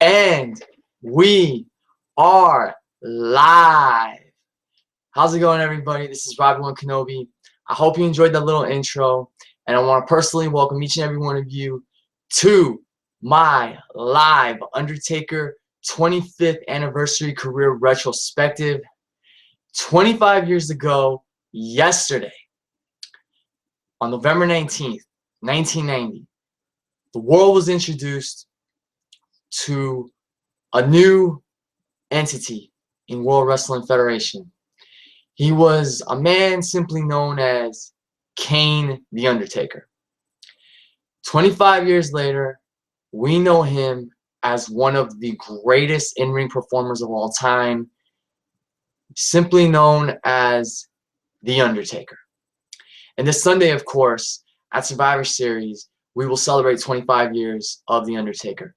And we are live. How's it going, everybody? This is Robbie Kenobi. I hope you enjoyed that little intro, and I want to personally welcome each and every one of you to my live Undertaker 25th anniversary career retrospective. 25 years ago, yesterday, on November 19th, 1990, the world was introduced to a new entity in World Wrestling Federation. He was a man simply known as Kane the Undertaker. 25 years later, we know him as one of the greatest in-ring performers of all time, simply known as the Undertaker. And this Sunday, of course, at Survivor Series, we will celebrate 25 years of the Undertaker.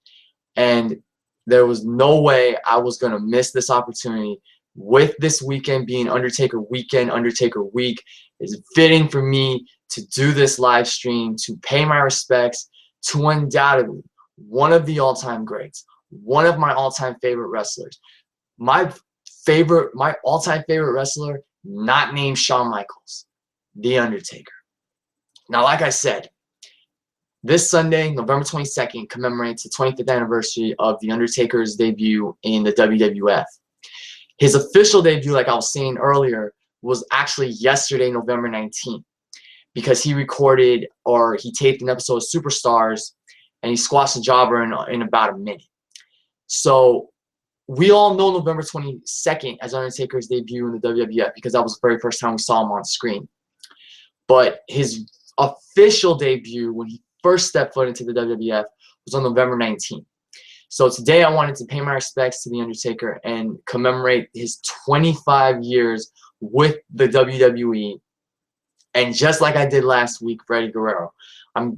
And there was no way I was going to miss this opportunity. With this weekend being Undertaker weekend, Undertaker week, it's fitting for me to do this live stream to pay my respects to undoubtedly one of the all-time greats, one of my all-time favorite wrestlers. My all-time favorite wrestler, not named Shawn Michaels, the Undertaker. Now, like I said, this Sunday, November 22nd, commemorates the 25th anniversary of The Undertaker's debut in the WWF. His official debut, like I was saying earlier, was actually yesterday, November 19th, because he recorded or he taped an episode of Superstars and he squashed the jobber in about a minute. So we all know November 22nd as Undertaker's debut in the WWF because that was the very first time we saw him on screen. But his official debut when he first stepped foot into the WWF was on November 19th. So today I wanted to pay my respects to The Undertaker and commemorate his 25 years with the WWE. And just like I did last week for Eddie Guerrero,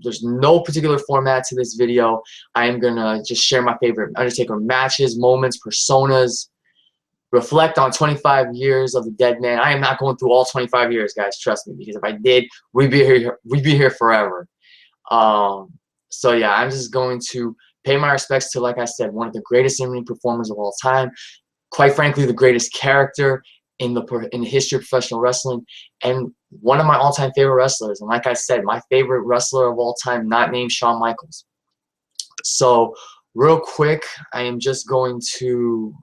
there's no particular format to this video. I am going to just share my favorite Undertaker matches, moments, personas, reflect on 25 years of the dead man. I am not going through all 25 years, guys, trust me, because if I did, we'd be here forever. So yeah, I'm just going to pay my respects to, like I said, one of the greatest in-ring performers of all time. Quite frankly, the greatest character in the history of professional wrestling, and one of my all-time favorite wrestlers. And like I said, my favorite wrestler of all time, not named Shawn Michaels. So real quick, I am just going to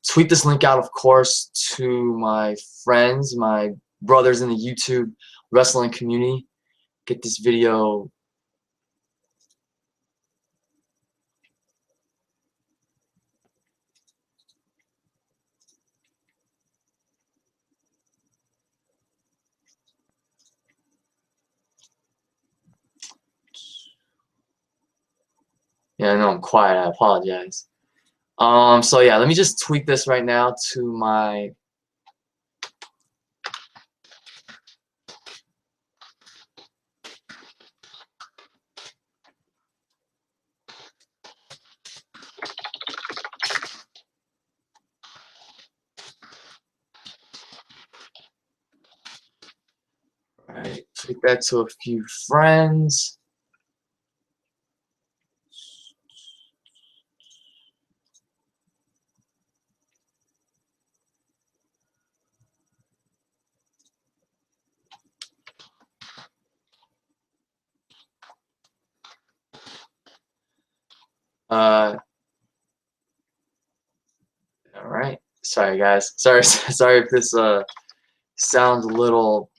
tweet this link out, of course, to my friends, my brothers in the YouTube wrestling community. Get this video Yeah, I know I'm quiet. I apologize. So yeah, let me just tweak this right now to my. All right, tweak that to a few friends. All right. Sorry, guys. Sorry, sorry if this sounds a little.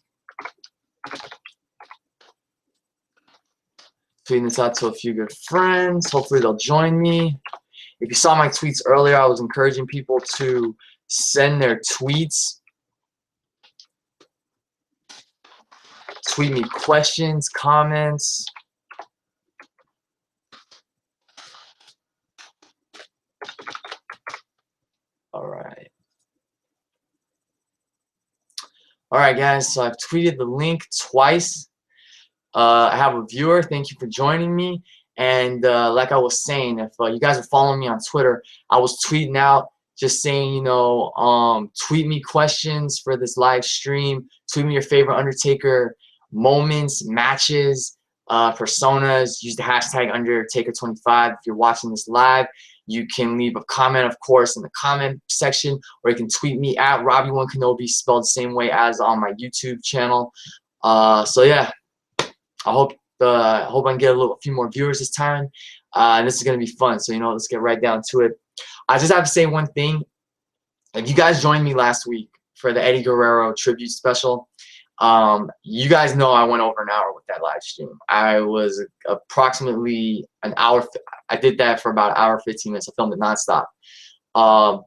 Tweeting this out to a few good friends. Hopefully they'll join me. If you saw my tweets earlier, I was encouraging people to send their tweets. Tweet me questions, comments. All right. All right, guys. So I've tweeted the link twice. I have a viewer. Thank you for joining me. And like I was saying, if you guys are following me on Twitter, I was tweeting out just saying, you know, tweet me questions for this live stream. Tweet me your favorite Undertaker moments, matches, personas. Use the hashtag Undertaker25 if you're watching this live. You can leave a comment, of course, in the comment section, or you can tweet me at Robbie1Kenobi, spelled the same way as on my YouTube channel. So yeah. I hope I can get a few more viewers this time. And this is gonna be fun. So you know, let's get right down to it. I just have to say one thing. If you guys joined me last week for the Eddie Guerrero tribute special, you guys know I went over an hour with that live stream. I was approximately an hour. I did that for about an hour 15 minutes. I filmed it nonstop. I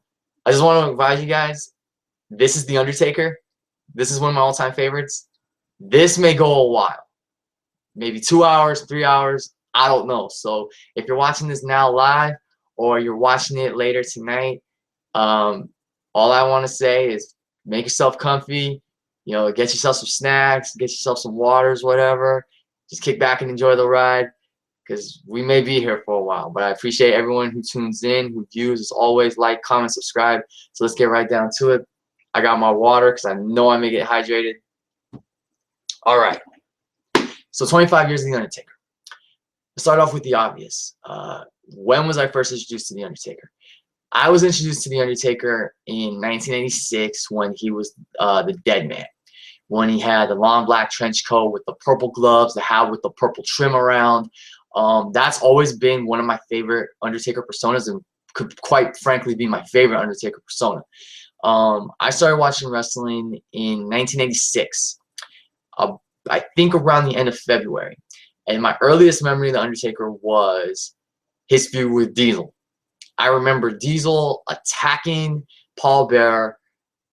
just want to advise you guys. This is the Undertaker. This is one of my all-time favorites. This may go a while. Maybe 2 hours, 3 hours, I don't know. So if you're watching this now live or you're watching it later tonight, all I want to say is make yourself comfy, you know, get yourself some snacks, get yourself some waters, whatever. Just kick back and enjoy the ride because we may be here for a while. But I appreciate everyone who tunes in, who views. As always, like, comment, subscribe. So let's get right down to it. I got my water because I know I may get hydrated. All right. So 25 years of The Undertaker. Let's start off with the obvious. When was I first introduced to The Undertaker? I was introduced to The Undertaker in 1986 when he was the Dead Man. When he had the long black trench coat with the purple gloves, the hat with the purple trim around. That's always been one of my favorite Undertaker personas and could quite frankly be my favorite Undertaker persona. I started watching wrestling in 1986. I think around the end of February. And my earliest memory of The Undertaker was his feud with Diesel. I remember Diesel attacking Paul Bearer,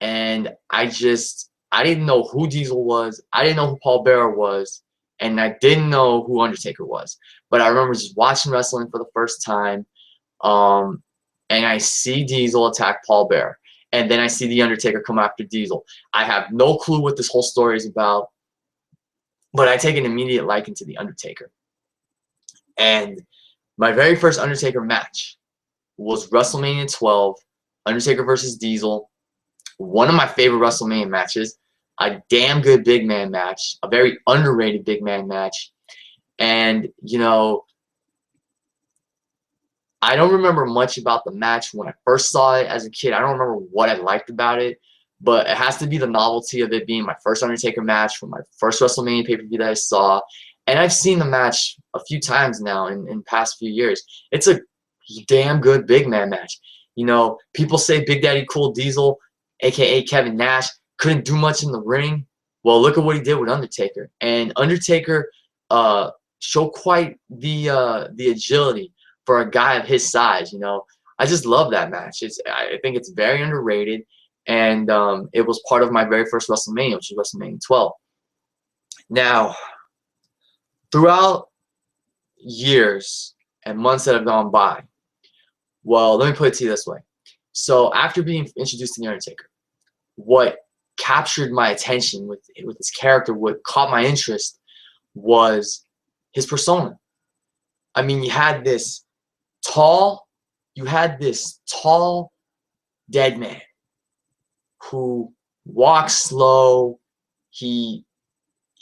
and I didn't know who Diesel was. I didn't know who Paul Bearer was, and I didn't know who Undertaker was. But I remember just watching wrestling for the first time, and I see Diesel attack Paul Bearer. And then I see The Undertaker come after Diesel. I have no clue what this whole story is about. But I take an immediate liking to The Undertaker. And my very first Undertaker match was WrestleMania 12, Undertaker versus Diesel. One of my favorite WrestleMania matches. A damn good big man match. A very underrated big man match. And, you know, I don't remember much about the match when I first saw it as a kid. I don't remember what I liked about it. But it has to be the novelty of it being my first Undertaker match from my first WrestleMania pay-per-view that I saw. And I've seen the match a few times now in the past few years. It's a damn good big man match. You know, people say Big Daddy Cool Diesel, a.k.a. Kevin Nash, couldn't do much in the ring. Well, look at what he did with Undertaker. And Undertaker showed quite the agility for a guy of his size, you know. I just love that match. I think it's very underrated. And it was part of my very first WrestleMania, which was WrestleMania 12. Now, throughout years and months that have gone by. Well, let me put it to you this way. So after being introduced to the Undertaker, what captured my attention with his character, what caught my interest, was his persona. I mean, tall, you had this tall dead man who walks slow. He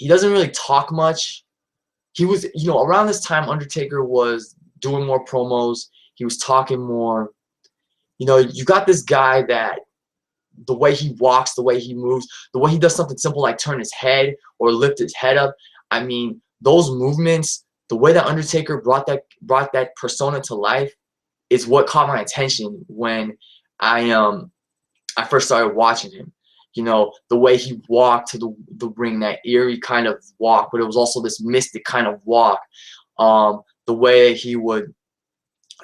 doesn't really talk much. He was, around this time, Undertaker was doing more promos. He was talking more. You got this guy that the way he walks, the way he moves, the way he does something simple like turn his head or lift his head up. I mean, those movements, the way that Undertaker brought that persona to life is what caught my attention when I first started watching him. The way he walked to the ring, that eerie kind of walk, but it was also this mystic kind of walk. The way he would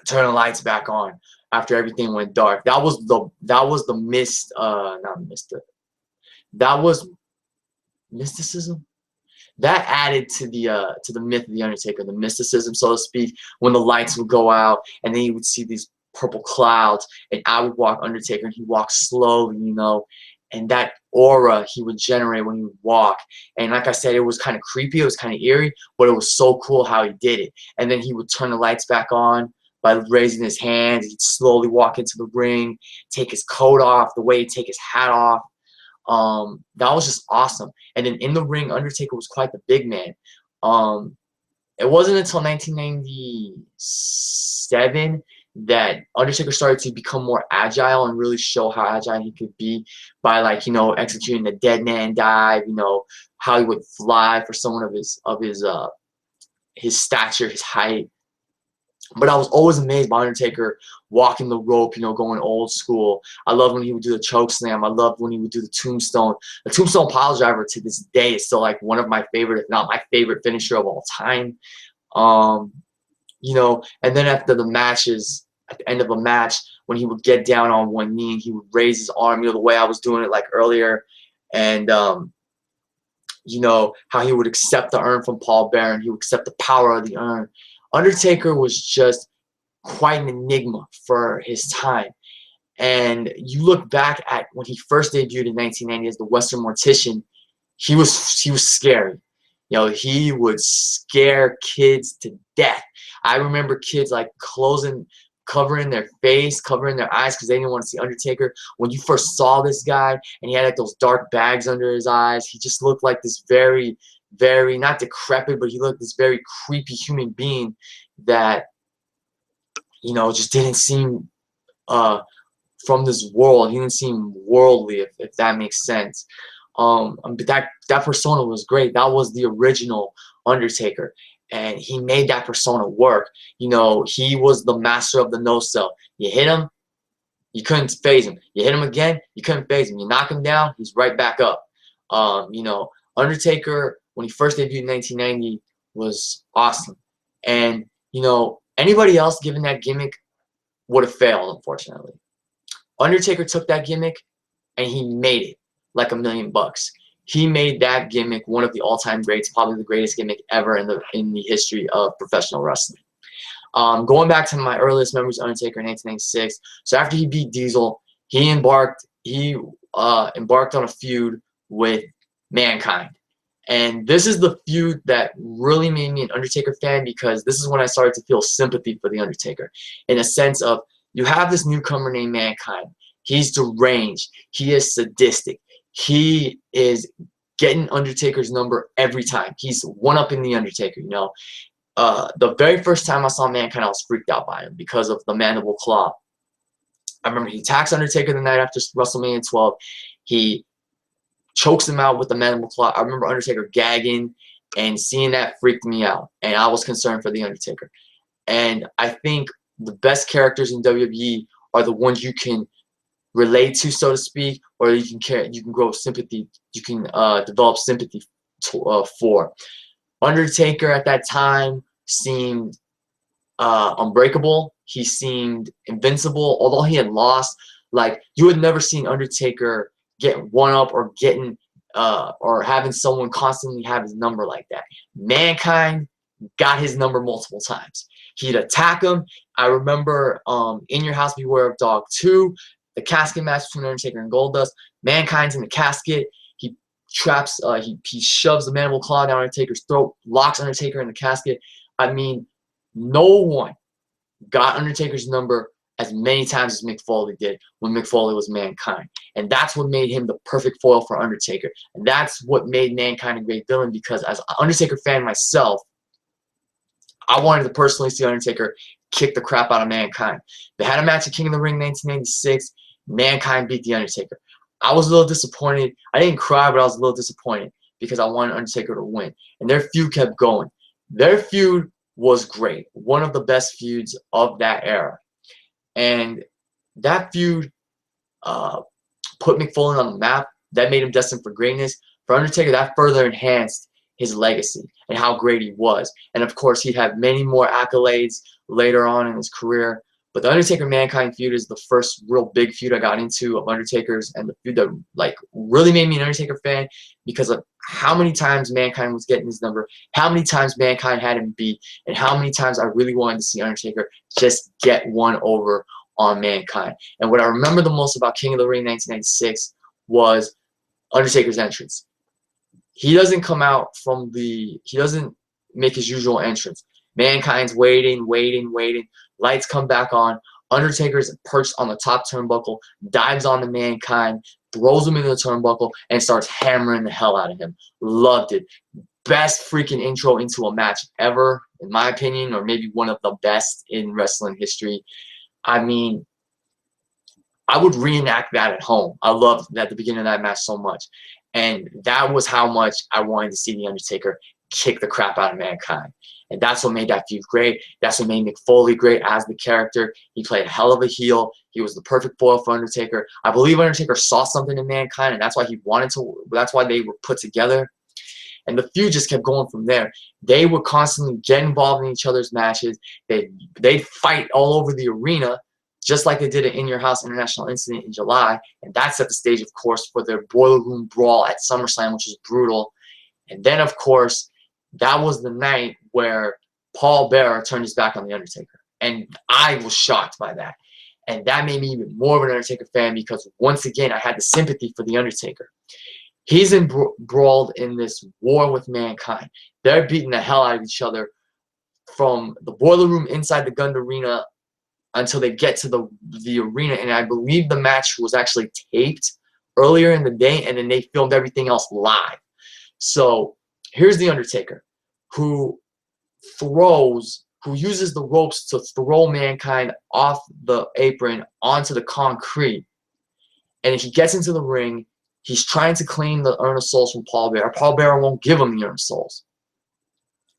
turn the lights back on after everything went dark. That was the that was mysticism. That added to the myth of the Undertaker, the mysticism, so to speak, when the lights would go out and then you would see these purple clouds and I would walk Undertaker and he walked slowly, and that aura he would generate when he would walk. And like I said, it was kind of creepy, it was kind of eerie, but it was so cool how he did it. And then he would turn the lights back on by raising his hands. He'd slowly walk into the ring, take his coat off, the way he'd take his hat off. That was just awesome. And then in the ring, Undertaker was quite the big man. It wasn't until 1997 that Undertaker started to become more agile and really show how agile he could be by, like, executing the dead man dive, how he would fly for someone of his stature, his height. But I was always amazed by Undertaker walking the rope, going old school. I loved when he would do the choke slam. I loved when he would do the tombstone. The tombstone pile driver to this day is still like one of my favorite, if not my favorite finisher of all time. And then after the matches, at the end of a match, when he would get down on one knee and he would raise his arm, the way I was doing it like earlier, and how he would accept the urn from Paul Bearer, he would accept the power of the urn. Undertaker was just quite an enigma for his time. And you look back at when he first debuted in 1990 as the Western Mortician, he was scary. He would scare kids to death. I remember kids like covering their face, covering their eyes because they didn't want to see Undertaker. When you first saw this guy and he had like those dark bags under his eyes, he just looked like this very, very, not decrepit, but he looked this very creepy human being that, just didn't seem from this world. He didn't seem worldly, if that makes sense. But that persona was great. That was the original Undertaker, and he made that persona work. He was the master of the no-sell. You hit him, you couldn't phase him. You hit him again, you couldn't phase him. You knock him down, he's right back up. Undertaker, when he first debuted in 1990, was awesome. And, anybody else given that gimmick would have failed, unfortunately. Undertaker took that gimmick and he made it like $1,000,000. He made that gimmick one of the all-time greats, probably the greatest gimmick ever in the history of professional wrestling. Going back to my earliest memories of Undertaker in 1996, so after he beat Diesel, he embarked on a feud with Mankind. And this is the feud that really made me an Undertaker fan, because this is when I started to feel sympathy for the Undertaker, in a sense of, you have this newcomer named Mankind. He's deranged. He is sadistic. He is getting Undertaker's number every time. He's one-upping the Undertaker, The very first time I saw Mankind, I was freaked out by him because of the mandible claw. I remember he attacks Undertaker the night after WrestleMania 12. He chokes him out with the mandible claw. I remember Undertaker gagging, and seeing that freaked me out, and I was concerned for the Undertaker. And I think the best characters in WWE are the ones you can relate to, so to speak, or you can grow sympathy, you can develop sympathy for. Undertaker at that time seemed unbreakable. He seemed invincible, although he had lost. Like, you had never seen Undertaker get one up or getting or having someone constantly have his number like that. Mankind got his number multiple times. He'd attack him. I remember In Your House Beware of Dog 2, the casket match between Undertaker and Goldust. Mankind's in the casket. He traps, he shoves the mandible claw down Undertaker's throat, locks Undertaker in the casket. I mean, no one got Undertaker's number as many times as Mick Foley did when Mick Foley was Mankind. And that's what made him the perfect foil for Undertaker. And that's what made Mankind a great villain, because as an Undertaker fan myself, I wanted to personally see Undertaker kick the crap out of Mankind. They had a match at King of the Ring 1996. Mankind beat The Undertaker. I was a little disappointed. I didn't cry, but I was a little disappointed because I wanted Undertaker to win. And their feud kept going. Their feud was great. One of the best feuds of that era. And that feud put Mick Foley on the map. That made him destined for greatness. For Undertaker, that further enhanced his legacy and how great he was. And of course, he'd have many more accolades later on in his career. But the Undertaker-Mankind feud is the first real big feud I got into of Undertaker's, and the feud that like really made me an Undertaker fan because of how many times Mankind was getting his number, how many times Mankind had him beat, and how many times I really wanted to see Undertaker just get one over on Mankind. And what I remember the most about King of the Ring 1996 was Undertaker's entrance. He doesn't come out from he doesn't make his usual entrance. Mankind's waiting. Lights come back on. Undertaker's perched on the top turnbuckle, dives on the Mankind, throws him into the turnbuckle, and starts hammering the hell out of him. Loved it. Best freaking intro into a match ever, in my opinion, or maybe one of the best in wrestling history. I mean, I would reenact that at home. I loved that, the beginning of that match so much. And that was how much I wanted to see The Undertaker kick the crap out of Mankind. And that's what made that feud great. That's what made Mick Foley great as the character. He played a hell of a heel. He was the perfect foil for Undertaker. I believe Undertaker saw something in Mankind, and that's why he wanted to. That's why they were put together. And the feud just kept going from there. They would constantly get involved in each other's matches. They'd fight all over the arena, just like they did at In Your House International Incident in July. And that set the stage, of course, for their Boiler Room Brawl at SummerSlam, which was brutal. And then, of course, that was the night where Paul Bearer turned his back on The Undertaker. And I was shocked by that. And that made me even more of an Undertaker fan because, once again, I had the sympathy for The Undertaker. He's embroiled in this war with Mankind. They're beating the hell out of each other from the Boiler Room inside the Gund Arena until they get to the arena. And I believe the match was actually taped earlier in the day, and then they filmed everything else live. So here's The Undertaker, who uses the ropes to throw Mankind off the apron onto the concrete. And if he gets into the ring, he's trying to claim the Urn of Souls from Paul Bearer. Paul Bearer won't give him the Urn of Souls.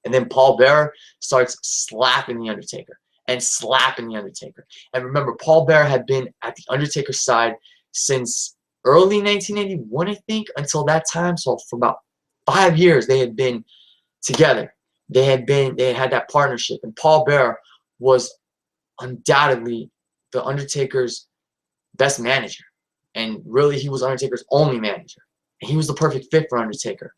And then Paul Bearer starts slapping The Undertaker and slapping The Undertaker. And remember, Paul Bearer had been at The Undertaker's side since early 1981, I think, until that time. So for about 5 years, they had been together. They had that partnership. And Paul Bearer was undoubtedly The Undertaker's best manager. And really, he was Undertaker's only manager. And he was the perfect fit for Undertaker.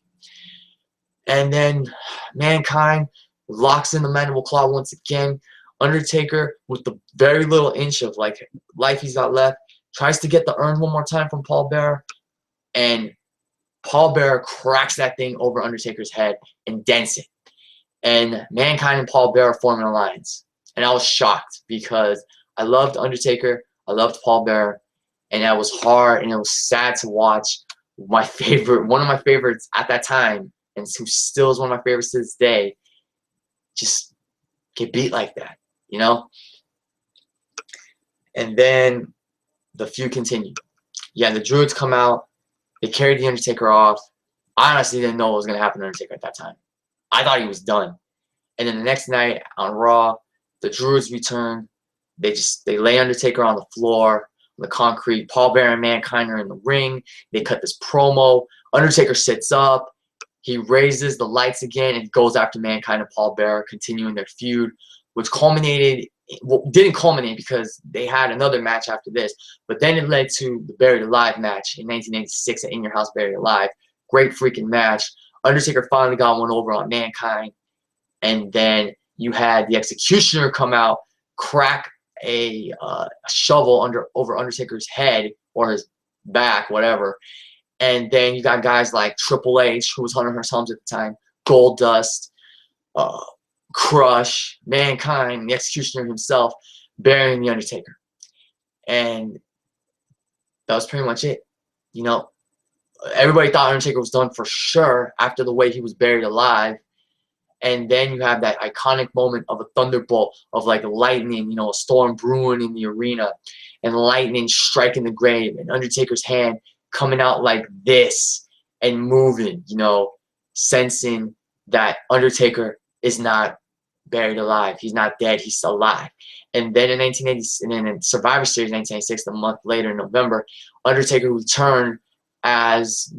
And then Mankind locks in the mandible claw once again. Undertaker, with the very little inch of life he's got left, tries to get the urn one more time from Paul Bearer. And Paul Bearer cracks that thing over Undertaker's head and dents it. And Mankind and Paul Bearer form an alliance. And I was shocked because I loved Undertaker. I loved Paul Bearer. And that was hard, and it was sad to watch one of my favorites at that time, and who still is one of my favorites to this day, just get beat like that, you know? And then the feud continued. Yeah, the Druids come out. They carried The Undertaker off. I honestly didn't know what was going to happen to Undertaker at that time. I thought he was done. And then the next night on Raw, the Druids return. They lay Undertaker on the floor, on the concrete. Paul Bearer and Mankind are in the ring. They cut this promo. Undertaker sits up. He raises the lights again and goes after Mankind and Paul Bearer, continuing their feud, which culminated. Well, didn't culminate because they had another match after this, but then it led to the Buried Alive match in 1986 at In Your House Buried Alive. Great freaking match. Undertaker finally got one over on Mankind, and then You had the Executioner come out, crack a shovel over Undertaker's head or his back, whatever. And then you got guys like Triple H, who was Hunter Hearst Helms at the time, Goldust, uh, Crush, Mankind, the Executioner himself, burying the Undertaker. And that was pretty much it. You know, everybody thought Undertaker was done for sure after the way he was buried alive. And then you have that iconic moment of a thunderbolt, of like lightning, you know, a storm brewing in the arena, and lightning striking the grave, and Undertaker's hand coming out like this and moving, you know, sensing that Undertaker is not buried alive. He's not dead. He's still alive. And then in 1980, and then in Survivor Series 1996, a month later in November, Undertaker returned as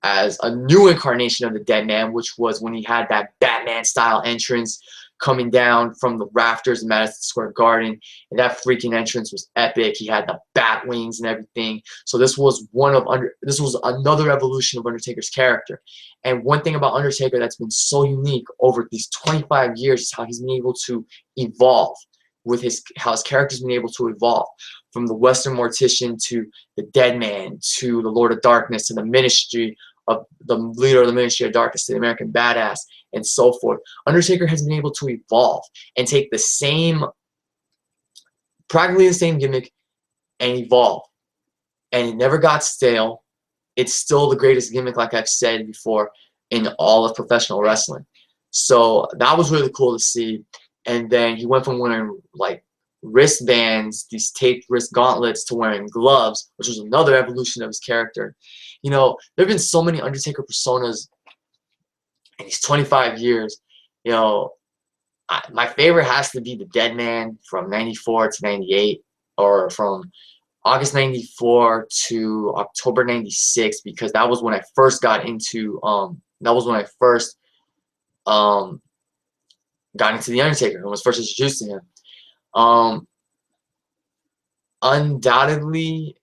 as a new incarnation of the Dead Man, which was when he had that Batman-style entrance coming down from the rafters in Madison Square Garden, and that freaking entrance was epic. He had the bat wings and everything. So this was another evolution of Undertaker's character. And one thing about Undertaker that's been so unique over these 25 years is how he's been able to evolve with how his character's been able to evolve from the Western Mortician to the Dead Man to the Lord of Darkness to the Ministry of the leader of the Ministry of Darkness to the American Badass and so forth. Undertaker has been able to evolve and take the same, practically the same gimmick and evolve. And it never got stale. It's still the greatest gimmick, like I've said before, in all of professional wrestling. So that was really cool to see. And then he went from wearing like wristbands, these taped wrist gauntlets, to wearing gloves, which was another evolution of his character. You know, there have been so many Undertaker personas in these 25 years. You know, my favorite has to be the Dead Man from 94 to 98, or from August 94 to October 96, because that was when I first got into got into the Undertaker and was first introduced to him. Undoubtedly,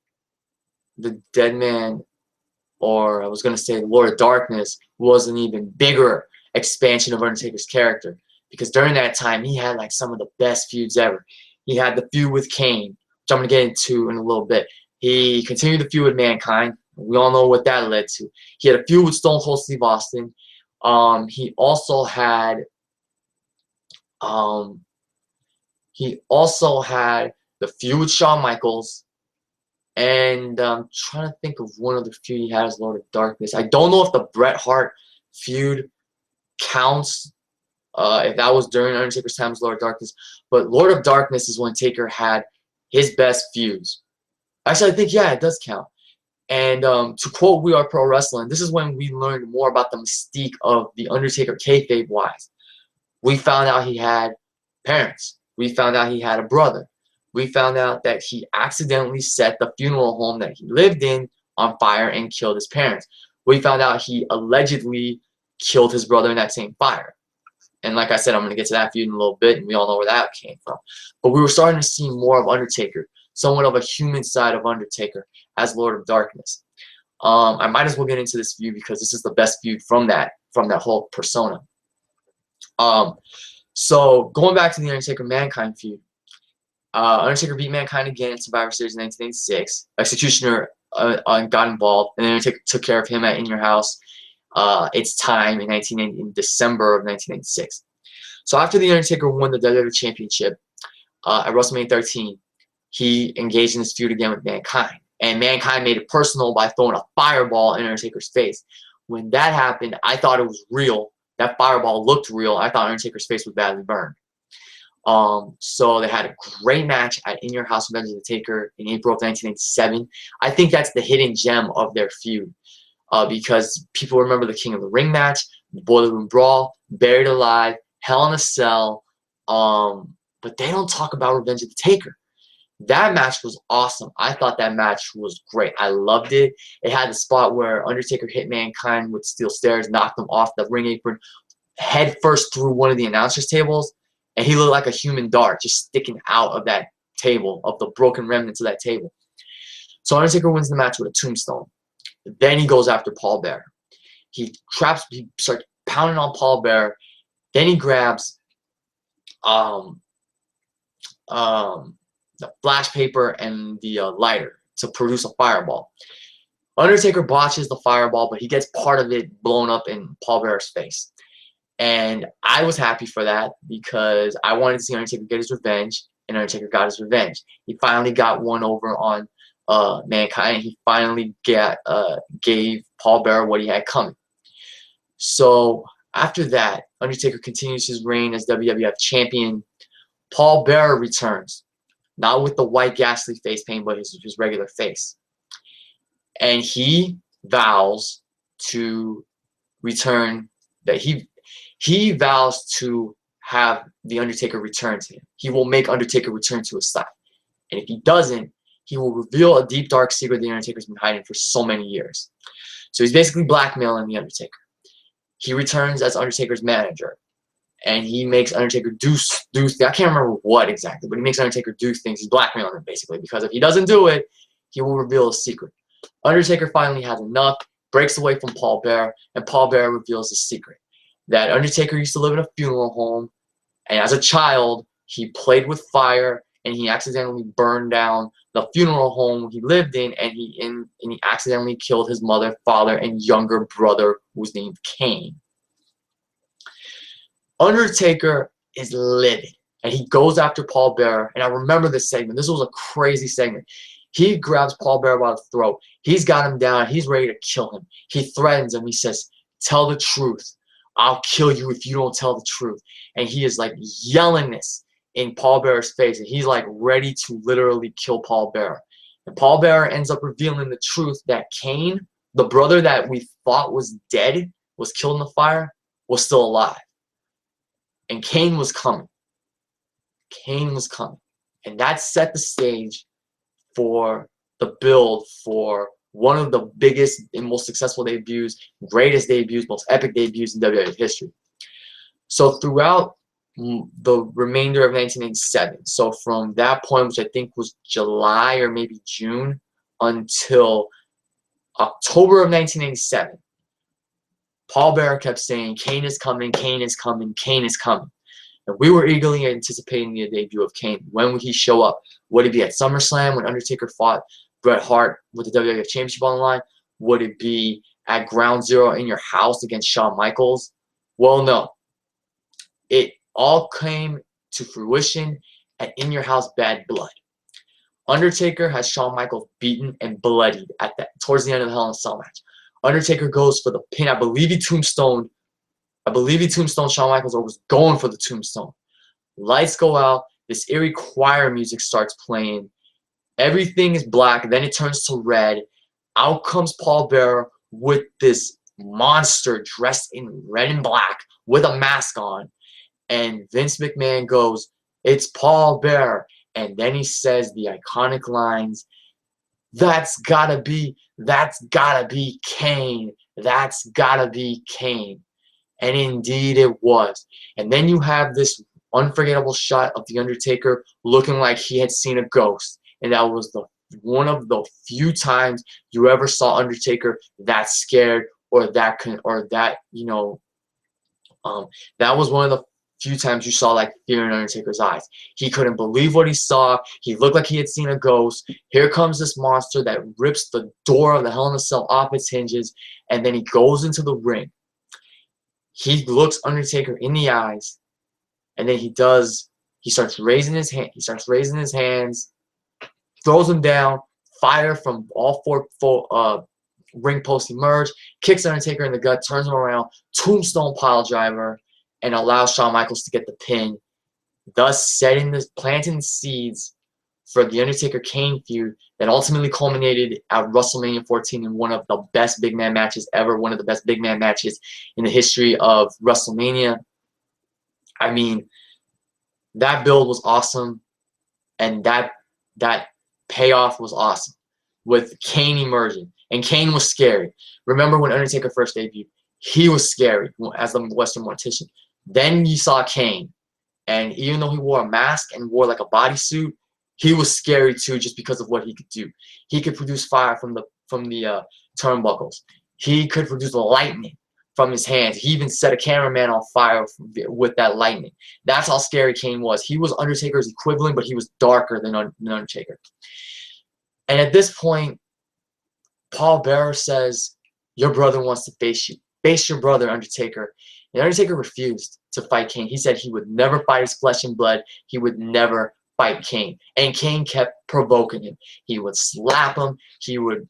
the Dead Man, or I was going to say Lord of Darkness, was an even bigger expansion of Undertaker's character, because during that time he had like some of the best feuds ever. He had the feud with Kane, which I'm going to get into in a little bit. He continued the feud with Mankind. We all know what that led to. He had a feud with Stone Cold Steve Austin. He also had the feud with Shawn Michaels. And I'm trying to think of one other feud he had as Lord of Darkness. I don't know if the Bret Hart feud counts, if that was during Undertaker's time as Lord of Darkness. But Lord of Darkness is when Taker had his best feuds. Actually, I think, yeah, it does count. And to quote We Are Pro Wrestling, this is when we learned more about the mystique of the Undertaker kayfabe-wise. We found out he had parents. We found out he had a brother. We found out that he accidentally set the funeral home that he lived in on fire and killed his parents. We found out he allegedly killed his brother in that same fire. And like I said, I'm going to get to that feud in a little bit, and we all know where that came from. But we were starting to see more of Undertaker, somewhat of a human side of Undertaker as Lord of Darkness. I might as well get into this feud because this is the best feud from that whole persona. So going back to the Undertaker Mankind feud, Undertaker beat Mankind again in Survivor Series 1986. Executioner got involved, and then Undertaker took care of him at In Your House. It's Time in December of 1996. So after the Undertaker won the WWE Championship at WrestleMania 13, he engaged in this feud again with Mankind, and Mankind made it personal by throwing a fireball in Undertaker's face. When that happened, I thought it was real. That fireball looked real. I thought Undertaker's face was badly burned. So they had a great match at In Your House with Undertaker in April of 1987. I think that's the hidden gem of their feud, because people remember the King of the Ring match, the Boiler Room Brawl, Buried Alive, Hell in a Cell, but they don't talk about Revenge of the Taker. That match was awesome. I thought that match was great. I loved it. It had the spot where Undertaker hit Mankind with steel stairs, knocked him off the ring apron, head first through one of the announcers' tables, and he looked like a human dart just sticking out of that table, of the broken remnants of that table. So Undertaker wins the match with a tombstone. Then he goes after Paul Bearer. He starts pounding on Paul Bearer. Then he grabs the flash paper and the lighter to produce a fireball. Undertaker botches the fireball, but he gets part of it blown up in Paul Bearer's face. And I was happy for that because I wanted to see Undertaker get his revenge, and Undertaker got his revenge. He finally got one over on Mankind. He finally gave Paul Bearer what he had coming. So after that, Undertaker continues his reign as WWF champion. Paul Bearer returns, not with the white ghastly face paint, but his regular face. And he vows to return, that he vows to have the Undertaker return to him. He will make Undertaker return to his side. And if he doesn't, he will reveal a deep, dark secret the Undertaker's been hiding for so many years. So he's basically blackmailing the Undertaker. He returns as Undertaker's manager. And he makes Undertaker do I can't remember what exactly, but he makes Undertaker do things. He's blackmailing him, basically, because if he doesn't do it, he will reveal a secret. Undertaker finally has enough, breaks away from Paul Bearer, and Paul Bearer reveals the secret. That Undertaker used to live in a funeral home, and as a child, he played with fire, and he accidentally burned down the funeral home he lived in, and he accidentally killed his mother, father, and younger brother, who was named Kane. Undertaker is livid, and he goes after Paul Bearer, and I remember this segment. This was a crazy segment. He grabs Paul Bearer by the throat. He's got him down. He's ready to kill him. He threatens him. He says, "Tell the truth. I'll kill you if you don't tell the truth." And he is like yelling this in Paul Bearer's face, and he's like ready to literally kill Paul Bearer. And Paul Bearer ends up revealing the truth that Kane, the brother that we thought was dead, was killed in the fire, was still alive. And Kane was coming. Kane was coming. And that set the stage for the build for one of the biggest and most successful debuts, greatest debuts, most epic debuts in WWF history. So throughout the remainder of 1987, so from that point, which I think was July or maybe June, until October of 1987, Paul Bearer kept saying, "Kane is coming, Kane is coming, Kane is coming." And we were eagerly anticipating the debut of Kane. When would he show up? Would it be at SummerSlam when Undertaker fought Bret Hart with the WWF Championship on the line? Would it be at Ground Zero in your house against Shawn Michaels? Well, no. It all came to fruition at In Your House Bad Blood. Undertaker has Shawn Michaels beaten and bloodied towards the end of the Hell in a Cell match. Undertaker goes for the pin. I believe he tombstoned Shawn Michaels, or was going for the tombstone. Lights go out. This eerie choir music starts playing. Everything is black. Then it turns to red. Out comes Paul Bearer with this monster dressed in red and black with a mask on. And Vince McMahon goes, "It's Paul Bearer." And then he says the iconic lines, That's gotta be Kane. That's gotta be Kane." And indeed it was. And then you have this unforgettable shot of The Undertaker looking like he had seen a ghost. And that was one of the few times you ever saw Undertaker that scared, or that was one of the few times you saw like fear in Undertaker's eyes. He couldn't believe what he saw. He looked like he had seen a ghost. Here comes this monster that rips the door of the Hell in a Cell off its hinges, and then he goes into the ring. He looks Undertaker in the eyes, and then he starts raising his hand. He starts raising his hands, throws him down. Fire from all four ring posts emerge. Kicks Undertaker in the gut, turns him around, tombstone pile driver, and allows Shawn Michaels to get the pin, thus planting the seeds for the Undertaker-Kane feud that ultimately culminated at WrestleMania 14 in one of the best big man matches ever, one of the best big man matches in the history of WrestleMania. I mean, that build was awesome, and that payoff was awesome with Kane emerging. And Kane was scary. Remember when Undertaker first debuted? He was scary as the Western Mortician. Then you saw Kane, and even though he wore a mask and wore like a bodysuit, he was scary too, just because of what he could do. He could produce fire from the turnbuckles. He could produce lightning from his hands. He even set a cameraman on fire with that lightning. That's how scary Kane was. He was Undertaker's equivalent, but he was darker than Undertaker. And at this point, Paul Bearer says, your brother wants to face you. Face your brother, Undertaker. And Undertaker refused to fight Kane. He said he would never fight his flesh and blood. He would never fight Kane. And Kane kept provoking him. He would slap him. He would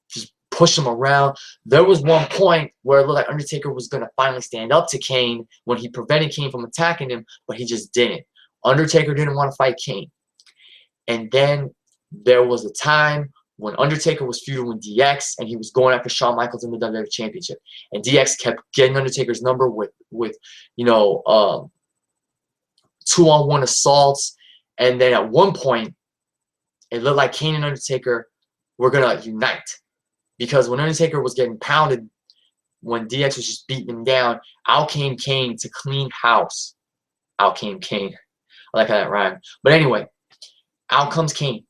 just push him around. There was one point where it looked like Undertaker was going to finally stand up to Kane when he prevented Kane from attacking him, but he just didn't. Undertaker didn't want to fight Kane. And then there was a time when Undertaker was feuding with DX, and he was going after Shawn Michaels in the WWE Championship. And DX kept getting Undertaker's number with you know, 2-on-1 assaults. And then at one point, it looked like Kane and Undertaker were going to unite. Because when Undertaker was getting pounded, when DX was just beating him down, out came Kane to clean house. Out came Kane. I like how that rhymed. But anyway, out comes Kane.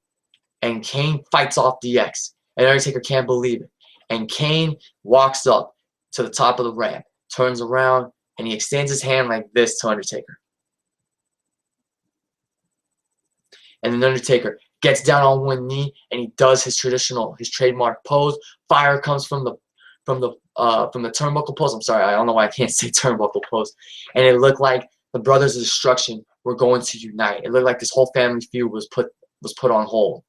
And Kane fights off DX. And Undertaker can't believe it. And Kane walks up to the top of the ramp, turns around, and he extends his hand like this to Undertaker. And then Undertaker gets down on one knee, and he does his trademark pose. Fire comes from the turnbuckle pose. I'm sorry, I don't know why I can't say turnbuckle pose. And it looked like the Brothers of Destruction were going to unite. It looked like this whole family feud was put on hold.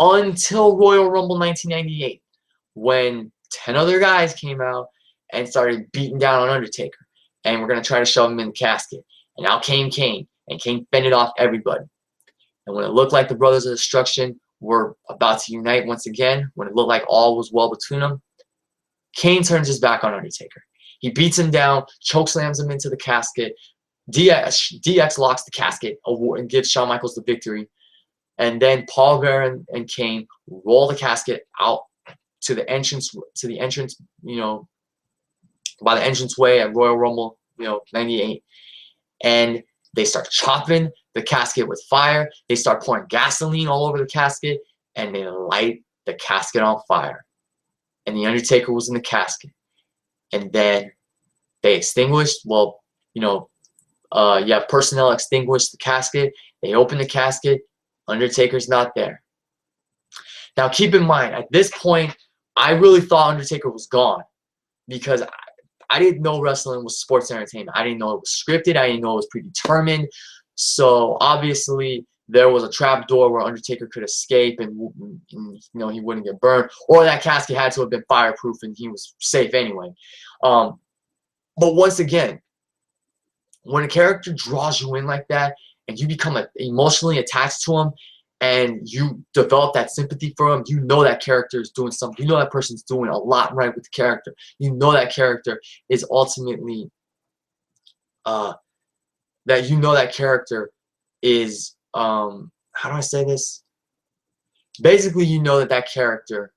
Until Royal Rumble 1998, when 10 other guys came out and started beating down on Undertaker. And we're going to try to shove him in the casket. And out came Kane. And Kane fended off everybody. And when it looked like the Brothers of Destruction were about to unite once again, when it looked like all was well between them, Kane turns his back on Undertaker. He beats him down, chokeslams him into the casket. DX locks the casket and gives Shawn Michaels the victory. And then Paul Bearer and Kane roll the casket out to the entrance, you know, by the entranceway at Royal Rumble, you know, 98. And they start chopping the casket with fire. They start pouring gasoline all over the casket, and they light the casket on fire. And the Undertaker was in the casket. And then they extinguished, well, you know, personnel extinguished the casket. They open the casket. Undertaker's not there. Now, keep in mind, at this point, I really thought Undertaker was gone because I didn't know wrestling was sports entertainment. I didn't know it was scripted. I didn't know it was predetermined. So, obviously, there was a trap door where Undertaker could escape and you know, he wouldn't get burned. Or that casket had to have been fireproof and he was safe anyway. But once again, when a character draws you in like that, and you become emotionally attached to him, and you develop that sympathy for him, you know that character is doing something. You know that person's doing a lot right with the character. You know that character is ultimately, how do I say this? Basically, you know that character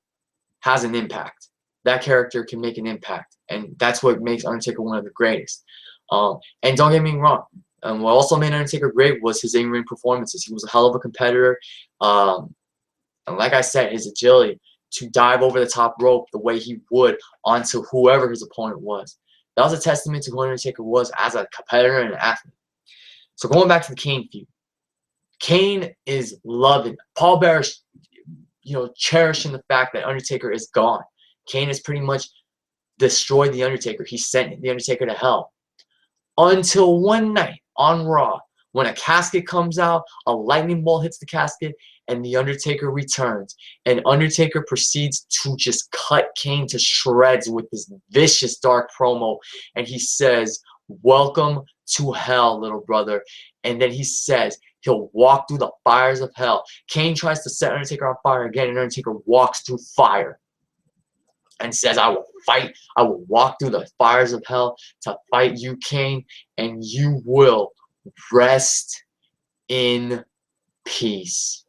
has an impact. That character can make an impact, and that's what makes Undertaker one of the greatest. And don't get me wrong. What also made Undertaker great was his in-ring performances. He was a hell of a competitor. And like I said, his agility to dive over the top rope the way he would onto whoever his opponent was. That was a testament to who Undertaker was as a competitor and an athlete. So going back to the Kane feud. Kane is loving. Paul Bearer, you know, cherishing the fact that Undertaker is gone. Kane has pretty much destroyed the Undertaker. He sent the Undertaker to hell. Until one night on Raw, when a casket comes out, a lightning bolt hits the casket, and the Undertaker returns. And Undertaker proceeds to just cut Kane to shreds with this vicious dark promo. And he says, "Welcome to hell, little brother." And then he says he'll walk through the fires of hell. Kane tries to set Undertaker on fire again, and Undertaker walks through fire and says, "I will fight. I will walk through the fires of hell to fight you, Kane, and you will rest in peace."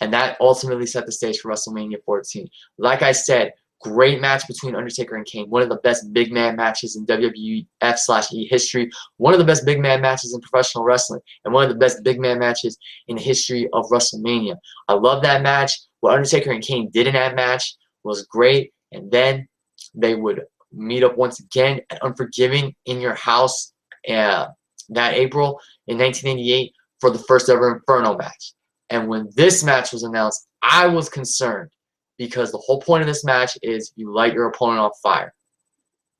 And that ultimately set the stage for WrestleMania 14. Like I said, great match between Undertaker and Kane. One of the best big man matches in WWF/E history. One of the best big man matches in professional wrestling. And one of the best big man matches in the history of WrestleMania. I love that match. What Undertaker and Kane did in that match was great. And then they would meet up once again at Unforgiven in your house that April in 1988 for the first ever Inferno match. And when this match was announced, I was concerned because the whole point of this match is you light your opponent on fire.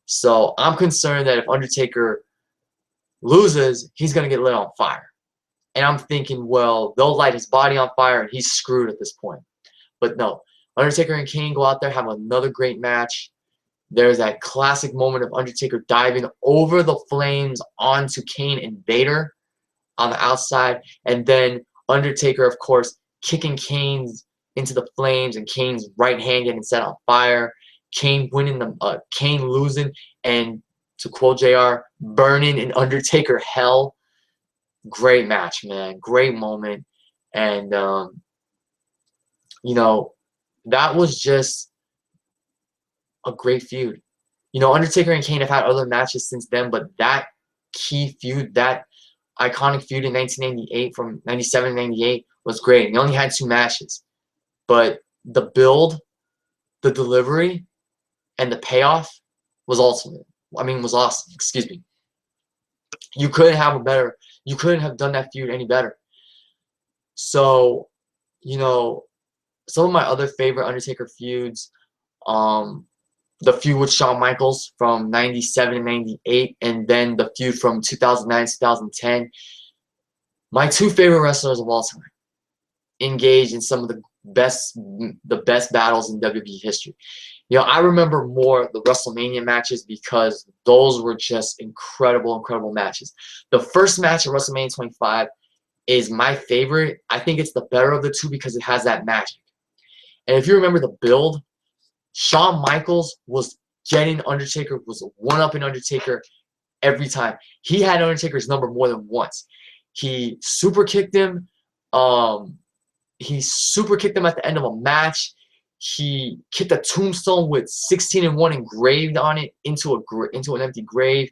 So I'm concerned that if Undertaker loses, he's going to get lit on fire. And I'm thinking, well, they'll light his body on fire and he's screwed at this point. But no, Undertaker and Kane go out there, have another great match. There's that classic moment of Undertaker diving over the flames onto Kane and Vader on the outside. And then Undertaker, of course, kicking Kane into the flames and Kane's right hand getting set on fire. Kane winning Kane losing, and to quote JR, burning in Undertaker hell. Great match, man. Great moment. And you know, that was just a great feud. You know, Undertaker and Kane have had other matches since then, but that key feud, that iconic feud in 1998 from 97 to 98 was great. And they only had 2 matches. But the build, the delivery, and the payoff was ultimate. I mean, was awesome. Excuse me. You couldn't have done that feud any better. So, you know, some of my other favorite Undertaker feuds, the feud with Shawn Michaels from 97 to 98, and then the feud from 2009 to 2010. My 2 favorite wrestlers of all time engaged in some of the best battles in WWE history. You know, I remember more the WrestleMania matches because those were just incredible matches. The first match at WrestleMania 25 is my favorite. I think it's the better of the 2 because it has that magic. And if you remember the build, Shawn Michaels was getting Undertaker, was one-upping Undertaker every time. He had Undertaker's number more than once. He super kicked him. He super kicked him at the end of a match. He kicked a tombstone with 16-1 engraved on it into an empty grave.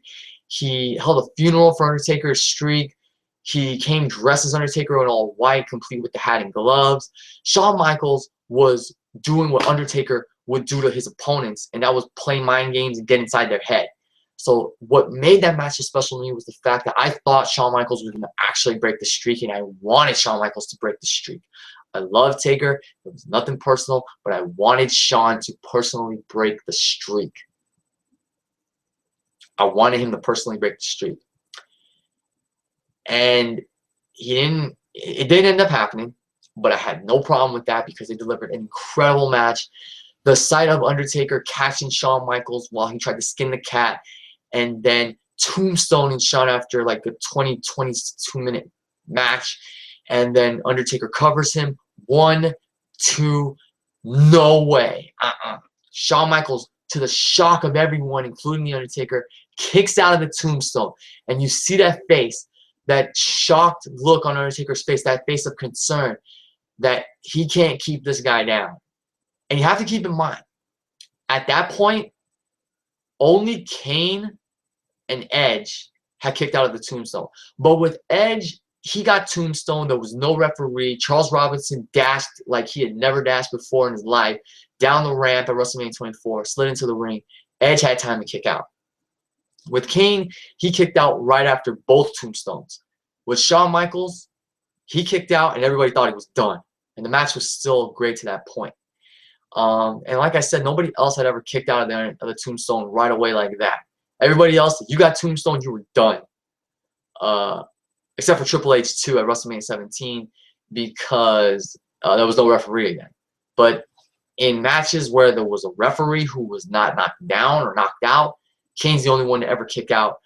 He held a funeral for Undertaker's streak. He came dressed as Undertaker in all white, complete with the hat and gloves. Shawn Michaels was doing what Undertaker would do to his opponents, and that was play mind games and get inside their head. So what made that match so special to me was the fact that I thought Shawn Michaels was going to actually break the streak, and I wanted Shawn Michaels to break the streak. I love Taker. It was nothing personal, but I wanted Shawn to personally break the streak. I wanted him to personally break the streak. And it didn't end up happening, but I had no problem with that because they delivered an incredible match. The sight of Undertaker catching Shawn Michaels while he tried to skin the cat and then tombstoning Shawn after like a 22-minute match, and then Undertaker covers him. 1, 2, no way. Shawn Michaels, to the shock of everyone, including the Undertaker, kicks out of the tombstone, and you see that face, that shocked look on Undertaker's face, that face of concern that he can't keep this guy down. And you have to keep in mind, at that point, only Kane and Edge had kicked out of the tombstone. But with Edge, he got tombstone. There was no referee. Charles Robinson dashed like he had never dashed before in his life down the ramp at WrestleMania 24, slid into the ring. Edge had time to kick out. With Kane, he kicked out right after both tombstones. With Shawn Michaels, he kicked out and everybody thought he was done. And the match was still great to that point. And like I said, nobody else had ever kicked out of the tombstone right away like that. Everybody else, if you got tombstone, you were done. Except for Triple H too at WrestleMania 17 because there was no referee again. But in matches where there was a referee who was not knocked down or knocked out, Kane's the only one to ever kick out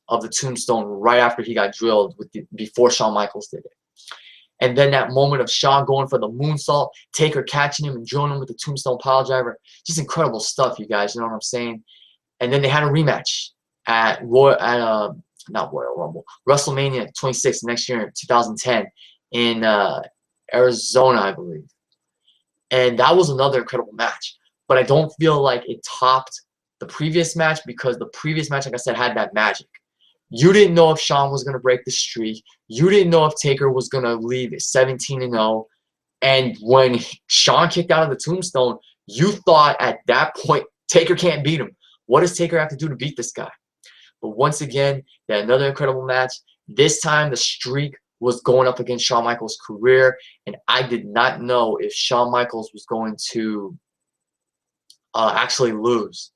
of the tombstone right after he got drilled before Shawn Michaels did it. And then that moment of Shawn going for the moonsault, Taker catching him and drilling him with the tombstone piledriver. Just incredible stuff, you guys. You know what I'm saying? And then they had a rematch at WrestleMania 26 next year in 2010 in Arizona, I believe. And that was another incredible match. But I don't feel like it topped the previous match because the previous match, like I said, had that magic. You didn't know if Shawn was going to break the streak. You didn't know if Taker was going to leave 17-0. And when Shawn kicked out of the tombstone, you thought at that point Taker can't beat him. What does Taker have to do to beat this guy? But once again, they had another incredible match. This time, the streak was going up against Shawn Michaels' career, and I did not know if Shawn Michaels was going to actually lose.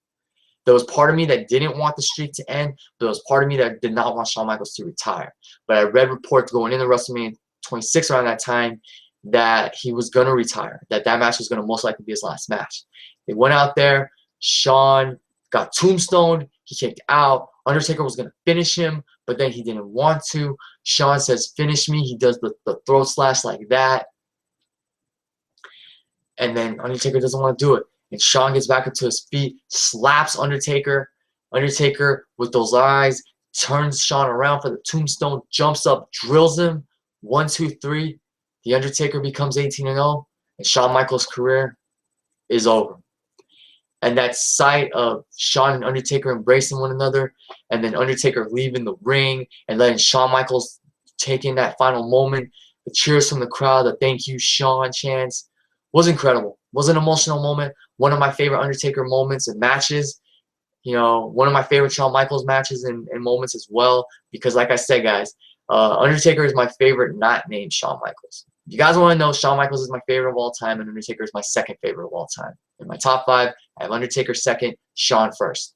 There was part of me that didn't want the streak to end, but there was part of me that did not want Shawn Michaels to retire. But I read reports going into WrestleMania 26 around that time that he was going to retire, that match was going to most likely be his last match. They went out there. Shawn got tombstoned. He kicked out. Undertaker was going to finish him, but then he didn't want to. Shawn says, "Finish me." He does the throat slash like that. And then Undertaker doesn't want to do it. And Shawn gets back up to his feet, slaps Undertaker. Undertaker, with those eyes, turns Shawn around for the tombstone, jumps up, drills him. 1, 2, 3. The Undertaker becomes 18-0, and Shawn Michaels' career is over. And that sight of Shawn and Undertaker embracing one another, and then Undertaker leaving the ring, and letting Shawn Michaels take in that final moment, the cheers from the crowd, the "Thank you, Shawn" chants, was incredible. Was an emotional moment. One of my favorite Undertaker moments and matches. You know, one of my favorite Shawn Michaels matches and moments as well. Because like I said, guys, Undertaker is my favorite not named Shawn Michaels. If you guys want to know, Shawn Michaels is my favorite of all time, and Undertaker is my second favorite of all time. In my top 5, I have Undertaker second, Shawn first.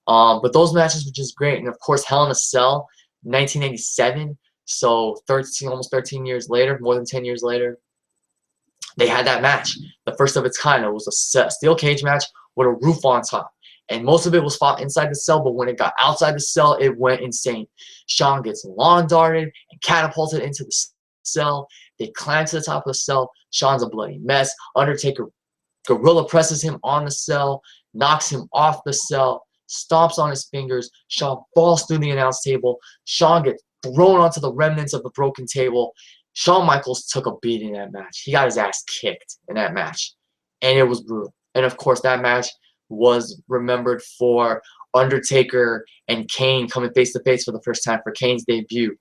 But those matches were just great. And of course, Hell in a Cell, 1997. So almost 13 years later, more than 10 years later, they had that match, the first of its kind. It was a steel cage match with a roof on top. And most of it was fought inside the cell, but when it got outside the cell, it went insane. Shawn gets lawn darted and catapulted into the cell. They climb to the top of the cell. Shawn's a bloody mess. Undertaker gorilla presses him on the cell, knocks him off the cell, stomps on his fingers. Shawn falls through the announce table. Shawn gets thrown onto the remnants of the broken table. Shawn Michaels took a beating in that match. He got his ass kicked in that match, and it was brutal. And of course, that match was remembered for Undertaker and Kane coming face to face for the first time for Kane's debut.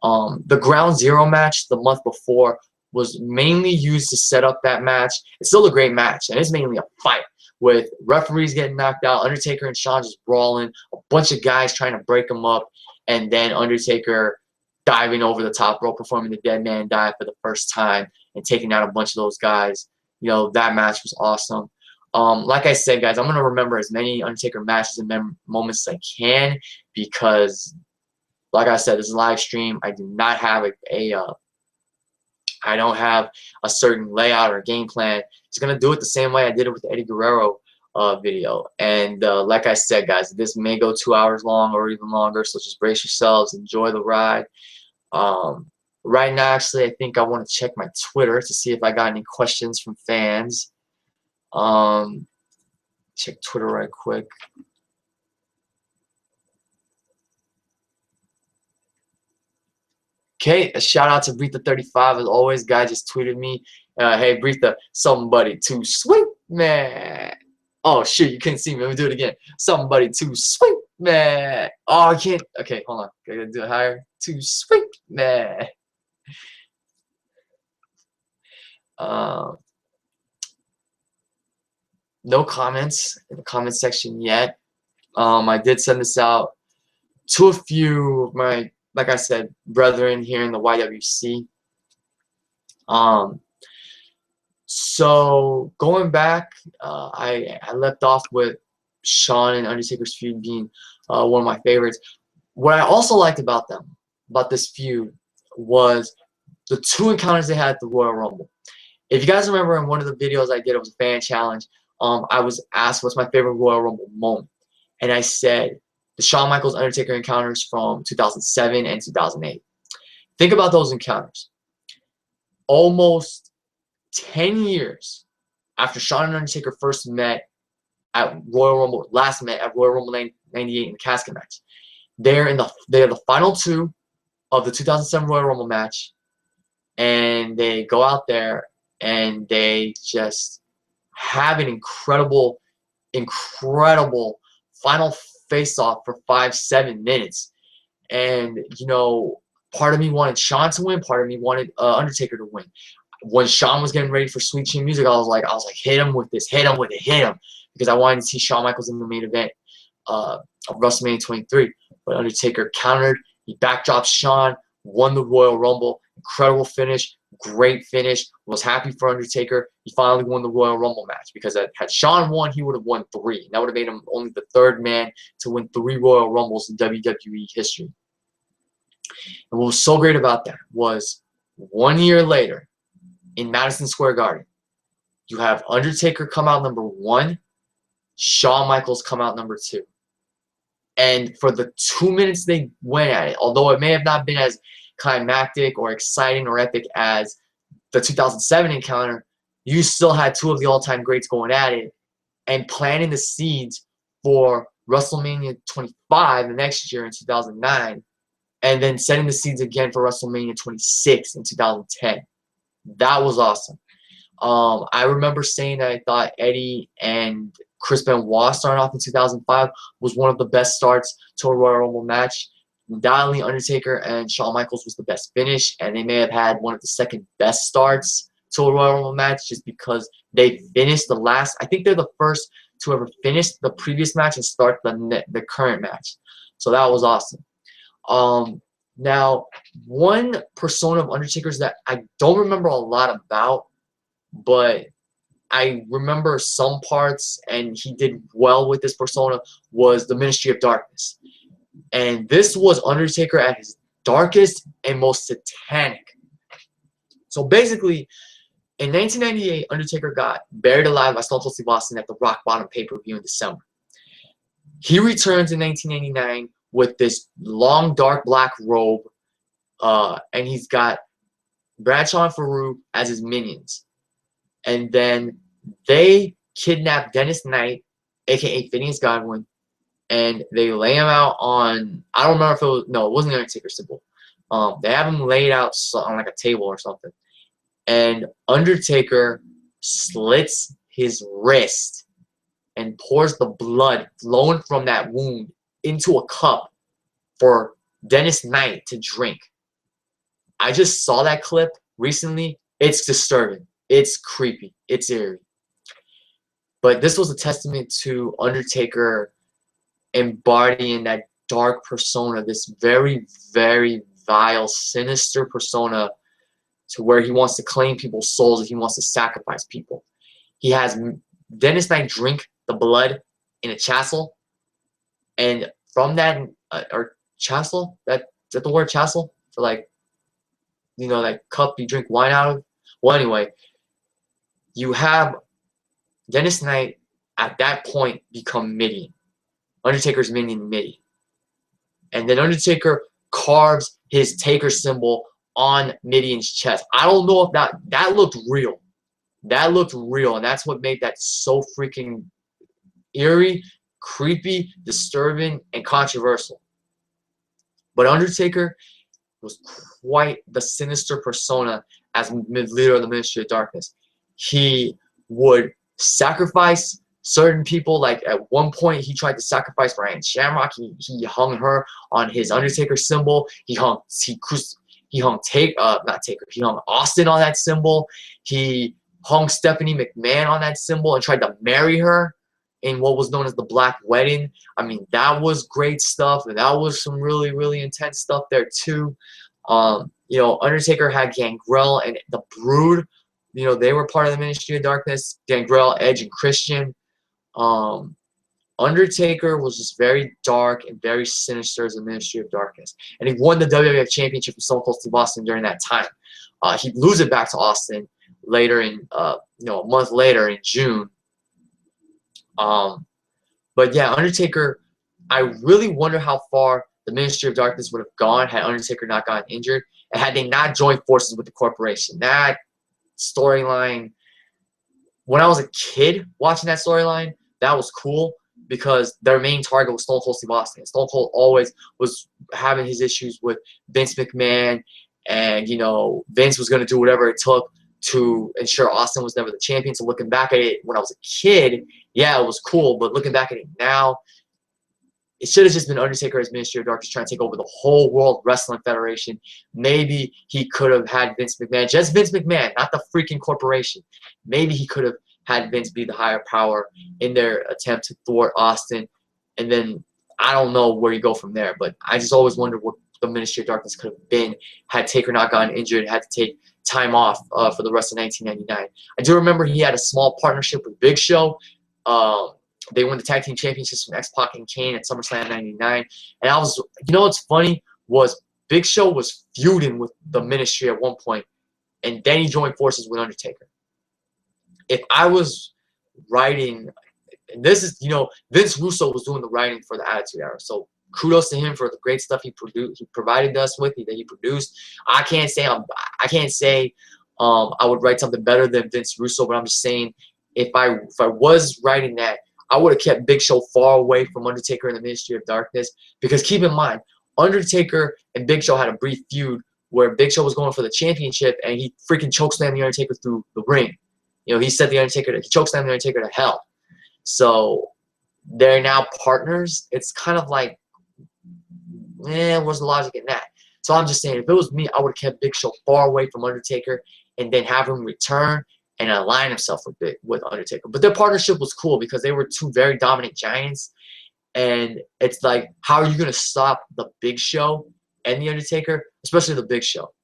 The Ground Zero match the month before was mainly used to set up that match. It's still a great match, and it's mainly a fight with referees getting knocked out, Undertaker and Shawn just brawling, a bunch of guys trying to break them up, and then Undertaker diving over the top rope, performing the Dead Man Dive for the first time and taking out a bunch of those guys. You know, that match was awesome. Like I said, guys, I'm going to remember as many Undertaker matches and moments as I can because, like I said, this is a live stream. I do not have I don't have a certain layout or game plan. Just going to do it the same way I did it with the Eddie Guerrero video. And like I said, guys, this may go 2 hours long or even longer, so just brace yourselves. Enjoy the ride. Right now, actually, I think I want to check my Twitter to see if I got any questions from fans. Check Twitter right quick. Okay, a shout out to Breatha35 as always. Guy just tweeted me, "Hey Breatha, somebody too sweet, man." Oh shoot, you couldn't see me. Let me do it again. Somebody too sweet, man. Oh, I can't. Okay, hold on. I gotta do it higher. Too sweet, man. No comments in the comment section yet. I did send this out to a few of my, like I said, brethren here in the YWC. So going back, I left off with Shawn and Undertaker's feud being one of my favorites. What I also liked about this feud, was the 2 encounters they had at the Royal Rumble. If you guys remember in one of the videos I did, it was a fan challenge. I was asked what's my favorite Royal Rumble moment, and I said the Shawn Michaels Undertaker encounters from 2007 and 2008. Think about those encounters. Almost 10 years after Shawn and Undertaker first met at Royal Rumble, last met at Royal Rumble 98 in the casket match. They're the final 2 of the 2007 Royal Rumble match, and they go out there and they just have an incredible final face-off for 5-7 minutes. And you know, part of me wanted Shawn to win, part of me wanted Undertaker to win. When Shawn was getting ready for Sweet Chin Music, I was like, hit him with this, hit him with it, hit him, because I wanted to see Shawn Michaels in the main event. of WrestleMania 23. But Undertaker countered. He backdropped Shawn, won the Royal Rumble. Incredible finish, great finish. Was happy for Undertaker. He finally won the Royal Rumble match, because had Shawn won, he would have won 3. And that would have made him only the 3rd man to win 3 Royal Rumbles in WWE history. And what was so great about that was 1 year later in Madison Square Garden, you have Undertaker come out number 1, Shawn Michaels come out number 2. And for the 2 minutes they went at it, although it may have not been as climactic or exciting or epic as the 2007 encounter, you still had 2 of the all-time greats going at it and planting the seeds for WrestleMania 25 the next year in 2009, and then setting the seeds again for WrestleMania 26 in 2010. That was awesome. I remember saying that I thought Eddie and Chris Benoit starting off in 2005 was one of the best starts to a Royal Rumble match. Undoubtedly, Undertaker and Shawn Michaels was the best finish, and they may have had one of the second best starts to a Royal Rumble match, just because they finished the last. I think they're the first to ever finish the previous match and start the current match. So that was awesome. Now, one persona of Undertaker's that I don't remember a lot about, but I remember some parts, and he did well with this persona, was the Ministry of Darkness. And this was Undertaker at his darkest and most satanic. So basically, in 1998, Undertaker got buried alive by Stone Cold Steve Austin at the Rock Bottom pay-per-view in December. He returns in 1999 with this long, dark black robe, and he's got Bradshaw and Farouk as his minions. And then they kidnap Dennis Knight, a.k.a. Phineas Godwin, and they lay him out on, I don't remember if it was, no, it wasn't the Undertaker symbol. They have him laid out on like a table or something. And Undertaker slits his wrist and pours the blood flowing from that wound into a cup for Dennis Knight to drink. I just saw that clip recently. It's disturbing. It's creepy. It's eerie. But this was a testament to Undertaker embodying that dark persona, this very, very vile, sinister persona, to where he wants to claim people's souls and he wants to sacrifice people. He has Dennis Knight drink the blood in a chasel, and from that, or chasel, is that the word chasel? For like, you know, that cup you drink wine out of? Well, anyway, you have Dennis Knight at that point become Midian. Undertaker's minion Midian. And then Undertaker carves his Taker symbol on Midian's chest. I don't know if that looked real. That looked real, and that's what made that so freaking eerie, creepy, disturbing, and controversial. But Undertaker was quite the sinister persona as leader of the Ministry of Darkness. He would sacrifice certain people. Like at one point, he tried to sacrifice Ryan Shamrock. He hung her on his Undertaker symbol. He hung Austin on that symbol. He hung Stephanie McMahon on that symbol and tried to marry her in what was known as the Black Wedding. I mean, that was great stuff, and that was some really, really intense stuff there too. You know, Undertaker had Gangrel and the Brood. You know, they were part of the Ministry of Darkness. Gangrel, Edge, and Christian. Undertaker was just very dark and very sinister as a Ministry of Darkness. And he won the WWF Championship from Stone Cold Steve Austin during that time. He'd lose it back to Austin later in, a month later in June. But yeah, Undertaker, I really wonder how far the Ministry of Darkness would have gone had Undertaker not gotten injured and had they not joined forces with the corporation. That storyline, when I was a kid watching that storyline, that was cool because their main target was Stone Cold Steve Austin. Stone Cold always was having his issues with Vince McMahon, and, you know, Vince was going to do whatever it took to ensure Austin was never the champion. So looking back at it when I was a kid, yeah, it was cool. But looking back at it now, it should have just been Undertaker as Ministry of Darkness trying to take over the whole World Wrestling Federation. Maybe he could have had Vince McMahon, just Vince McMahon, not the freaking corporation. Maybe he could have had Vince be the higher power in their attempt to thwart Austin. and then I don't know where you go from there. But I just always wondered what the Ministry of Darkness could have been had Taker not gotten injured, had to take time off for the rest of 1999. I do remember he had a small partnership with Big Show. They won the tag team championships from X-Pac and Kane at SummerSlam '99. And I was, you know what's funny was Big Show was feuding with the Ministry at one point, and then he joined forces with Undertaker. If I was writing, and this is, you know, Vince Russo was doing the writing for the Attitude Era, so kudos to him for the great stuff he provided us with, that he produced. I can't say I would write something better than Vince Russo, but I'm just saying if I was writing that, I would have kept Big Show far away from Undertaker and the Ministry of Darkness, because keep in mind, Undertaker and Big Show had a brief feud where Big Show was going for the championship and he freaking chokeslammed the Undertaker through the ring. You know, he sent the Undertaker he chokeslammed the Undertaker to hell. So they're now partners. It's kind of like, what's the logic in that? So I'm just saying, if it was me, I would have kept Big Show far away from Undertaker and then have him return and align himself with Undertaker. But their partnership was cool because they were two very dominant giants. And it's like, how are you going to stop the Big Show and the Undertaker? Especially the Big Show.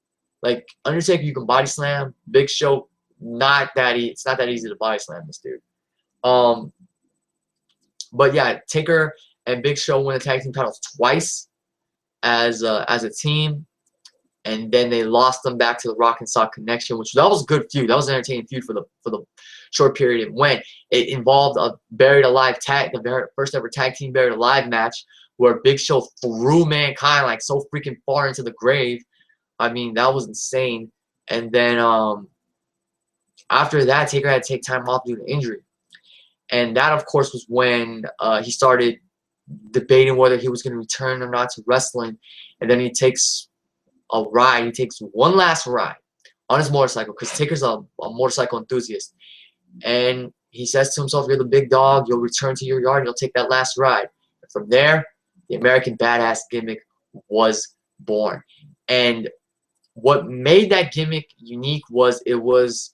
Like, Undertaker, you can body slam. Big Show, not that easy. It's not that easy to body slam this dude. But yeah, Taker and Big Show won the tag team titles twice as a team. And then they lost them back to the Rock and Sock Connection, which that was a good feud. That was an entertaining feud for the short period it went. It involved a Buried Alive tag, the first ever tag team Buried Alive match, where Big Show threw Mankind like so freaking far into the grave. I mean, that was insane. And then after that, Taker had to take time off due to injury. And that, of course, was when he started debating whether he was going to return or not to wrestling. And then he takes a ride. He takes one last ride on his motorcycle, because Taker's a motorcycle enthusiast. And he says to himself, you're the big dog. You'll return to your yard and you'll take that last ride. And from there, the American Badass gimmick was born. And what made that gimmick unique was it was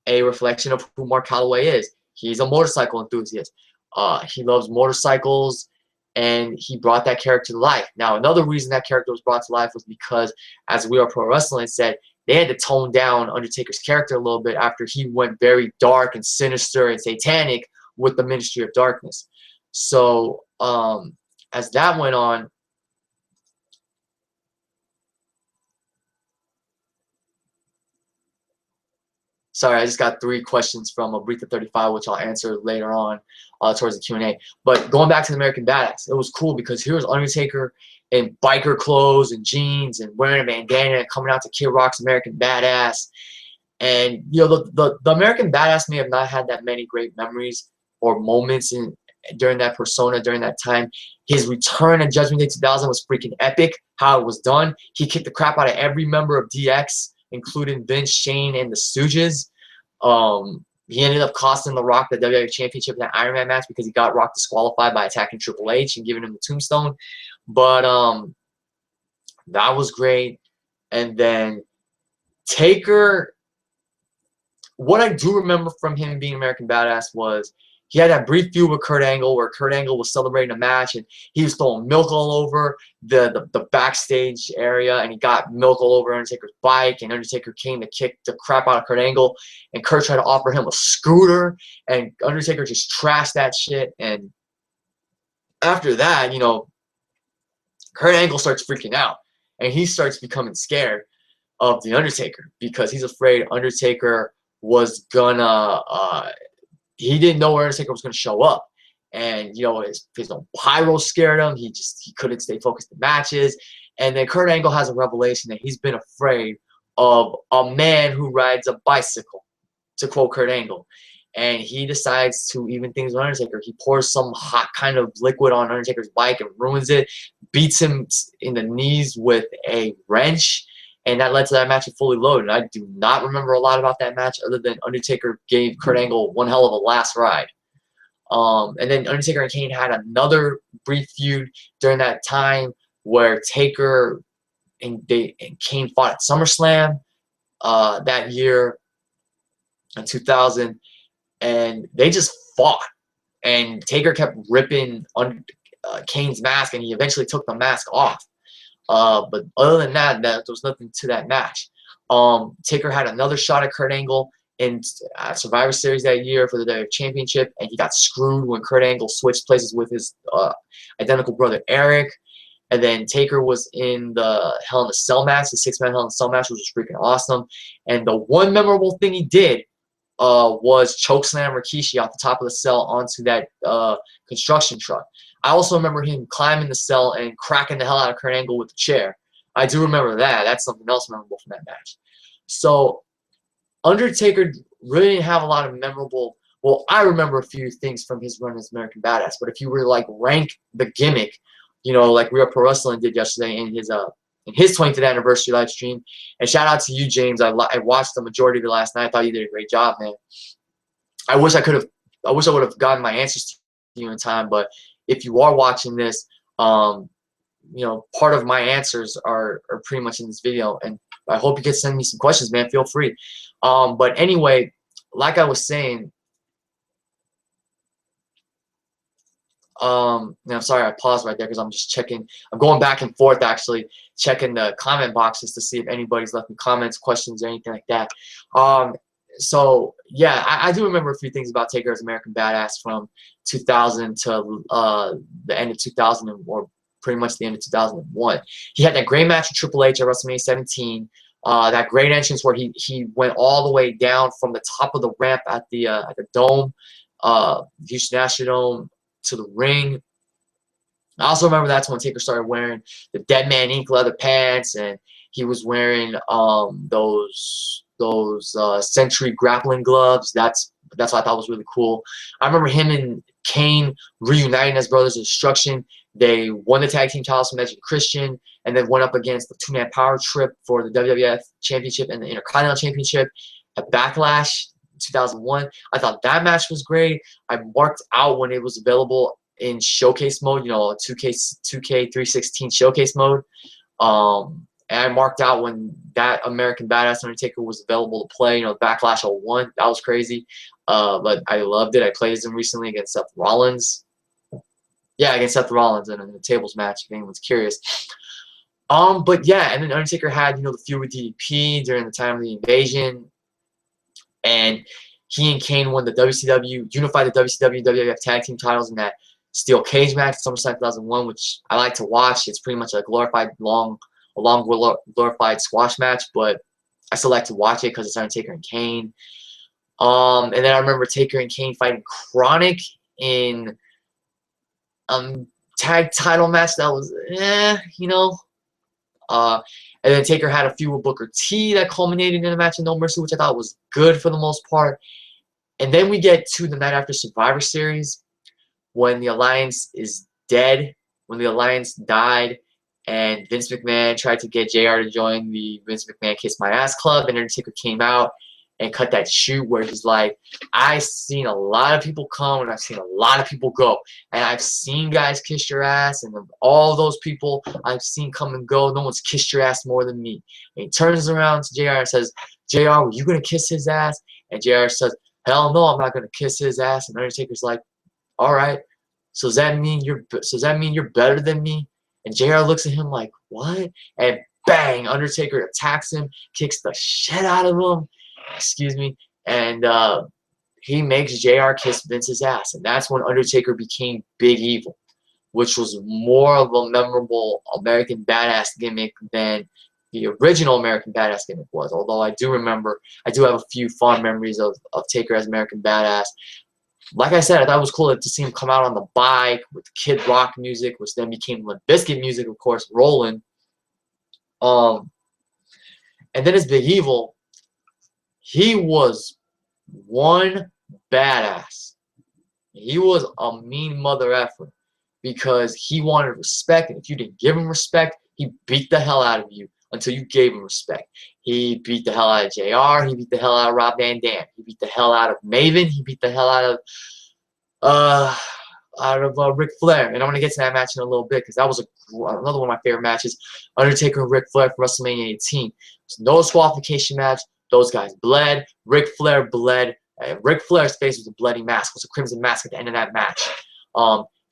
a reflection of who Mark Calloway is. He's a motorcycle enthusiast. He loves motorcycles, and he brought that character to life. Now, another reason that character was brought to life was because, as We Are Pro Wrestling said, they had to tone down Undertaker's character a little bit after he went very dark and sinister and satanic with the Ministry of Darkness. So, as that went on, sorry, I just got 3 questions from Aretha35, which I'll answer later on towards the Q&A. But going back to the American Badass, it was cool because here was Undertaker in biker clothes and jeans and wearing a bandana and coming out to Kid Rock's American Badass. And, you know, the American Badass may have not had that many great memories or moments during that persona, during that time. His return at Judgment Day 2000 was freaking epic, how it was done. He kicked the crap out of every member of DX, including Vince, Shane, and the Stooges. He ended up costing The Rock the WWE Championship in that Iron Man match because he got Rock disqualified by attacking Triple H and giving him the tombstone. But that was great. And then Taker, what I do remember from him being American Badass was he had that brief feud with Kurt Angle where Kurt Angle was celebrating a match and he was throwing milk all over the backstage area, and he got milk all over Undertaker's bike, and Undertaker came to kick the crap out of Kurt Angle, and Kurt tried to offer him a scooter, and Undertaker just trashed that shit. And after that, you know, Kurt Angle starts freaking out, and he starts becoming scared of the Undertaker because he's afraid Undertaker was gonna he didn't know where Undertaker was going to show up. And, you know, his own pyro scared him. He couldn't stay focused in matches. And then Kurt Angle has a revelation that he's been afraid of a man who rides a bicycle, to quote Kurt Angle. And he decides to even things with Undertaker. He pours some hot kind of liquid on Undertaker's bike and ruins it, beats him in the knees with a wrench. And that led to that match at Fully Loaded. I do not remember a lot about that match other than Undertaker gave Kurt Angle one hell of a last ride. And then Undertaker and Kane had another brief feud during that time where Taker and Kane fought at SummerSlam that year in 2000. And they just fought. And Taker kept ripping Kane's mask, and he eventually took the mask off. But other than that, there was nothing to that match. Taker had another shot at Kurt Angle in Survivor Series that year for the WWE Championship, and he got screwed when Kurt Angle switched places with his identical brother Eric. And then Taker was in the Hell in a Cell match, the 6-man Hell in a Cell match, which was freaking awesome. And the one memorable thing he did was chokeslam Rikishi off the top of the cell onto that construction truck. I also remember him climbing the cell and cracking the hell out of Kurt Angle with the chair. I do remember that. That's something else memorable from that match. So Undertaker really didn't have a lot of memorable. Well, I remember a few things from his run as American Badass. But if you were to like rank the gimmick, you know, like Real Pro Wrestling did yesterday in his 25th anniversary live stream. And shout out to you, James. I watched the majority of it last night. I thought you did a great job, man. I wish I would have gotten my answers to you in time. But if you are watching this, you know, part of my answers are pretty much in this video. And I hope you can send me some questions, man. Feel free. But anyway, like I was saying, I'm sorry I paused right there because I'm just checking. I'm going back and forth actually, checking the comment boxes to see if anybody's left me comments, questions, or anything like that. So yeah, I do remember a few things about Taker as American Badass from 2000 to the end of 2000, or pretty much the end of 2001. He had that great match with Triple H at WrestleMania 17. That great entrance where he went all the way down from the top of the ramp at the Dome, Houston Astrodome, to the ring. I also remember that's when Taker started wearing the Dead Man Ink leather pants, and he was wearing those Century grappling gloves. That's what I thought was really cool. I remember him and Kane reuniting as Brothers of Destruction. They won the tag team titles from Edge and Christian, and then went up against the 2-man power trip for the WWF Championship and the Intercontinental Championship at Backlash 2001. I thought that match was great. I marked out when it was available in showcase mode, you know, 2K316 showcase mode. And I marked out when that American Badass Undertaker was available to play, you know, Backlash 01. That was crazy. But I loved it. I played him recently against Seth Rollins. Yeah, against Seth Rollins in a tables match, if anyone's curious. But yeah, and then Undertaker had, you know, the feud with DDP during the time of the invasion. And he and Kane won the WCW, unified the WCW and WWF tag team titles in that steel cage match, SummerSlam 2001, which I like to watch. It's pretty much a glorified, glorified squash match, but I still like to watch it because it's Undertaker and Kane. And then I remember Taker and Kane fighting Chronic in tag title match that was, you know. And then Taker had a feud with Booker T that culminated in a match of No Mercy, which I thought was good for the most part. And then we get to the night after Survivor Series, when the Alliance is dead, when the Alliance died, and Vince McMahon tried to get JR to join the Vince McMahon Kiss My Ass Club, and Undertaker came out and cut that shoot where he's like, I've seen a lot of people come and I've seen a lot of people go. And I've seen guys kiss your ass, and of all those people I've seen come and go, no one's kissed your ass more than me. And he turns around to JR and says, JR, were you going to kiss his ass? And JR says, hell no, I'm not going to kiss his ass. And Undertaker's like, all right, so does that mean you're better than me? And JR looks at him like, what? And bang, Undertaker attacks him, kicks the shit out of him. Excuse me, and he makes JR kiss Vince's ass, and that's when Undertaker became Big Evil, which was more of a memorable American Badass gimmick than the original American Badass gimmick was. Although I do have a few fond memories of Taker as American Badass. Like I said, I thought it was cool to see him come out on the bike with Kid Rock music, which then became Limp Bizkit music, of course, rolling. And then as Big Evil, he was one badass. He was a mean mother effer because he wanted respect, and if you didn't give him respect, he beat the hell out of you until you gave him respect. He beat the hell out of JR. He beat the hell out of Rob Van Dam. He beat the hell out of Maven. He beat the hell out of Ric Flair. And I'm gonna get to that match in a little bit because that was another one of my favorite matches. Undertaker and Ric Flair for WrestleMania 18. It was no disqualification match. Those guys bled. Ric Flair bled. Ric Flair's face was a bloody mask. It was a crimson mask at the end of that match.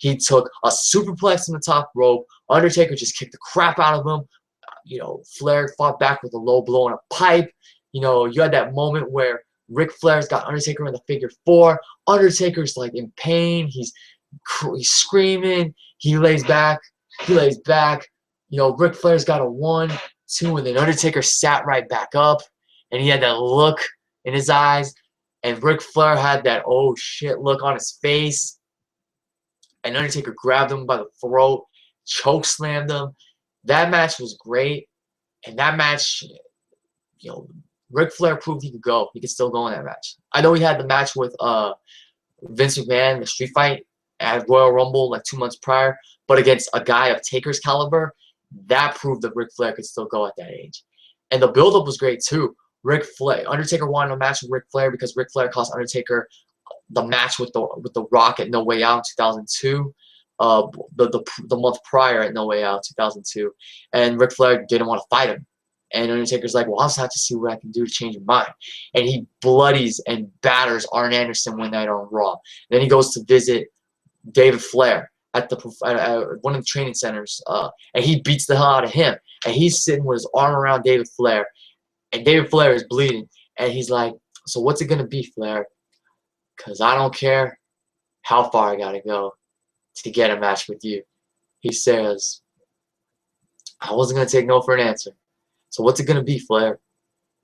He took a superplex on the top rope. Undertaker just kicked the crap out of him. Flair fought back with a low blow and a pipe. You had that moment where Ric Flair's got Undertaker in the figure 4. Undertaker's like in pain. He's screaming. He lays back. Ric Flair's got a 1, 2, and then Undertaker sat right back up, and he had that look in his eyes, and Ric Flair had that oh shit look on his face, and Undertaker grabbed him by the throat, choke slammed him. That match was great, and that match, Ric Flair proved he could go. He could still go in that match. I know he had the match with Vince McMahon, the street fight at Royal Rumble like 2 months prior, but against a guy of Taker's caliber, that proved that Ric Flair could still go at that age. And the build-up was great too. Undertaker wanted a match with Ric Flair because Ric Flair cost Undertaker the match with the Rock at No Way Out in 2002. The month prior at No Way Out 2002, and Ric Flair didn't want to fight him, and Undertaker's like, well, I'll just have to see what I can do to change your mind, and he bloodies and batters Arn Anderson one night on Raw. Then he goes to visit David Flair at one of the training centers, and he beats the hell out of him, and he's sitting with his arm around David Flair, and David Flair is bleeding, and he's like, so what's it gonna be, Flair? Because I don't care how far I gotta go to get a match with you. He says, I wasn't going to take no for an answer. So what's it going to be, Flair?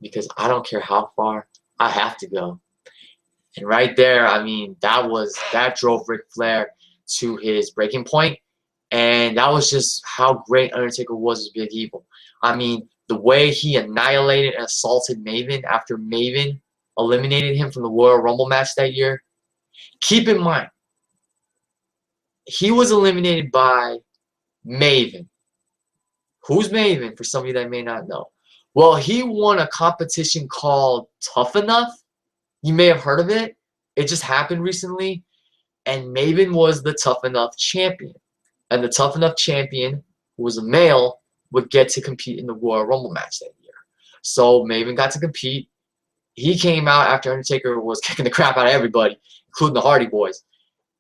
Because I don't care how far I have to go. And right there, I mean, that drove Ric Flair to his breaking point. And that was just how great Undertaker was as Big Evil. I mean, the way he annihilated and assaulted Maven after Maven eliminated him from the Royal Rumble match that year. Keep in mind, he was eliminated by Maven. Who's Maven, for some of you that may not know? Well, he won a competition called Tough Enough. You may have heard of it. It just happened recently. And Maven was the Tough Enough champion. And the Tough Enough champion, who was a male, would get to compete in the Royal Rumble match that year. So Maven got to compete. He came out after Undertaker was kicking the crap out of everybody, including the Hardy Boys.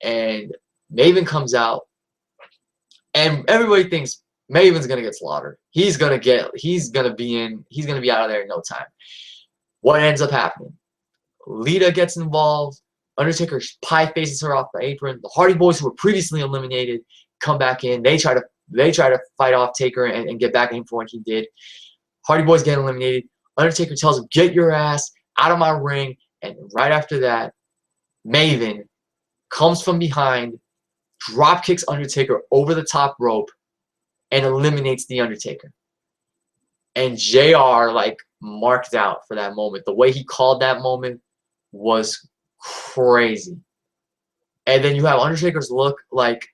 And Maven comes out, and everybody thinks Maven's gonna get slaughtered. He's gonna be out of there in no time. What ends up happening? Lita gets involved. Undertaker pie faces her off the apron. The Hardy Boys, who were previously eliminated, come back in. They try to fight off Taker and get back at him for what he did. Hardy Boys get eliminated. Undertaker tells him, "Get your ass out of my ring." And right after that, Maven comes from behind, drop kicks Undertaker over the top rope, and eliminates the Undertaker. And JR marked out for that moment. The way he called that moment was crazy. And then you have Undertaker's look like,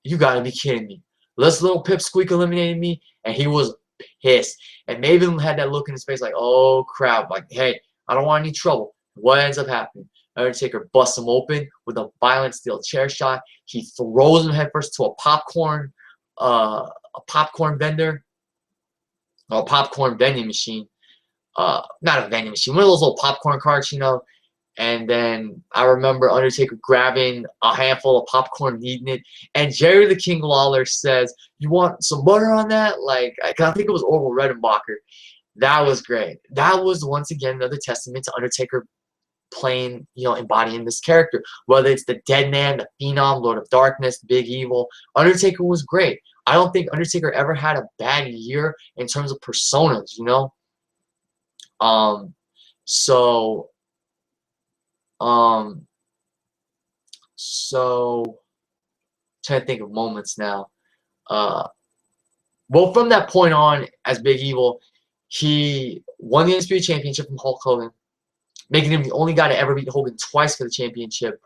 you gotta be kidding me. This little pipsqueak eliminated me, and he was pissed. And Maven had that look in his face like, oh crap, like, hey, I don't want any trouble. What ends up happening? Undertaker busts him open with a violent steel chair shot. He throws him headfirst to a popcorn vendor, or a popcorn vending machine. Not a vending machine, one of those little popcorn carts, And then I remember Undertaker grabbing a handful of popcorn and eating it. And Jerry the King Lawler says, "You want some butter on that?" I think it was Orville Redenbacher. That was great. That was, once again, another testament to Undertaker playing, embodying this character. Whether it's the Dead Man, the Phenom, Lord of Darkness, Big Evil, Undertaker was great. I don't think Undertaker ever had a bad year in terms of personas, So trying to think of moments now. Well, from that point on, as Big Evil, he won the Undisputed Championship from Hulk Hogan, making him the only guy to ever beat Hogan twice for the championship.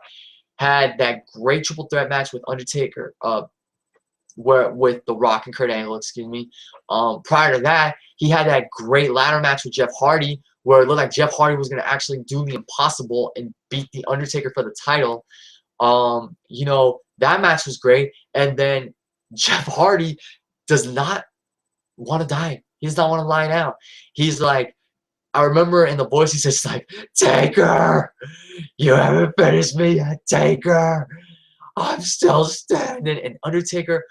Had that great triple threat match with Undertaker, with The Rock and Kurt Angle, excuse me. Prior to that, he had that great ladder match with Jeff Hardy, where it looked like Jeff Hardy was going to actually do the impossible and beat The Undertaker for the title. That match was great. And then Jeff Hardy does not want to die. He does not want to lie down. He's like, I remember in the voice, he says, like, "Taker, you haven't finished me yet, Taker. I'm still standing. And Undertaker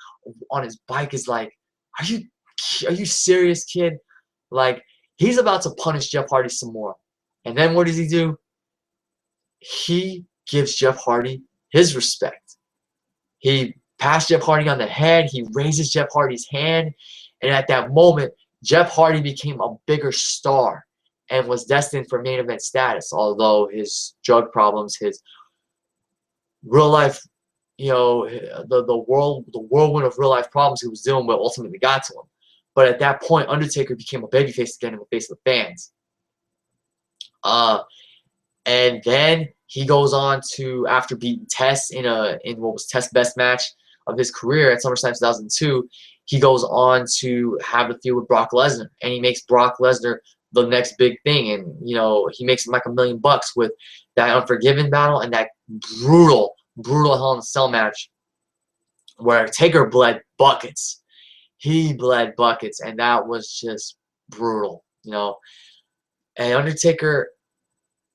on his bike is like, are you serious, kid? Like, he's about to punish Jeff Hardy some more. And then what does he do? He gives Jeff Hardy his respect. He passed Jeff Hardy on the head. He raises Jeff Hardy's hand. And at that moment, Jeff Hardy became a bigger star and was destined for main event status, although his drug problems, his real life, the whirlwind of real life problems he was dealing with ultimately got to him. But at that point, Undertaker became a babyface again in the face of the fans. And then he goes on to, after beating Test in what was Test's best match of his career at SummerSlam 2002, he goes on to have a feud with Brock Lesnar, and he makes Brock Lesnar the next big thing. And he makes him like $1 million with that Unforgiven battle and that brutal Hell in a Cell match where Taker bled buckets. He bled buckets, and that was just brutal, And Undertaker,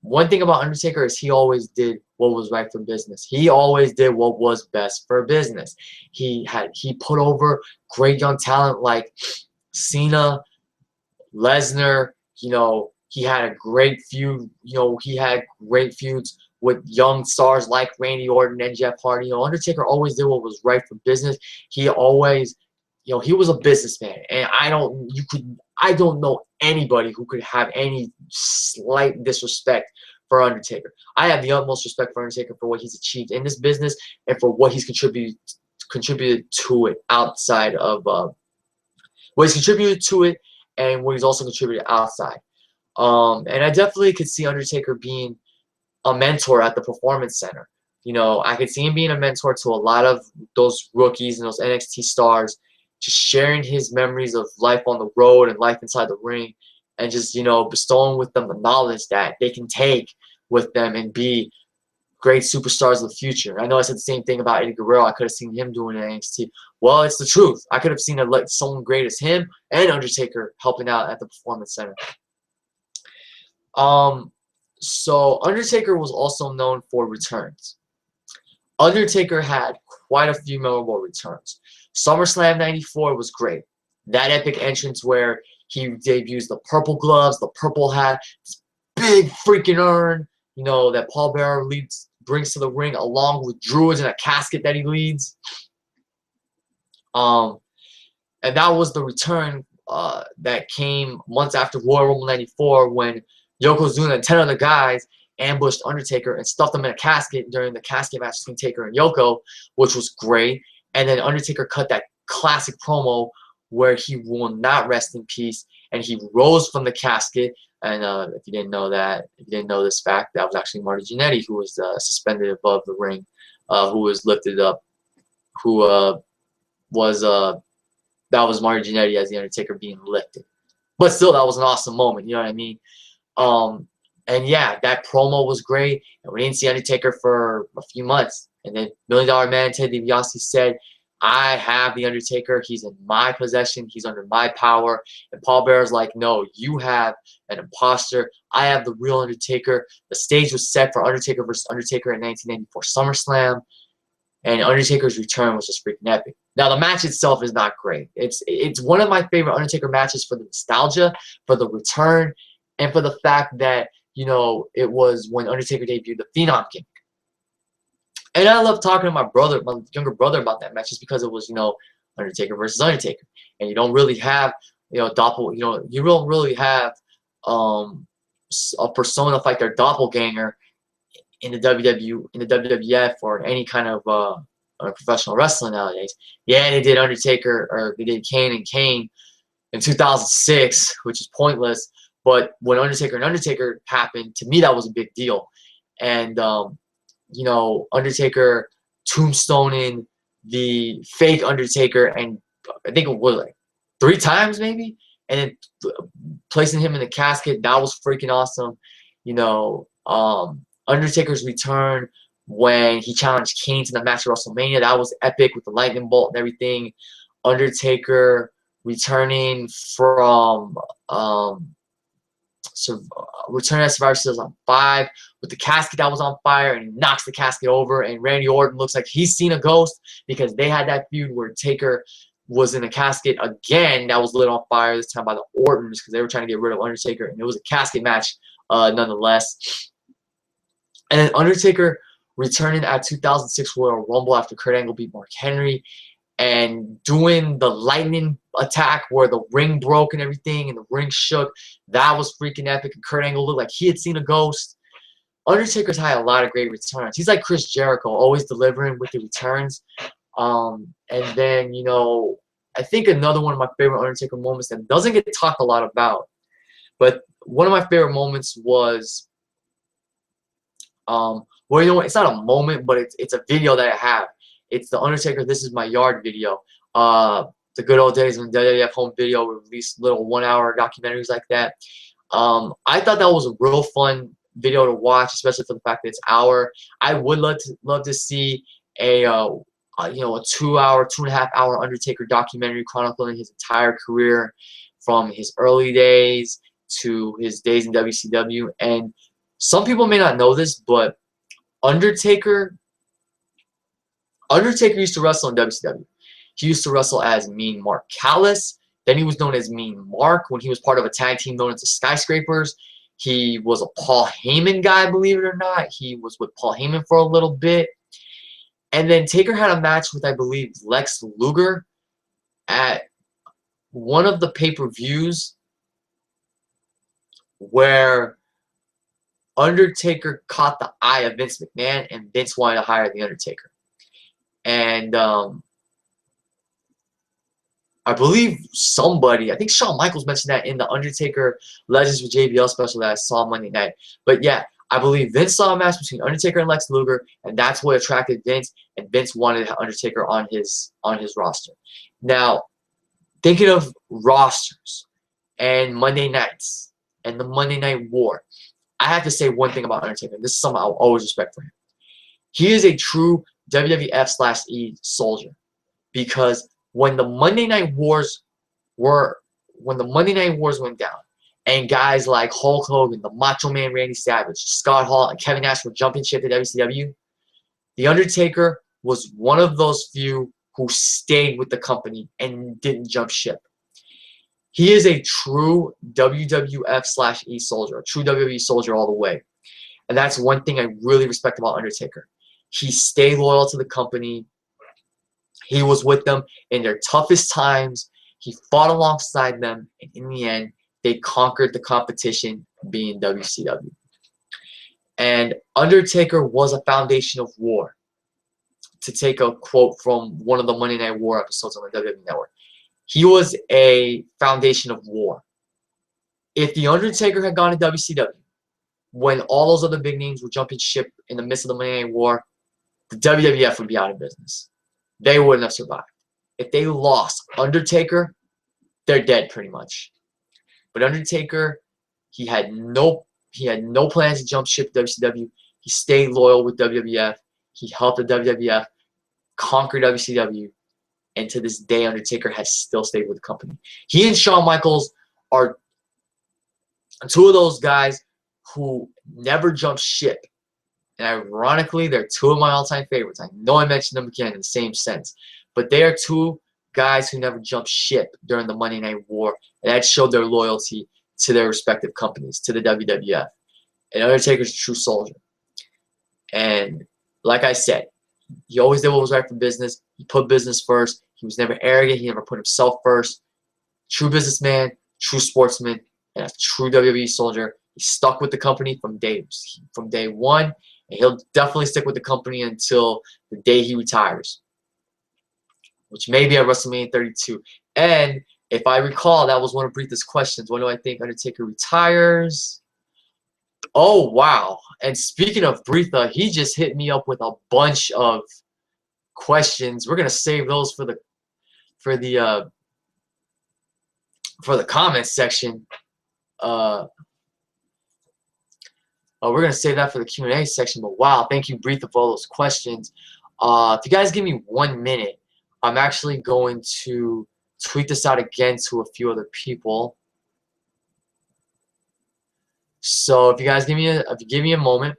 one thing about Undertaker is he always did what was right for business. He always did what was best for business. He put over great young talent like Cena, Lesnar. He had a great feud. He had great feuds with young stars like Randy Orton and Jeff Hardy. Undertaker always did what was right for business. He always, he was a businessman, and I don't know anybody who could have any slight disrespect for Undertaker. I have the utmost respect for Undertaker for what he's achieved in this business and for what he's contributed to it outside of what he's contributed to it and what he's also contributed outside. And I definitely could see Undertaker being a mentor at the Performance Center. I could see him being a mentor to a lot of those rookies and those NXT stars, just sharing his memories of life on the road and life inside the ring, and just, bestowing with them the knowledge that they can take with them and be great superstars of the future. I know I said the same thing about Eddie Guerrero. I could have seen him doing it at NXT. Well, it's the truth. I could have seen someone great as him and Undertaker helping out at the Performance Center. So Undertaker was also known for returns. Undertaker had quite a few memorable returns. SummerSlam 94 was great. That epic entrance where he debuts the purple gloves, the purple hat, this big freaking urn, that Paul Bearer brings to the ring along with druids in a casket that he leads. And that was the return that came months after Royal Rumble 94 when Yokozuna and 10 other guys ambushed Undertaker and stuffed him in a casket during the casket match between Taker and Yoko, which was great. And then Undertaker cut that classic promo where he will not rest in peace, and he rose from the casket. And if you didn't know this fact, that was actually Marty Jannetty, who was suspended above the ring, who was lifted up, that was Marty Jannetty as the Undertaker being lifted. But still, that was an awesome moment, you know what I mean? And yeah, that promo was great, and we didn't see Undertaker for a few months. And then $1 Million Man Ted DiBiase said, I have the Undertaker. He's in my possession. He's under my power. And Paul Bearer's like, no, you have an imposter. I have the real Undertaker. The stage was set for Undertaker versus Undertaker in 1994 SummerSlam. And Undertaker's return was just freaking epic. Now, the match itself is not great. It's one of my favorite Undertaker matches for the nostalgia, for the return, and for the fact that, it was when Undertaker debuted the Phenom gimmick. And I love talking to my younger brother about that match just because it was, Undertaker versus Undertaker. And you don't really have, you don't really have a persona like their doppelganger in the WWF or any kind of professional wrestling nowadays. Yeah, they did Undertaker, or they did Kane and Kane in 2006, which is pointless. But when Undertaker and Undertaker happened, to me that was a big deal. And Undertaker tombstoning the fake Undertaker, and I think it was like 3 times maybe, and then placing him in the casket, that was freaking awesome. Undertaker's return when he challenged Kane to the match at WrestleMania, that was epic with the lightning bolt and everything. Undertaker returning from returning at Survivor Series on 5 with the casket that was on fire, and he knocks the casket over, and Randy Orton looks like he's seen a ghost because they had that feud where Taker was in a casket again that was lit on fire, this time by the Ortons because they were trying to get rid of Undertaker, and it was a casket match nonetheless. And then Undertaker returning at 2006 Royal Rumble after Kurt Angle beat Mark Henry, and doing the lightning attack where the ring broke and everything and the ring shook. That was freaking epic, and Kurt Angle looked like he had seen a ghost. Undertaker's had a lot of great returns. He's like Chris Jericho, always delivering with the returns. And then, you know, I think another one of my favorite Undertaker moments that doesn't get talked a lot about, but one of my favorite moments was, well, you know what, it's not a moment, but it's a video that I have. It's the Undertaker "This Is My Yard" video. The good old days when WWF Home Video would release little 1-hour documentaries like that. I thought that was a real fun video to watch, especially for the fact that it's an hour. I would love to see a you know, a 2-hour, 2.5-hour Undertaker documentary chronicling his entire career from his early days to his days in WCW. And some people may not know this, but Undertaker used to wrestle in WCW. He used to wrestle as Mean Mark Callis. Then he was known as Mean Mark when he was part of a tag team known as the Skyscrapers. He was a Paul Heyman guy, believe it or not. He was with Paul Heyman for a little bit. And then Taker had a match with, I believe, Lex Luger at one of the pay-per-views where Undertaker caught the eye of Vince McMahon, and Vince wanted to hire The Undertaker. And I believe somebody, I think Shawn Michaels mentioned that in the Undertaker Legends with JBL special that I saw Monday night. But yeah, I believe Vince saw a match between Undertaker and Lex Luger, and that's what attracted Vince, and Vince wanted Undertaker on his roster. Now, thinking of rosters and Monday nights and the Monday Night War, I have to say one thing about Undertaker. This is something I'll always respect for him. He is a true WWF/E soldier, because when the Monday Night Wars went down, and guys like Hulk Hogan, the Macho Man Randy Savage, Scott Hall, and Kevin Nash were jumping ship to WCW, The Undertaker was one of those few who stayed with the company and didn't jump ship. He is a true WWF/E soldier, a true WWE soldier all the way. And that's one thing I really respect about Undertaker. He stayed loyal to the company. He was with them in their toughest times. He fought alongside them, and in the end, they conquered the competition, being WCW. And Undertaker was a foundation of war, to take a quote from one of the Monday Night War episodes on the WWE Network. He was a foundation of war. If The Undertaker had gone to WCW, when all those other big names were jumping ship in the midst of the Monday Night War, the WWF would be out of business. They wouldn't have survived. If they lost Undertaker, they're dead pretty much. But Undertaker, he had no plans to jump ship to WCW. He stayed loyal with WWF. He helped the WWF conquer WCW. And to this day, Undertaker has still stayed with the company. He and Shawn Michaels are two of those guys who never jumped ship. And ironically, they're two of my all-time favorites. I know I mentioned them again in the same sense. But they are two guys who never jumped ship during the Monday Night War. And that showed their loyalty to their respective companies, to the WWF. And Undertaker's a true soldier. And like I said, he always did what was right for business. He put business first. He was never arrogant. He never put himself first. True businessman, true sportsman, and a true WWE soldier. He stuck with the company from day one. And he'll definitely stick with the company until the day he retires, which may be at WrestleMania 32. And if I recall, that was one of Breatha's questions. When do I think Undertaker retires? Oh, wow. And speaking of Breatha, he just hit me up with a bunch of questions. We're going to save those for the comments section. We're going to save that for the Q&A section, but wow, thank you, Breatha, for all those questions. If you guys give me 1 minute, I'm actually going to tweet this out again to a few other people. So if you guys give me a moment,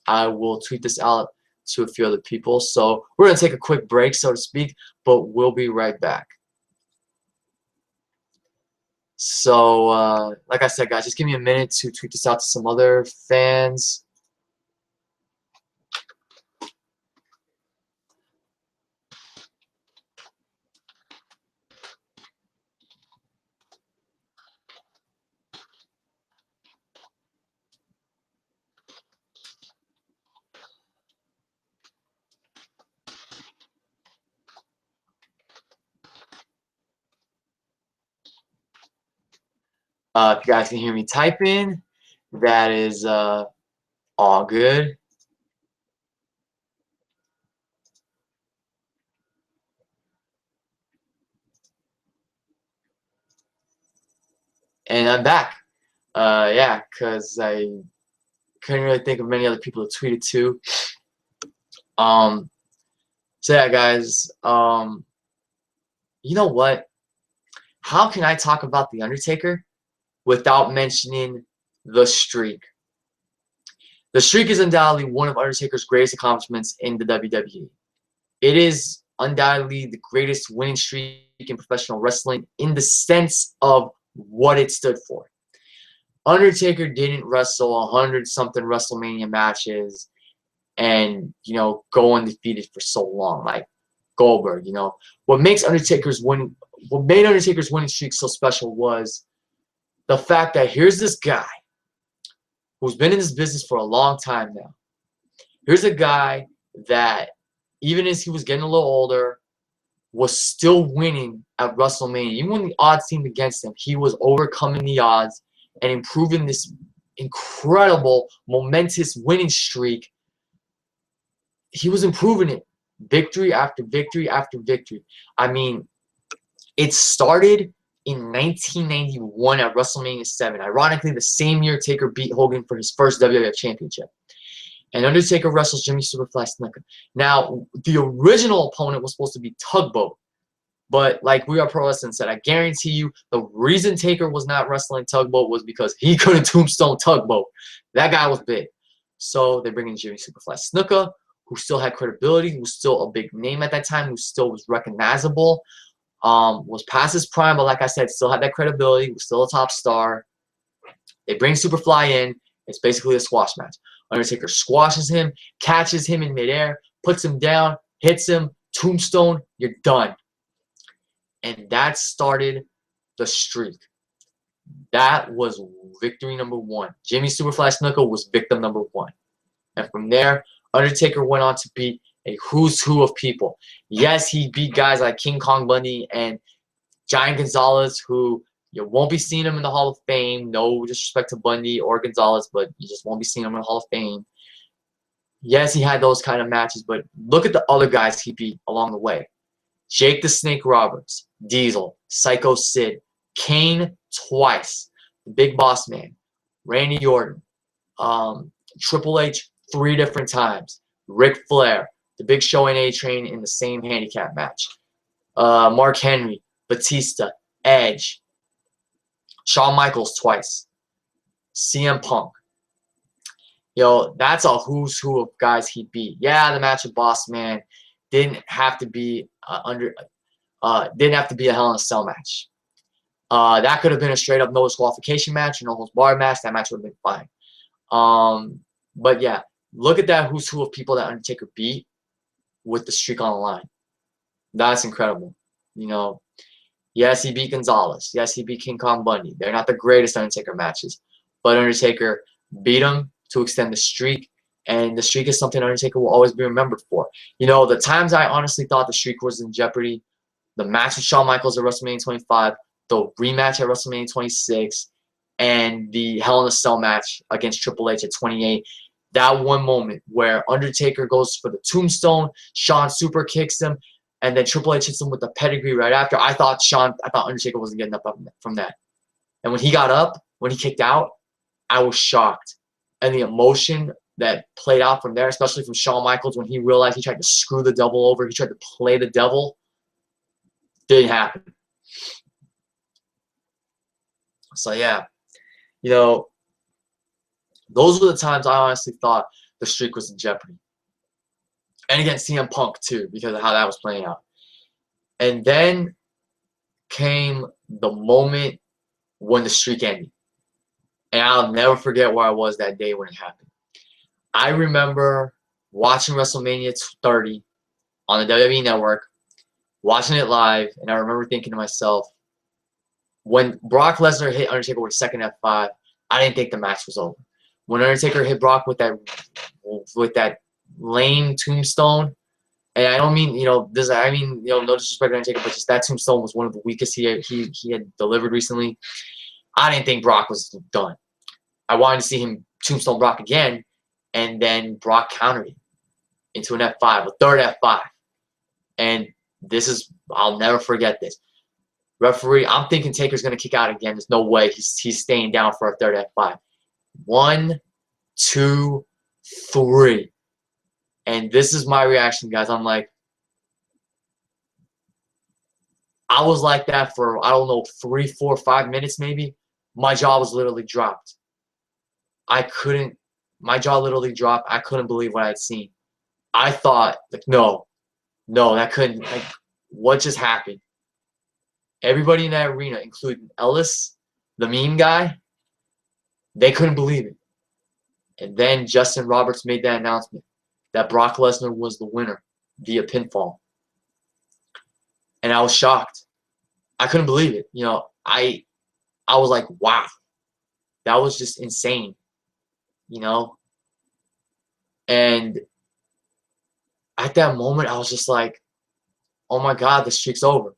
I will tweet this out to a few other people. So we're gonna take a quick break, so to speak, but we'll be right back. So like I said, guys, just give me a minute to tweet this out to some other fans. If you guys can hear me typing, that is all good. And I'm back. Yeah, because I couldn't really think of many other people to tweet it to. So yeah, guys. You know what? How can I talk about The Undertaker without mentioning the streak? The streak is undoubtedly one of Undertaker's greatest accomplishments in the WWE. It is undoubtedly the greatest winning streak in professional wrestling in the sense of what it stood for. Undertaker didn't wrestle 100-something WrestleMania matches and, go undefeated for so long, like Goldberg. What made Undertaker's winning streak so special was the fact that here's this guy who's been in this business for a long time now. Here's a guy that, even as he was getting a little older, was still winning at WrestleMania. Even when the odds seemed against him, he was overcoming the odds and improving this incredible, momentous winning streak. He was improving it, victory after victory after victory. I mean, it started in 1991 at WrestleMania 7. Ironically, the same year Taker beat Hogan for his first WWF Championship. And Undertaker wrestles Jimmy Superfly Snuka. Now, the original opponent was supposed to be Tugboat. But like We Are Pro Wrestling said, I guarantee you the reason Taker was not wrestling Tugboat was because he couldn't tombstone Tugboat. That guy was big. So they bring in Jimmy Superfly Snuka, who still had credibility, who was still a big name at that time, who still was recognizable, was past his prime, but like I said, still had that credibility, was still a top star. They bring Superfly in. It's basically a squash match. Undertaker squashes him, catches him in midair, puts him down, hits him, tombstone, you're done. And that started the streak. That was victory number one. Jimmy Superfly Snuka was victim number one. And from there, Undertaker went on to beat a who's who of people. Yes, he beat guys like King Kong Bundy and Giant Gonzalez, who you won't be seeing him in the Hall of Fame. No disrespect to Bundy or Gonzalez, but you just won't be seeing him in the Hall of Fame. Yes, he had those kind of matches, but look at the other guys he beat along the way. Jake the Snake Roberts, Diesel, Psycho Sid, Kane twice, the Big Boss Man, Randy Orton, Triple H 3 different times, Ric Flair, the Big Show and A-Train in the same handicap match, Mark Henry, Batista, Edge, Shawn Michaels twice, CM Punk. That's a who's who of guys he beat. Yeah, the match with Boss Man didn't have to be didn't have to be a Hell in a Cell match. That could have been a straight up no disqualification match, no holds barred match. That match would have been fine. But yeah, look at that who's who of people that Undertaker beat with the streak on the line. That's incredible. Yes, he beat Gonzalez. Yes, he beat King Kong Bundy. They're not the greatest Undertaker matches, but Undertaker beat him to extend the streak, and the streak is something Undertaker will always be remembered for. The times I honestly thought the streak was in jeopardy, the match with Shawn Michaels at WrestleMania 25, the rematch at WrestleMania 26, and the Hell in a Cell match against Triple H at 28. That one moment where Undertaker goes for the tombstone, Shawn super kicks him, and then Triple H hits him with the pedigree right after. I thought Undertaker wasn't getting up from that. And when he got up, when he kicked out, I was shocked. And the emotion that played out from there, especially from Shawn Michaels when he realized he tried to screw the devil over, he tried to play the devil, didn't happen. So yeah, Those were the times I honestly thought the streak was in jeopardy. And against CM Punk too, because of how that was playing out. And then came the moment when the streak ended. And I'll never forget where I was that day when it happened. I remember watching WrestleMania 30 on the WWE Network, watching it live, and I remember thinking to myself, when Brock Lesnar hit Undertaker with a second F5, I didn't think the match was over. When Undertaker hit Brock with that lame tombstone, and I don't mean, this, I mean, no disrespect to Undertaker, but just that tombstone was one of the weakest he had delivered recently. I didn't think Brock was done. I wanted to see him tombstone Brock again, and then Brock countered it into an F5, a third F5. And this is, I'll never forget this. Referee, I'm thinking Taker's going to kick out again. There's no way he's staying down for a third F5. 1, 2, 3. And this is my reaction, guys. I'm like, I was like that for, I don't know, 3, 4, 5 minutes maybe. My jaw was literally dropped. My jaw literally dropped. I couldn't believe what I had seen. I thought, like, no, that couldn't, like, what just happened? Everybody in that arena, including Ellis, the meme guy, they couldn't believe it. And then Justin Roberts made that announcement that Brock Lesnar was the winner via pinfall. And I was shocked. I couldn't believe it. I was like, wow. That was just insane. And at that moment, I was just like, oh my God, the streak's over.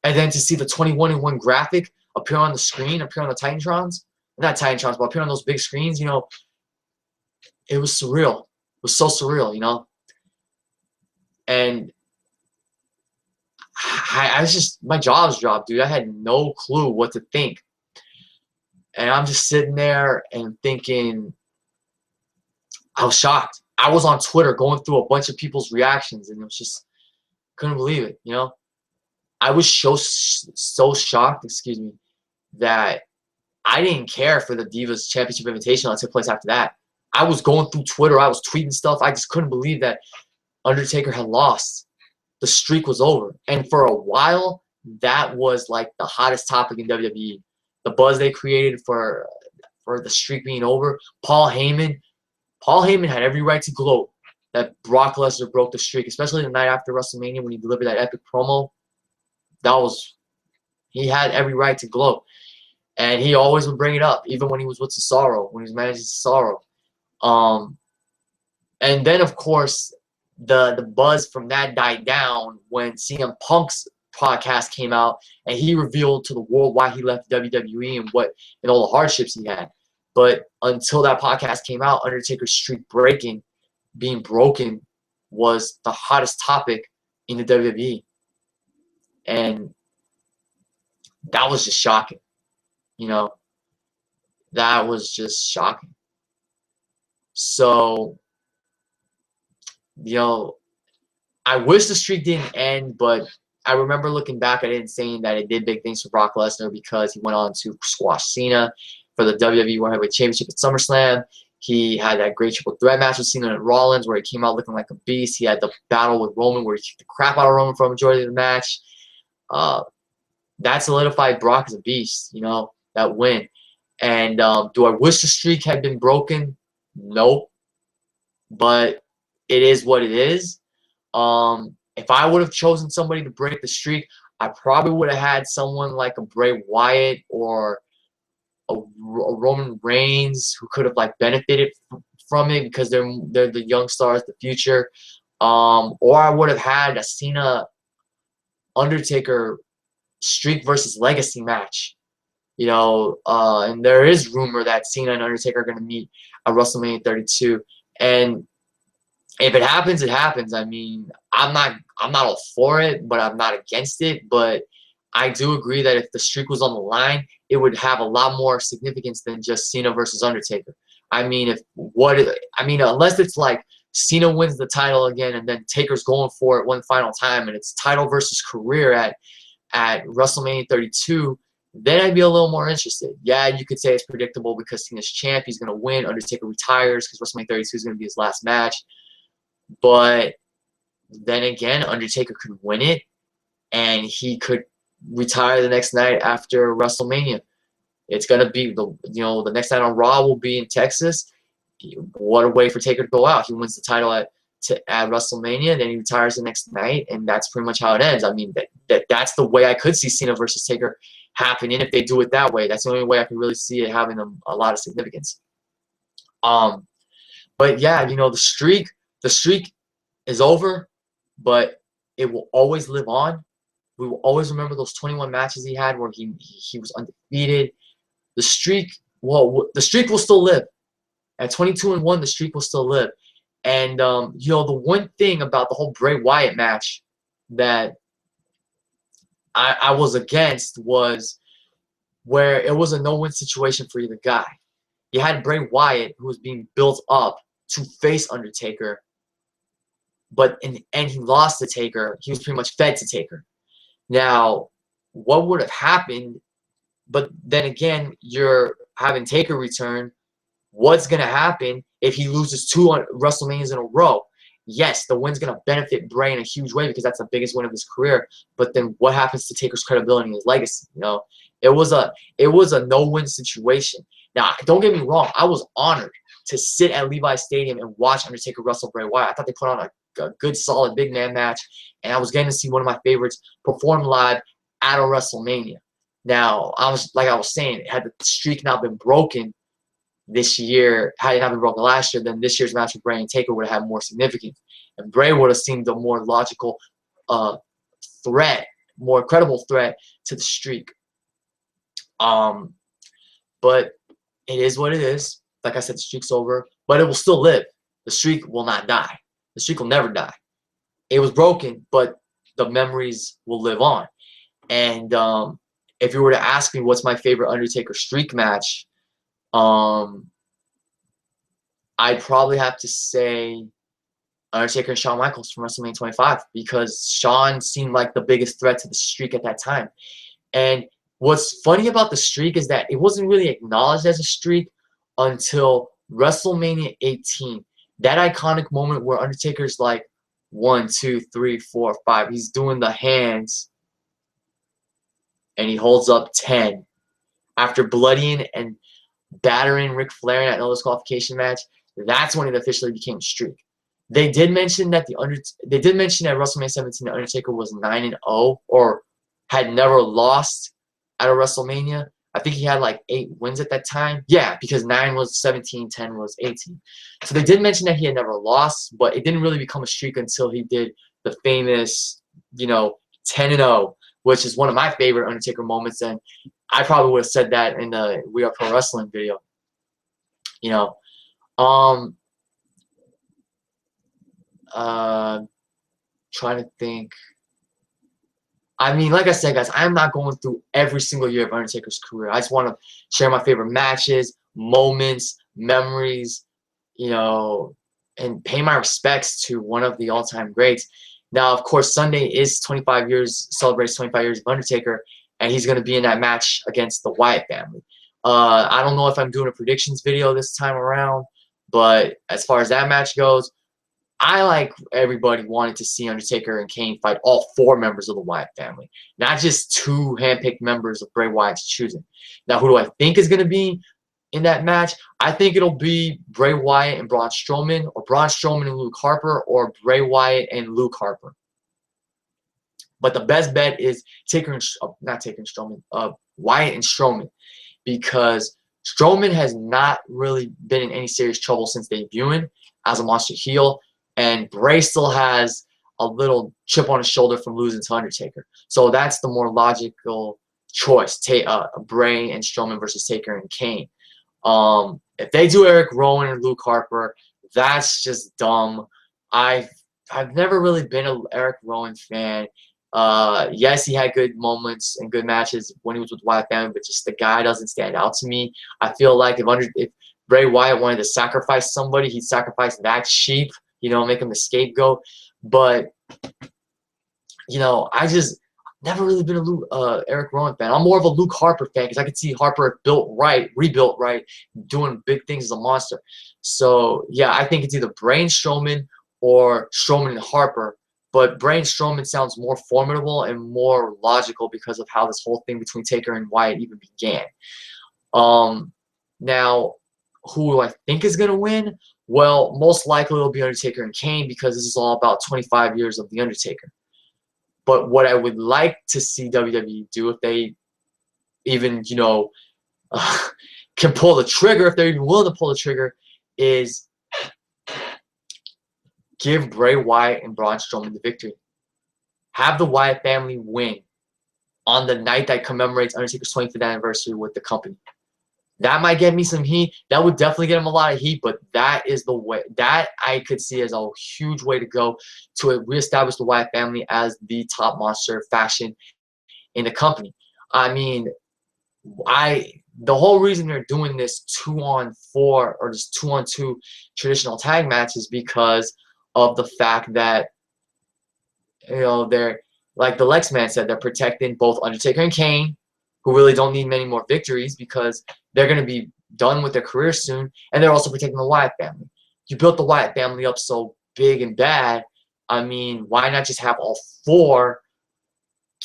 And then to see the 21-1 graphic appear on the screen, appear on the Titantrons, not Titantrons, but appear on those big screens, it was surreal. It was so surreal, And I was just, my jaw was dropped, dude. I had no clue what to think. And I'm just sitting there and thinking, I was shocked. I was on Twitter going through a bunch of people's reactions, and it was just, couldn't believe it, I was so shocked, that I didn't care for the Divas Championship Invitational that took place after that. I was going through Twitter. I was tweeting stuff. I just couldn't believe that Undertaker had lost. The streak was over. And for a while, that was like the hottest topic in WWE. The buzz they created for the streak being over. Paul Heyman had every right to gloat that Brock Lesnar broke the streak, especially the night after WrestleMania when he delivered that epic promo. He had every right to gloat. And he always would bring it up, even when he was with Cesaro, when he was managing Cesaro. And then, of course, the buzz from that died down when CM Punk's podcast came out, and he revealed to the world why he left WWE and all the hardships he had. But until that podcast came out, Undertaker's streak being broken, was the hottest topic in the WWE. And that was just shocking. That was just shocking. So, I wish the streak didn't end, but I remember looking back at it and saying that it did big things for Brock Lesnar because he went on to squash Cena for the WWE World Heavyweight Championship at SummerSlam. He had that great triple threat match with Cena and Rollins where he came out looking like a beast. He had the battle with Roman where he kicked the crap out of Roman for a majority of the match. That solidified Brock as a beast, that win. And do I wish the streak had been broken? Nope. But it is what it is. If I would have chosen somebody to break the streak, I probably would have had someone like a Bray Wyatt or a Roman Reigns who could have benefited from it because they're the young stars, the future. Or I would have had a Cena Undertaker streak versus legacy match. And there is rumor that Cena and Undertaker are going to meet at WrestleMania 32. And if it happens, it happens. I mean, I'm not all for it, but I'm not against it. But I do agree that if the streak was on the line, it would have a lot more significance than just Cena versus Undertaker. I mean, unless it's like Cena wins the title again and then Taker's going for it one final time and it's title versus career at WrestleMania 32, then I'd be a little more interested. Yeah, you could say it's predictable because Cena's champ, he's gonna win. Undertaker retires because WrestleMania 32 is gonna be his last match. But then again, Undertaker could win it, and he could retire the next night after WrestleMania. It's gonna be the next night on Raw will be in Texas. What a way for Taker to go out. He wins the title at WrestleMania, then he retires the next night, and that's pretty much how it ends. I mean, that's the way I could see Cena versus Taker happening if they do it that way. That's the only way I can really see it having a lot of significance. But yeah, the streak is over, but it will always live on. We will always remember those 21 matches he had where he was undefeated. The streak will still live. At 22-1, the streak will still live. And the one thing about the whole Bray Wyatt match that I was against was where it was a no-win situation for either guy. You had Bray Wyatt, who was being built up to face Undertaker, but in the end he lost to Taker. He was pretty much fed to Taker. Now, what would have happened? But then again, you're having Taker return. What's going to happen if he loses 2 WrestleManias in a row? Yes, the win's going to benefit Bray in a huge way because that's the biggest win of his career. But then what happens to Taker's credibility and his legacy? It was a no-win situation. Now, don't get me wrong. I was honored to sit at Levi's Stadium and watch Undertaker wrestle Bray Wyatt. I thought they put on a good, solid big man match, and I was getting to see one of my favorites perform live at a WrestleMania. Now, I was saying, had the streak not been broken this year, had it not been broken last year, then this year's match with Bray and Taker would have had more significance. And Bray would have seemed a more logical threat, more credible threat to the streak. But it is what it is. Like I said, the streak's over, but it will still live. The streak will not die. The streak will never die. It was broken, but the memories will live on. And if you were to ask me what's my favorite Undertaker streak match, I'd probably have to say Undertaker and Shawn Michaels from WrestleMania 25 because Shawn seemed like the biggest threat to the streak at that time. And what's funny about the streak is that it wasn't really acknowledged as a streak until WrestleMania 18. That iconic moment where Undertaker's like 1, 2, 3, 4, 5. He's doing the hands and he holds up 10 after bloodying and battering Ric Flair in that no disqualification match. That's when it officially became a streak. They did mention that at WrestleMania 17 the Undertaker was 9-0 or had never lost at a WrestleMania. I think he had like 8 wins at that time. Yeah, because 9 was 17, 10 was 18. So they did mention that he had never lost, but it didn't really become a streak until he did the famous, 10-0, which is one of my favorite Undertaker moments. And I probably would have said that in the We Are Pro Wrestling video. Trying to think. I mean, like I said, guys, I'm not going through every single year of Undertaker's career. I just want to share my favorite matches, moments, memories, and pay my respects to one of the all-time greats. Now, of course, Sunday is 25 years, celebrates 25 years of Undertaker, and he's going to be in that match against the Wyatt family. I don't know if I'm doing a predictions video this time around, but as far as that match goes, I, like everybody, wanted to see Undertaker and Kane fight all 4 members of the Wyatt family, not just 2 handpicked members of Bray Wyatt's choosing. Now, who do I think is going to be in that match? I think it'll be Bray Wyatt and Braun Strowman, or Braun Strowman and Luke Harper, or Bray Wyatt and Luke Harper. But the best bet is Wyatt and Strowman, because Strowman has not really been in any serious trouble since debuting as a monster heel. And Bray still has a little chip on his shoulder from losing to Undertaker. So that's the more logical choice, Bray and Strowman versus Taker and Kane. If they do Eric Rowan and Luke Harper, that's just dumb. I've never really been an Eric Rowan fan. Yes, he had good moments and good matches when he was with Wyatt family, but just the guy doesn't stand out to me. I feel like if Bray Wyatt wanted to sacrifice somebody, he'd sacrifice that sheep. Make him the scapegoat. But, never really been a Eric Rowan fan. I'm more of a Luke Harper fan because I could see Harper rebuilt right, doing big things as a monster. So yeah, I think it's either Bray and Strowman or Strowman and Harper. But Bray and Strowman sounds more formidable and more logical because of how this whole thing between Taker and Wyatt even began. Now, who I think is gonna win? Well, most likely it'll be Undertaker and Kane because this is all about 25 years of the Undertaker. But what I would like to see WWE do, if they even, can pull the trigger, if they're even willing to pull the trigger, is give Bray Wyatt and Braun Strowman the victory. Have the Wyatt family win on the night that commemorates Undertaker's 25th anniversary with the company. That might get me some heat. That would definitely get him a lot of heat, but that is the way. That I could see as a huge way to go to reestablish the Wyatt family as the top monster faction in the company. I mean, the whole reason they're doing this 2-on-4 or just 2-on-2 traditional tag match is because of the fact that they're, like the Lex Man said, they're protecting both Undertaker and Kane, who really don't need many more victories because they're going to be done with their careers soon, and they're also protecting the Wyatt family. You built the Wyatt family up so big and bad, I mean, why not just have all four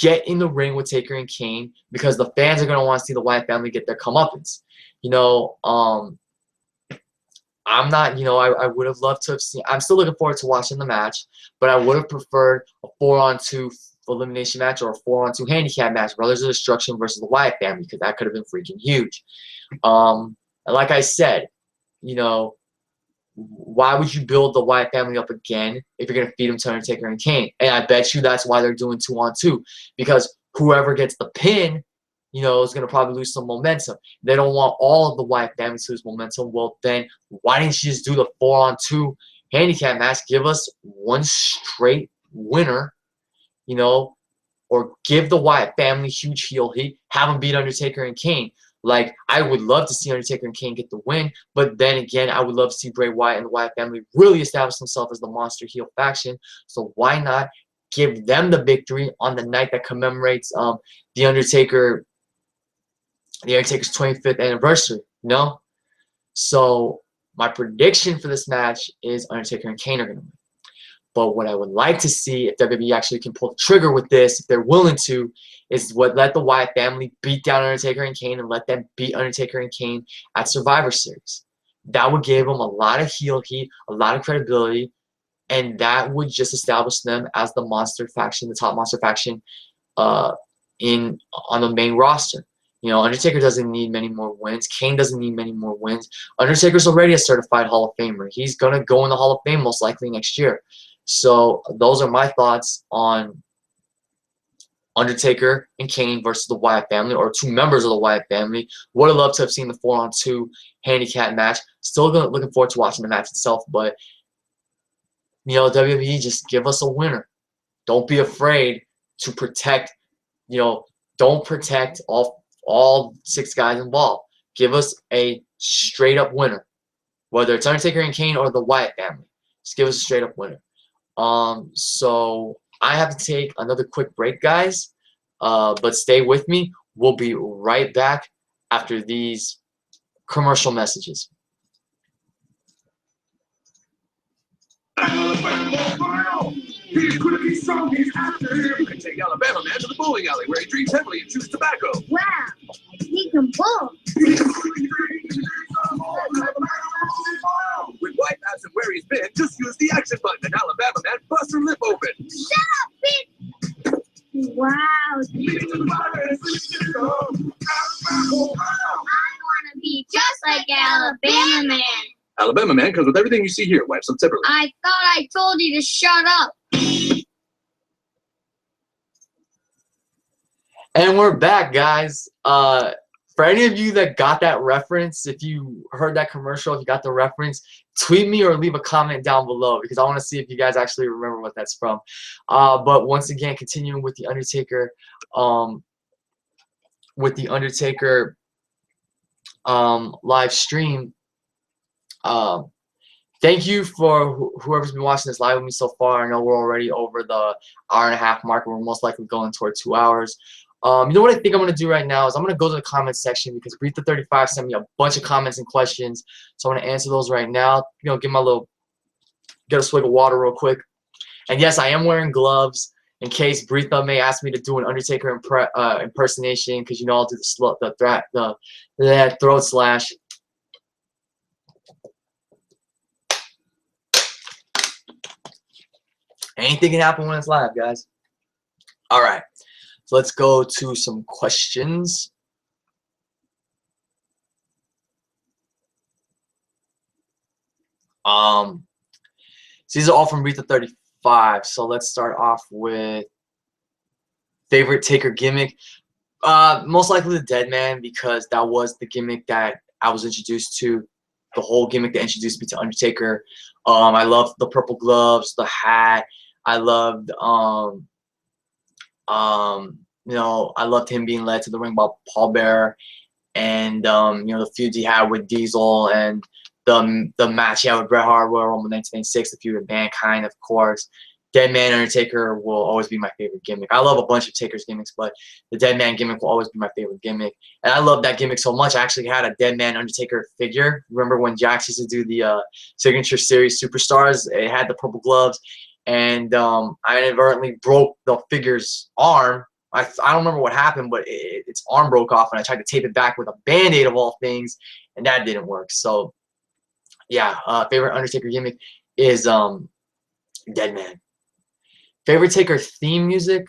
get in the ring with Taker and Kane, because the fans are going to want to see the Wyatt family get their comeuppance. I'm not, I would have loved to have seen, I'm still looking forward to watching the match, but I would have preferred a 4-on-2 elimination match or a 4-on-2 handicap match, Brothers of Destruction versus the Wyatt family, because that could have been freaking huge. And like I said, why would you build the Wyatt family up again if you're going to feed them to Undertaker and Kane? And I bet you that's why they're doing 2-on-2, because whoever gets the pin, is going to probably lose some momentum. They don't want all of the Wyatt family to lose momentum. Well, then why didn't you just do the 4-on-2 handicap match? Give us one straight winner, or give the Wyatt family huge heel heat. Have them beat Undertaker and Kane. Like, I would love to see Undertaker and Kane get the win, but then again, I would love to see Bray Wyatt and the Wyatt family really establish themselves as the monster heel faction. So why not give them the victory on the night that commemorates the Undertaker's 25th anniversary? So my prediction for this match is Undertaker and Kane are going to win. But what I would like to see, if WWE actually can pull the trigger with this, if they're willing to, is let the Wyatt family beat down Undertaker and Kane and let them beat Undertaker and Kane at Survivor Series. That would give them a lot of heel heat, a lot of credibility, and that would just establish them as the monster faction, the top monster faction on the main roster. Undertaker doesn't need many more wins. Kane doesn't need many more wins. Undertaker's already a certified Hall of Famer. He's going to go in the Hall of Fame most likely next year. So those are my thoughts on Undertaker and Kane versus the Wyatt family, or two members of the Wyatt family. Would have loved to have seen the 4-on-2 handicap match. Still looking forward to watching the match itself, but WWE, just give us a winner. Don't be afraid to protect, don't protect all 6 guys involved. Give us a straight up winner. Whether it's Undertaker and Kane or the Wyatt family. Just give us a straight up winner. So I have to take another quick break, guys, but stay with me. We'll be right back after these commercial messages. He's gonna be strong, he's after him. I take Alabama Man to the bowling alley where he drinks heavily and chews tobacco. Wow, he can bowl. With White asking where he's been, just use the action button and Alabama Man busts her lip open. Shut up, bitch! Wow. I want to be just like Alabama Man. Alabama Man comes with everything you see here, wipes up separately. I thought I told you to shut up. And we're back, guys. For any of you that got that reference, if you heard that commercial, if you got the reference, tweet me or leave a comment down below, because I want to see if you guys actually remember what that's from. But once again, continuing with the Undertaker, live stream. thank you for whoever's been watching this live with me so far. I know we're already over the hour-and-a-half mark. We're most likely going toward 2 hours. You know what I think I'm going to do right now is I'm going to go to the comments section because Retha35 sent me a bunch of comments and questions. So I'm going to answer those right now. You know, get a swig of water real quick. And yes, I am wearing gloves in case Bretha may ask me to do an Undertaker impersonation because, you know, I'll do the throat slash. Anything can happen when it's live, guys. All right. So let's go to some questions. So these are all from Retha35. So let's start off with favorite Taker gimmick. Most likely the Dead Man because that was the gimmick that I was introduced to. The whole gimmick that introduced me to Undertaker. I loved the purple gloves, the hat. I loved you know, I loved him being led to the ring by Paul Bearer, and you know, the feud he had with Diesel, and the match he had with Bret Hart, Royal Rumble 1996, the feud with Mankind, of course. Dead Man Undertaker will always be my favorite gimmick. I love a bunch of Taker's gimmicks, but the Dead Man gimmick will always be my favorite gimmick. And I love that gimmick so much, I actually had a Dead Man Undertaker figure. Remember when Jax used to do the Signature Series Superstars? It had the purple gloves, and I inadvertently broke the figure's arm. I don't remember what happened, but its arm broke off, and I tried to tape it back with a Band-Aid of all things, and that didn't work. So, yeah, favorite Undertaker gimmick is Dead Man. Favorite Taker theme music?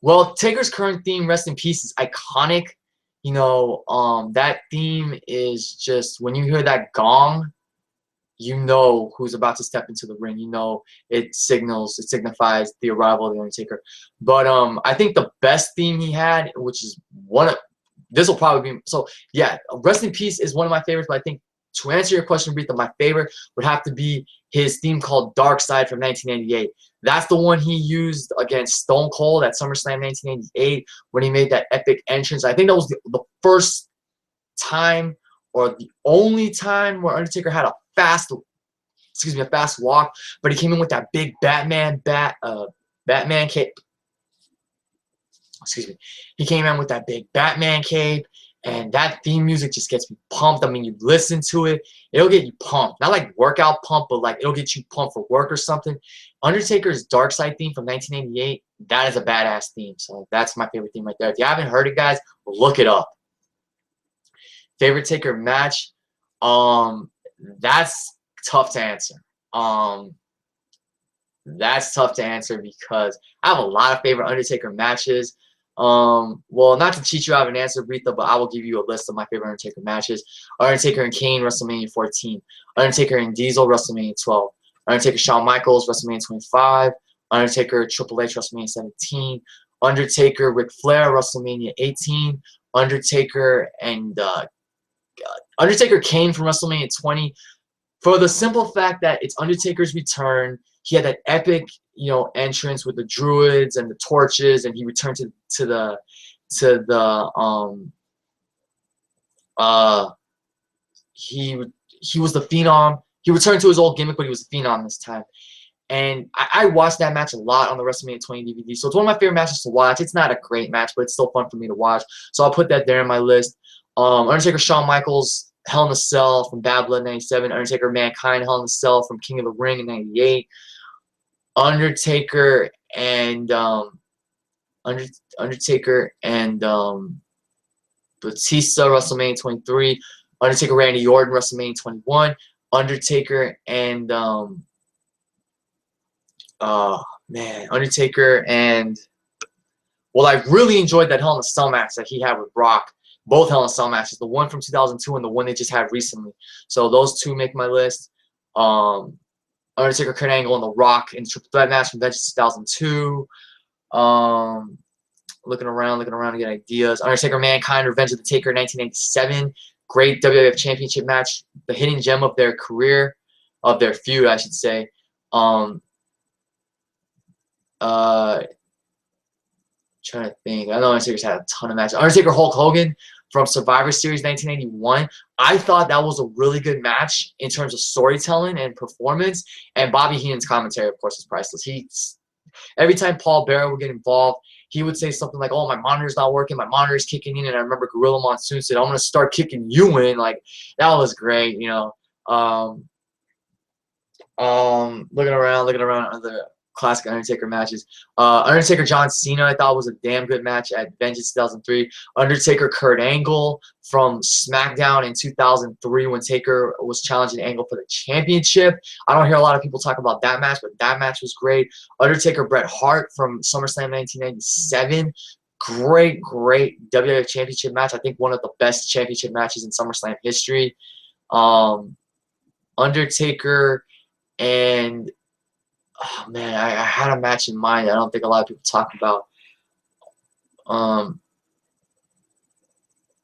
Well, Taker's current theme, Rest in Peace, is iconic. You know, that theme is just, when you hear that gong, you know who's about to step into the ring. You know it signifies the arrival of the Undertaker. But I think the best theme he had, which is this will probably be, so yeah, Rest in Peace is one of my favorites, but I think to answer your question, Rita, my favorite would have to be his theme called Dark Side from 1988. That's the one he used against Stone Cold at SummerSlam 1988 when he made that epic entrance. I think that was the first time or the only time where Undertaker had a fast walk, but he came in with that big Batman cape. Excuse me. He came in with that big Batman cape, and that theme music just gets me pumped. I mean, you listen to it, it'll get you pumped. Not like workout pump, but like it'll get you pumped for work or something. Undertaker's Dark Side theme from 1988, that is a badass theme. So that's my favorite theme right there. If you haven't heard it, guys, look it up. Favorite Taker match? That's tough to answer. That's tough to answer because I have a lot of favorite Undertaker matches. Well, not to cheat you out of an answer, Rita, but I will give you a list of my favorite Undertaker matches. Undertaker and Kane, WrestleMania 14. Undertaker and Diesel, WrestleMania 12. Undertaker, Shawn Michaels, WrestleMania 25. Undertaker, Triple H, WrestleMania 17. Undertaker, Ric Flair, WrestleMania 18. Undertaker and Undertaker Kane from WrestleMania 20. For the simple fact that it's Undertaker's return, he had that epic, you know, entrance with the druids and the torches, and he returned he was the Phenom. He returned to his old gimmick, but he was the Phenom this time. And I watched that match a lot on the WrestleMania 20 DVD. So it's one of my favorite matches to watch. It's not a great match, but it's still fun for me to watch. So I'll put that there in my list. Undertaker, Shawn Michaels, Hell in a Cell from Bad Blood 97. Undertaker, Mankind, Hell in a Cell from King of the Ring in 98. Undertaker and Batista, WrestleMania 23. Undertaker, Randy Orton, WrestleMania 21. Undertaker and Undertaker and, well, I really enjoyed that Hell in a Cell match that he had with Brock. Both Hell in a Cell matches, the one from 2002 and the one they just had recently. So those two make my list. Undertaker, Kurt Angle, and The Rock in the Triple Threat match from Vengeance 2002. Looking around to get ideas. Undertaker, Mankind, Revenge of the Taker, 1997. Great WWF Championship match. The hidden gem of their career, of their feud, I should say. trying to think. I know Undertaker's had a ton of matches. Undertaker Hulk Hogan from Survivor Series 1991. I thought that was a really good match in terms of storytelling and performance. And Bobby Heenan's commentary, of course, is priceless. Every time Paul Bearer would get involved, he would say something like, "Oh, my monitor's not working. My monitor's kicking in." And I remember Gorilla Monsoon said, "I'm gonna start kicking you in." Like, that was great, you know. Looking around other classic Undertaker matches. Undertaker John Cena, I thought was a damn good match at Vengeance 2003. Undertaker Kurt Angle from SmackDown in 2003 when Taker was challenging Angle for the championship. I don't hear a lot of people talk about that match, but that match was great. Undertaker Bret Hart from SummerSlam 1997. Great WWF Championship match. I think one of the best championship matches in SummerSlam history. Undertaker and oh man, I had a match in mind that I don't think a lot of people talk about.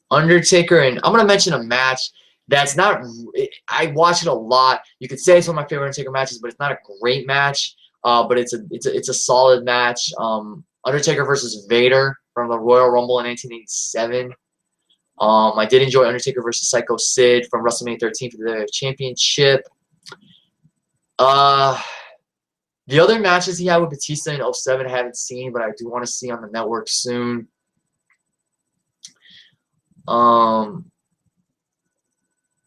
Undertaker, and I'm gonna mention a match that's not. I watch it a lot. You could say it's one of my favorite Undertaker matches, but it's not a great match. But it's a solid match. Undertaker versus Vader from the Royal Rumble in 1987. I did enjoy Undertaker versus Psycho Sid from WrestleMania 13 for the championship. The other matches he had with Batista in 07 I haven't seen, but I do want to see on the network soon.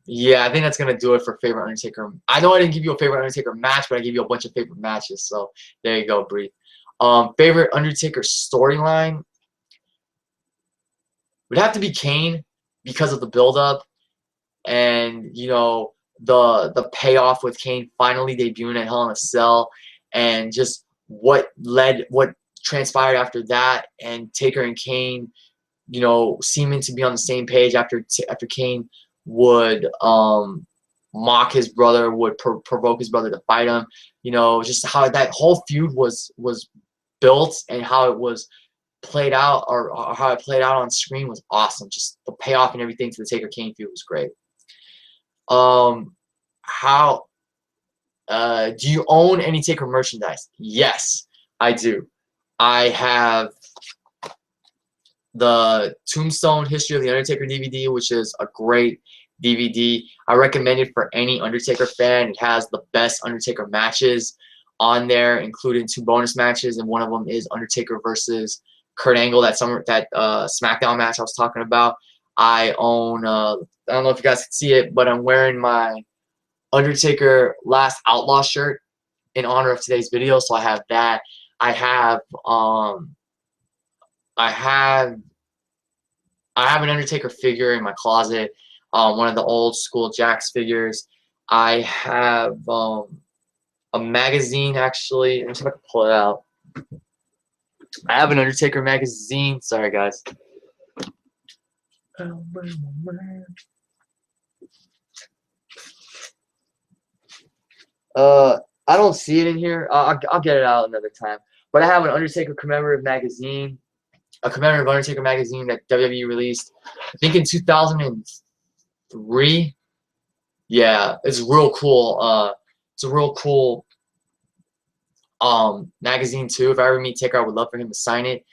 Yeah, I think that's gonna do it for favorite Undertaker. I know I didn't give you a favorite Undertaker match, but I gave you a bunch of favorite matches. So there you go, Bree. Favorite Undertaker storyline would have to be Kane because of the build-up and you know the payoff with Kane finally debuting at Hell in a Cell, and just what transpired after that, and Taker and Kane, you know, seeming to be on the same page after Kane would mock his brother, would provoke his brother to fight him. You know, just how that whole feud was built and how it was played out, or how it played out on screen was awesome. Just the payoff and everything to the Taker Kane feud was great. How do you own any Taker merchandise? Yes, I do. I have the Tombstone History of the Undertaker DVD, which is a great DVD. I recommend it for any Undertaker fan. It has the best Undertaker matches on there, including 2 bonus matches, and one of them is Undertaker versus Kurt Angle, that SmackDown match I was talking about. I own, I don't know if you guys can see it, but I'm wearing my Undertaker Last Outlaw shirt in honor of today's video, so I have that. I have an Undertaker figure in my closet, one of the old school Jakks figures. I have a magazine, actually. Let me see if I can pull it out. I have an Undertaker magazine. Sorry, guys. I don't see it in here. I'll get it out another time. But I have an Undertaker commemorative magazine, a commemorative Undertaker magazine that WWE released, I think in 2003. Yeah, it's real cool. It's a real cool magazine too. If I ever meet Taker, I would love for him to sign it.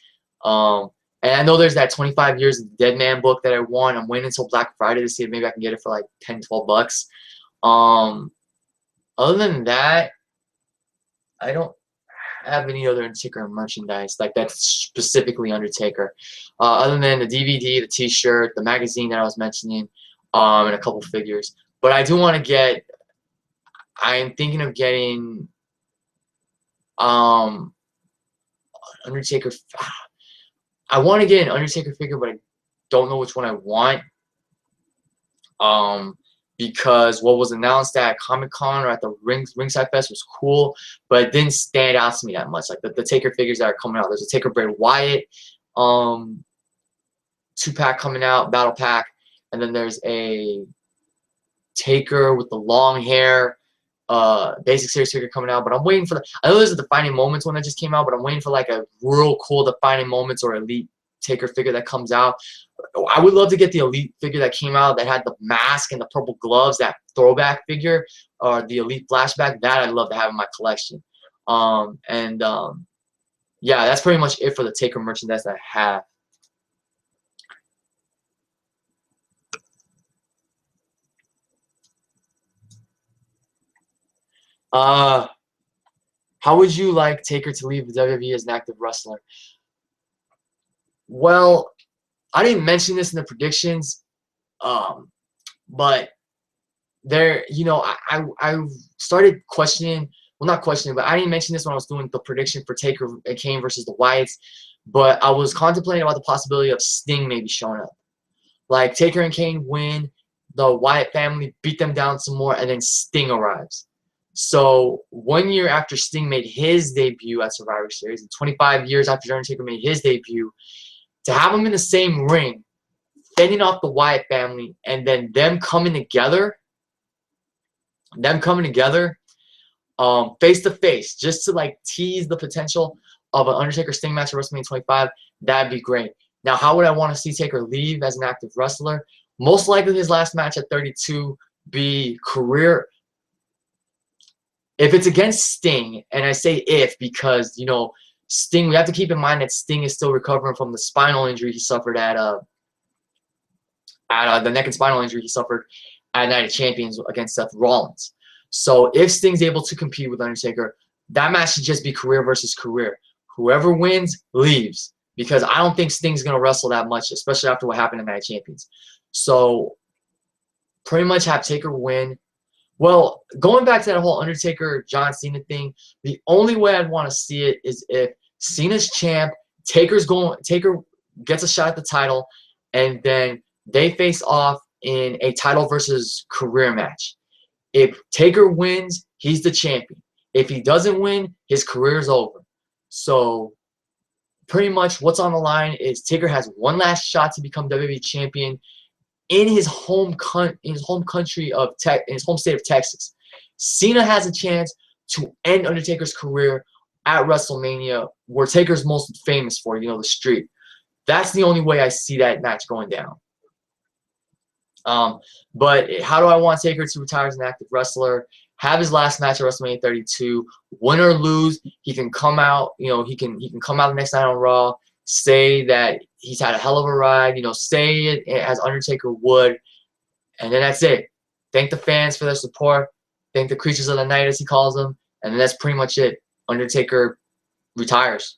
And I know there's that 25 Years of the Dead Man book that I want. I'm waiting until Black Friday to see if maybe I can get it for like 10, 12 bucks. Other than that, I don't have any other Undertaker merchandise like that's specifically Undertaker. Other than the DVD, the T-shirt, the magazine that I was mentioning, and a couple figures. But I do want to get. I'm thinking of getting Undertaker. I want to get an Undertaker figure, but I don't know which one I want. Because what was announced at Comic-Con or at the Ringside Fest was cool, but it didn't stand out to me that much. Like the Taker figures that are coming out. There's a Taker Bray Wyatt 2-pack coming out, battle pack, and then there's a Taker with the long hair Basic Series figure coming out. But I'm waiting for the. I know there's a Defining Moments one that just came out, but I'm waiting for like a real cool Defining Moments or Elite Taker figure that comes out. I would love to get the Elite figure that came out that had the mask and the purple gloves, that throwback figure, or the Elite flashback. That I'd love to have in my collection. yeah, that's pretty much it for the Taker merchandise that I have. How would you like Taker to leave the WWE as an active wrestler? Well, I didn't mention this in the predictions, but there, I started questioning. Well, not questioning, but I didn't mention this when I was doing the prediction for Taker and Kane versus the Wyatts. But I was contemplating about the possibility of Sting maybe showing up. Like Taker and Kane win, the Wyatt family beat them down some more, and then Sting arrives. So 1 year after Sting made his debut at Survivor Series, and 25 years after Undertaker made his debut, to have them in the same ring, fending off the Wyatt family, and then them coming together, face to face, just to like tease the potential of an Undertaker Sting match at WrestleMania 25, that'd be great. Now, how would I want to see Taker leave as an active wrestler? Most likely his last match at 32 be career. If it's against Sting, and I say if because, Sting, we have to keep in mind that Sting is still recovering from the spinal injury he suffered at the neck and spinal injury he suffered at Night of Champions against Seth Rollins. So if Sting's able to compete with Undertaker, that match should just be career versus career. Whoever wins, leaves. Because I don't think Sting's going to wrestle that much, especially after what happened in Night of Champions. So pretty much have Taker win. Well, going back to that whole Undertaker John Cena thing, the only way I'd want to see it is if Cena's champ, Taker gets a shot at the title, and then they face off in a title versus career match. If Taker wins, he's the champion. If he doesn't win, his career is over. So pretty much what's on the line is Taker has one last shot to become WWE champion in his home country of in his home state of Texas. Cena has a chance to end Undertaker's career at WrestleMania, where Taker's most famous for, the streak. That's the only way I see that match going down. But how do I want Taker to retire as an active wrestler? Have his last match at WrestleMania 32, win or lose, he can come out. He can come out the next night on Raw, say that he's had a hell of a ride. Say it as Undertaker would, and then that's it. Thank the fans for their support. Thank the creatures of the night, as he calls them, and then that's pretty much it. Undertaker retires.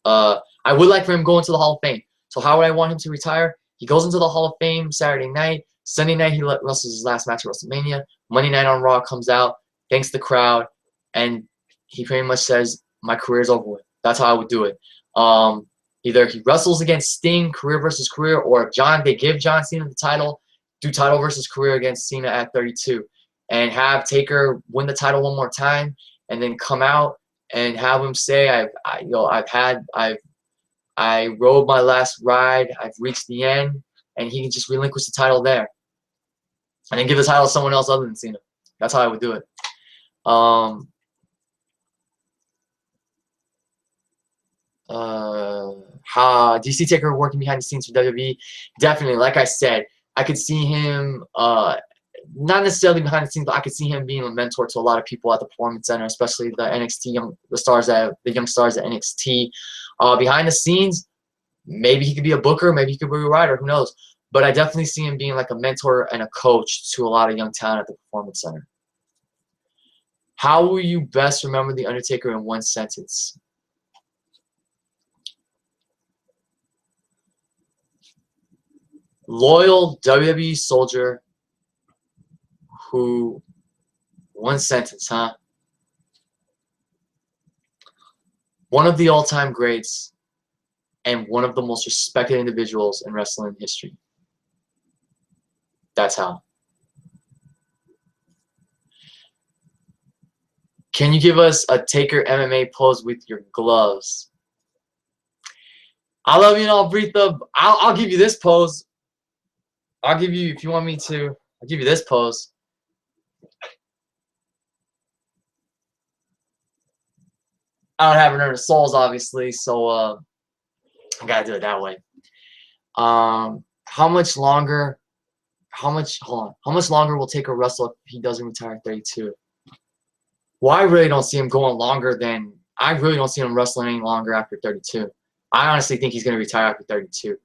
I would like for him to go into the Hall of Fame. So how would I want him to retire? He goes into the Hall of Fame Saturday night. Sunday night, he wrestles his last match at WrestleMania. Monday night on Raw comes out, thanks the crowd, and he pretty much says, my career's over with. That's how I would do it. Either he wrestles against Sting, career versus career, or if they give John Cena the title, do title versus career against Cena at 32. And have Taker win the title one more time, and then come out and have him say, I rode my last ride, I've reached the end, and he can just relinquish the title there. And then give the title to someone else other than Cena. That's how I would do it. Do you see Taker working behind the scenes for WWE? Definitely. Like I said, I could see him, not necessarily behind the scenes, but I could see him being a mentor to a lot of people at the Performance Center, especially the young stars at NXT. Behind the scenes, maybe he could be a booker, maybe he could be a writer, who knows? But I definitely see him being like a mentor and a coach to a lot of young talent at the Performance Center. How will you best remember The Undertaker in one sentence? Loyal WWE soldier who, one sentence, huh? One of the all-time greats and one of the most respected individuals in wrestling history. That's how. Can you give us a Taker MMA pose with your gloves? I love you, Albrita. I'll give you this pose. I'll give you, if you want me to, I'll give you this pose. I don't have an Urn of Souls, obviously, so I gotta do it that way. How much longer will Taker wrestle if he doesn't retire at 32? Well, I really don't see him going longer than I really don't see him wrestling any longer after 32. I honestly think he's going to retire after 32.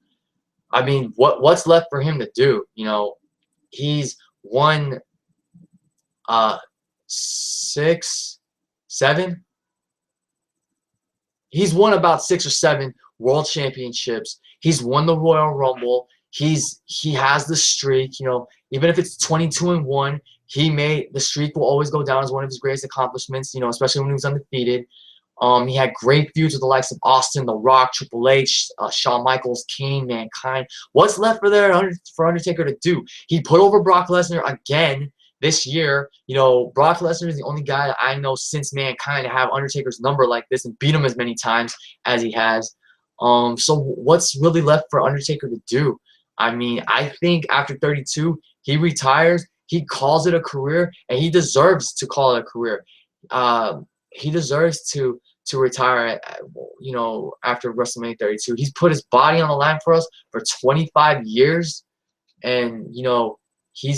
I mean, what's left for him to do? You know, he's won 6, 7. He's won about 6 or 7 world championships. He's won the Royal Rumble. He has the streak. You know, even if it's 22-1, the streak will always go down as one of his greatest accomplishments. You know, especially when he was undefeated. He had great feuds with the likes of Austin, The Rock, Triple H, Shawn Michaels, Kane, Mankind. What's left for Undertaker to do? He put over Brock Lesnar again this year. You know, Brock Lesnar is the only guy that I know since Mankind to have Undertaker's number like this and beat him as many times as he has. So what's really left for Undertaker to do? I mean, I think after 32, he retires. He calls it a career, and he deserves to call it a career. He deserves to retire, you know, after WrestleMania 32. He's put his body on the line for us for 25 years, and you know, he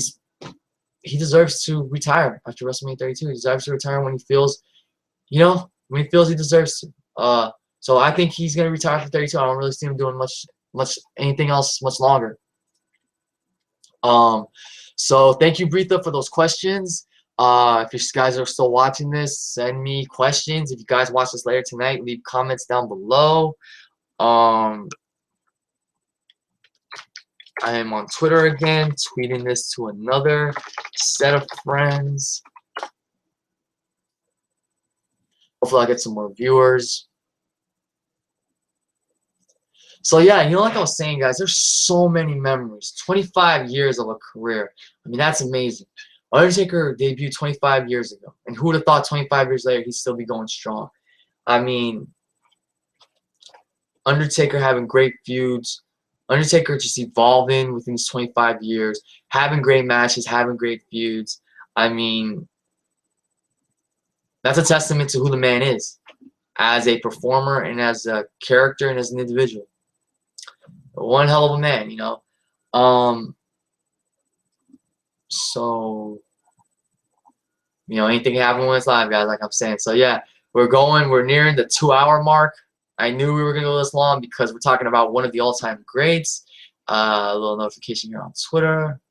deserves to retire after WrestleMania 32. He deserves to retire when he feels, you know, when he feels he deserves to. So I think he's gonna retire after 32. I don't really see him doing much anything else much longer. So thank you, Britha, for those questions. If you guys are still watching this, send me questions. If you guys watch this later tonight, leave comments down below. I am on Twitter again, tweeting this to another set of friends. Hopefully I'll get some more viewers. So yeah, you know, like I was saying, guys, there's so many memories. 25 years of a career. I mean, that's amazing. Undertaker debuted 25 years ago, and who would have thought 25 years later he'd still be going strong? I mean, Undertaker having great feuds, Undertaker just evolving within his 25 years, having great matches, having great feuds. I mean, that's a testament to who the man is as a performer and as a character and as an individual. One hell of a man, you know. So, you know, anything can happen when it's live, guys, like I'm saying. So, yeah, we're nearing the 2-hour mark. I knew we were going to go this long because we're talking about one of the all-time greats. A little notification here on Twitter.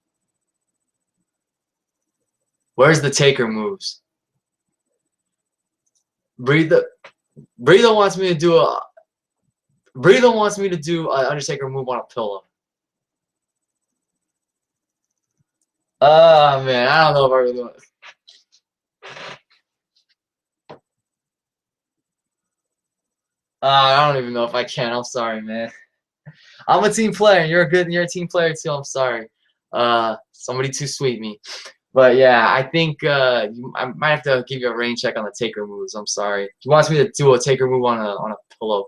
Where's the Taker moves? Breathe wants me to do an Undertaker move on a pillow. Oh, man, I don't know if I really want it. I don't even know if I can. I'm sorry, man. I'm a team player, and you're a team player too. I'm sorry. Somebody too sweet me. But yeah, I think I might have to give you a rain check on the Taker moves. I'm sorry. He wants me to do a Taker move on a pillow.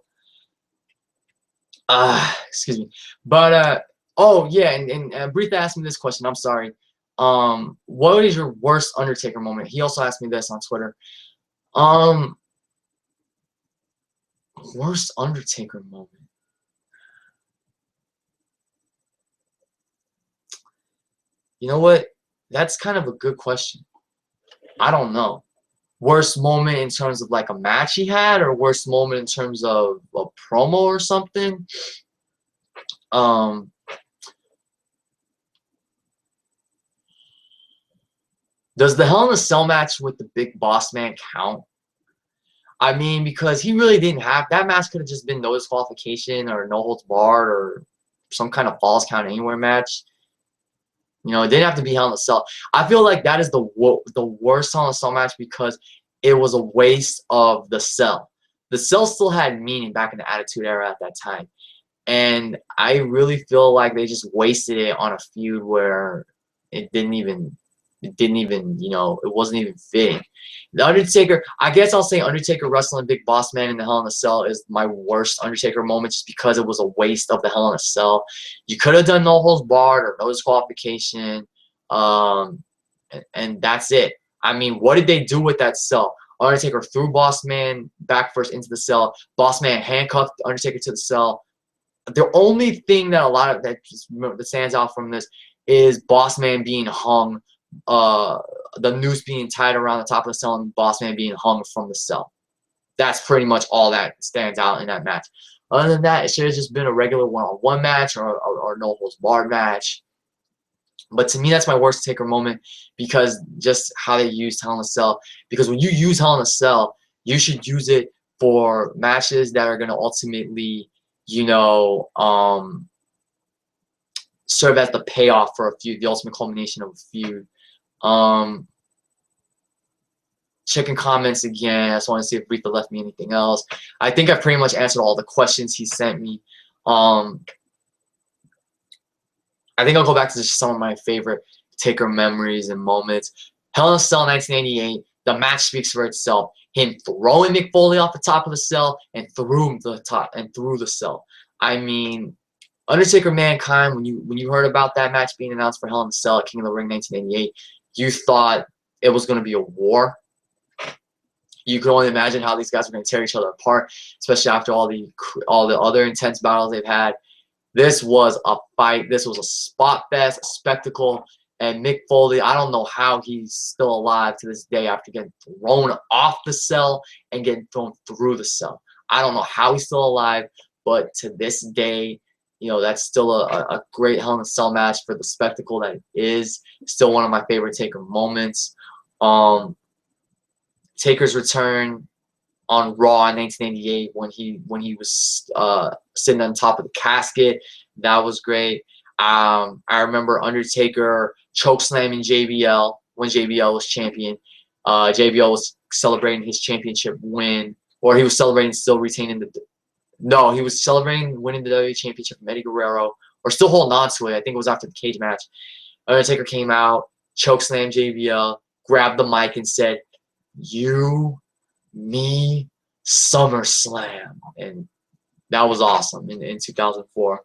Excuse me. But oh yeah, and Breathe asked me this question. I'm sorry. What is your worst Undertaker moment? He also asked me this on Twitter. Worst Undertaker moment. You know what? That's kind of a good question. I don't know. Worst moment in terms of like a match he had, or worst moment in terms of a promo or something. Does the Hell in a Cell match with the Big Boss Man count? I mean, because he really didn't have that match. Could have just been no disqualification or no holds barred or some kind of falls count anywhere match. You know, it didn't have to be Hell in a Cell. I feel like that is the worst Hell in a Cell match because it was a waste of the cell. The cell still had meaning back in the Attitude Era at that time. And I really feel like they just wasted it on a feud where it didn't even, you know, it wasn't even fitting. The Undertaker, I guess I'll say Undertaker wrestling Big Boss Man in the Hell in a Cell is my worst Undertaker moment just because it was a waste of the Hell in a Cell. You could have done no holds barred or no disqualification, and that's it. I mean, what did they do with that cell? Undertaker threw Boss Man back first into the cell. Boss Man handcuffed Undertaker to the cell. The only thing that that stands out from this is Boss Man being hung, the noose being tied around the top of the cell, and Boss Man being hung from the cell. That's pretty much all that stands out in that match. Other than that, it should have just been a regular one-on-one match or no holds barred match. But to me, that's my worst Taker moment because just how they used Hell in a Cell. Because when you use Hell in a Cell, you should use it for matches that are going to ultimately, you know, serve as the payoff for a feud, the ultimate culmination of a feud. Checking comments again. I just want to see if Rita left me anything else. I think I've pretty much answered all the questions he sent me. I think I'll go back to just some of my favorite Taker memories and moments. Hell in a Cell 1988. The match speaks for itself. Him throwing Mick Foley off the top of the cell and through the cell. I mean, Undertaker Mankind. When you heard about that match being announced for Hell in a Cell at King of the Ring 1988, you thought it was going to be a war. You could only imagine how these guys were going to tear each other apart, especially after all the other intense battles they've had. This was a fight. This was a spot fest, a spectacle. And Mick Foley, I don't know how he's still alive to this day after getting thrown off the cell and getting thrown through the cell. I don't know how he's still alive, but to this day, you know, that's still a great Hell in a Cell match for the spectacle that it is. Still one of my favorite Taker moments. Taker's return on Raw in 1988 when he was sitting on top of the casket. That was great. I remember Undertaker chokeslamming JBL when JBL was champion. JBL was celebrating his championship win, or he was celebrating still retaining the. No, he was celebrating winning the WWE Championship from Eddie Guerrero, or still holding on to it. I think it was after the cage match. Undertaker came out, chokeslammed JBL, grabbed the mic, and said, "You, me, SummerSlam," and that was awesome in 2004.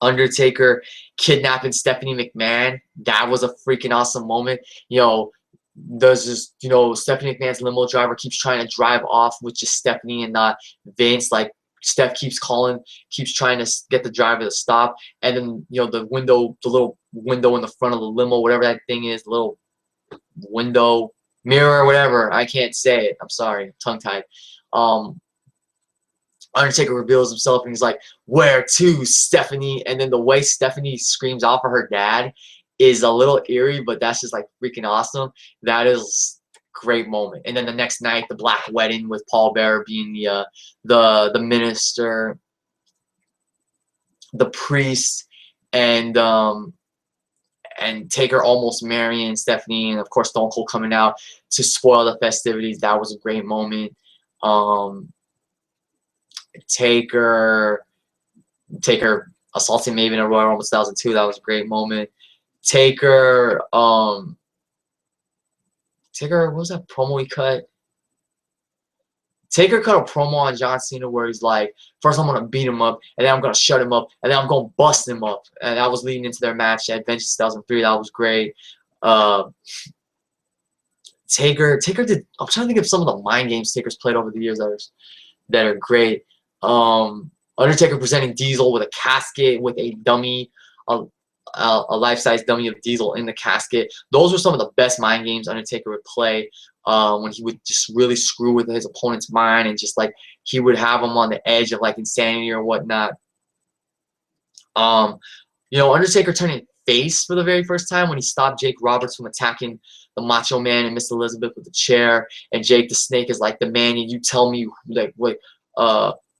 Undertaker kidnapping Stephanie McMahon. That was a freaking awesome moment. You know, there's just, you know, Stephanie McMahon's limo driver keeps trying to drive off with just Stephanie and not Vince. Like, Steph keeps trying to get the driver to stop. And then, you know, the little window in the front of the limo, whatever that thing is, the little window, mirror, whatever. I can't say it. I'm sorry. Tongue-tied. Undertaker reveals himself and he's like, "Where to, Stephanie?" And then the way Stephanie screams out for her dad is a little eerie, but that's just like freaking awesome. That is a great moment. And then the next night, the Black Wedding with Paul Bearer being the minister, the priest, and Taker almost marrying Stephanie, and of course Stone Cold coming out to spoil the festivities. That was a great moment. Taker assaulting Maven at Royal Rumble 2002. That was a great moment. Taker, what was that promo he cut? Taker cut a promo on John Cena where he's like, "First I'm gonna beat him up, and then I'm gonna shut him up, and then I'm gonna bust him up." And that was leading into their match at Vengeance 2003. That was great. Taker did. I'm trying to think of some of the mind games Taker's played over the years that are great. Undertaker presenting Diesel with a casket with a dummy, a life-size dummy of Diesel in the casket. Those were some of the best mind games Undertaker would play when he would just really screw with his opponent's mind and just like he would have him on the edge of like insanity or whatnot. You know, Undertaker turning face for the very first time when he stopped Jake Roberts from attacking the Macho Man and Miss Elizabeth with the chair, and Jake the Snake is like, "The man, you tell me like what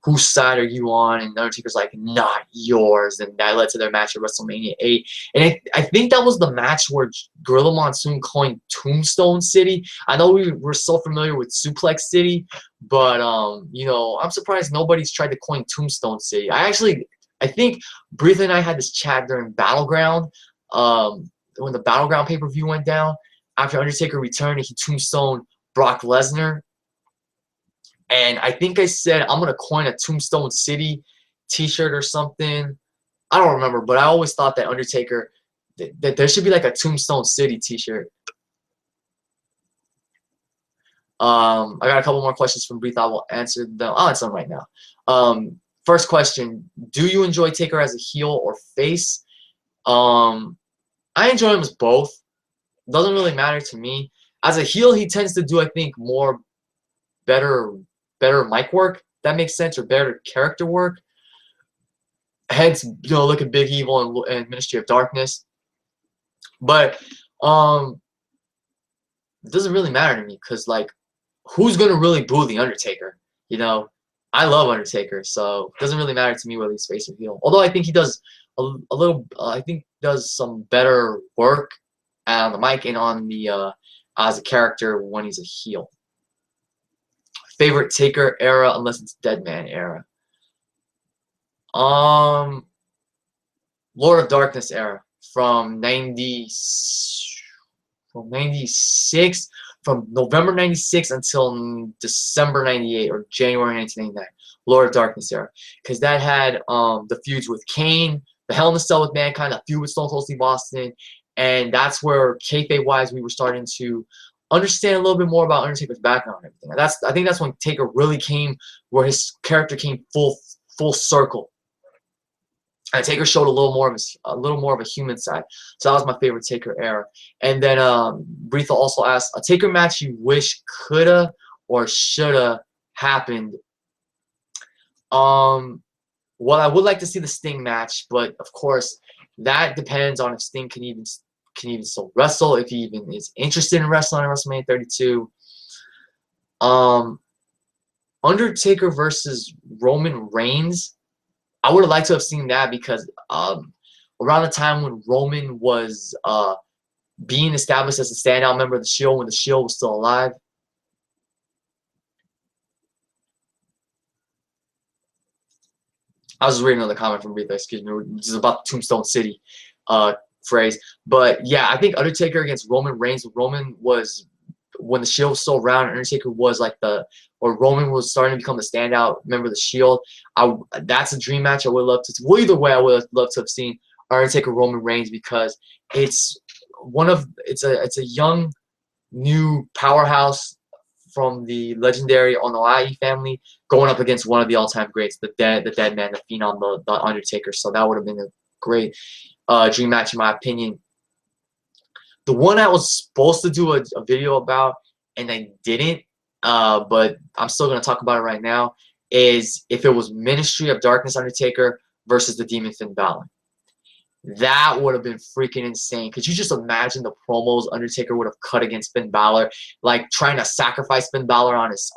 whose side are you on?" And Undertaker's like, "Not yours." And that led to their match at WrestleMania 8. And I think that was the match where Gorilla Monsoon coined Tombstone City. I know we're so familiar with Suplex City, but you know, I'm surprised nobody's tried to coin Tombstone City. I think Breathe and I had this chat during Battleground, when the Battleground pay-per-view went down. After Undertaker returned, he tombstone Brock Lesnar. And I think I said, "I'm going to coin a Tombstone City t-shirt or something." I don't remember, but I always thought that Undertaker, that there should be like a Tombstone City t-shirt. I got a couple more questions from Breathe. I will answer them. I'll answer them right now. First question, do you enjoy Taker as a heel or face? I enjoy him as both. Doesn't really matter to me. As a heel, he tends to do, I think, more better mic work. That makes sense, or better character work. Hence, look at Big Evil and Ministry of Darkness. But it doesn't really matter to me, because like, who's gonna really boo the Undertaker? I love Undertaker, so it doesn't really matter to me whether he's face or heel. Although I think he does a little, I think does some better work on the mic and on the as a character when he's a heel. Favorite Taker era, unless it's Deadman era. Lord of Darkness era from 96, from November 96 until December 98 or January 1999. Lord of Darkness era, because that had the feuds with Kane, the Hell in a Cell with Mankind, the feud with Stone Cold Steve Austin, and that's where kayfabe wise we were starting to understand a little bit more about Undertaker's background and everything. I think that's when Taker really came, where his character came full circle. And Taker showed a little more of a human side. So that was my favorite Taker era. And then Breatha also asked, a Taker match you wish coulda or shoulda happened. Well, I would like to see the Sting match, but of course that depends on if Sting can even still wrestle, if he even is interested in wrestling at WrestleMania 32. Undertaker versus Roman Reigns. I would have liked to have seen that, because around the time when Roman was being established as a standout member of the Shield, when the Shield was still alive. I was just reading another comment from Rita, excuse me, which is about the Tombstone City phrase. But yeah, I think Undertaker against Roman Reigns. Roman was, when the Shield was still around, Undertaker was like Roman was starting to become the standout member of the Shield. That's a dream match I would love to see. Well, either way, I would love to have seen Undertaker Roman Reigns, because it's a young new powerhouse from the legendary Onoai family going up against one of the all-time greats, the dead man, the Phenom, the Undertaker. So that would have been a great dream match in my opinion. The one I was supposed to do a video about and I didn't, but I'm still going to talk about it right now, is if it was Ministry of Darkness Undertaker versus the Demon Finn Balor. That would have been freaking insane. Could you just imagine the promos Undertaker would have cut against Finn Balor, like trying to sacrifice Finn Balor on his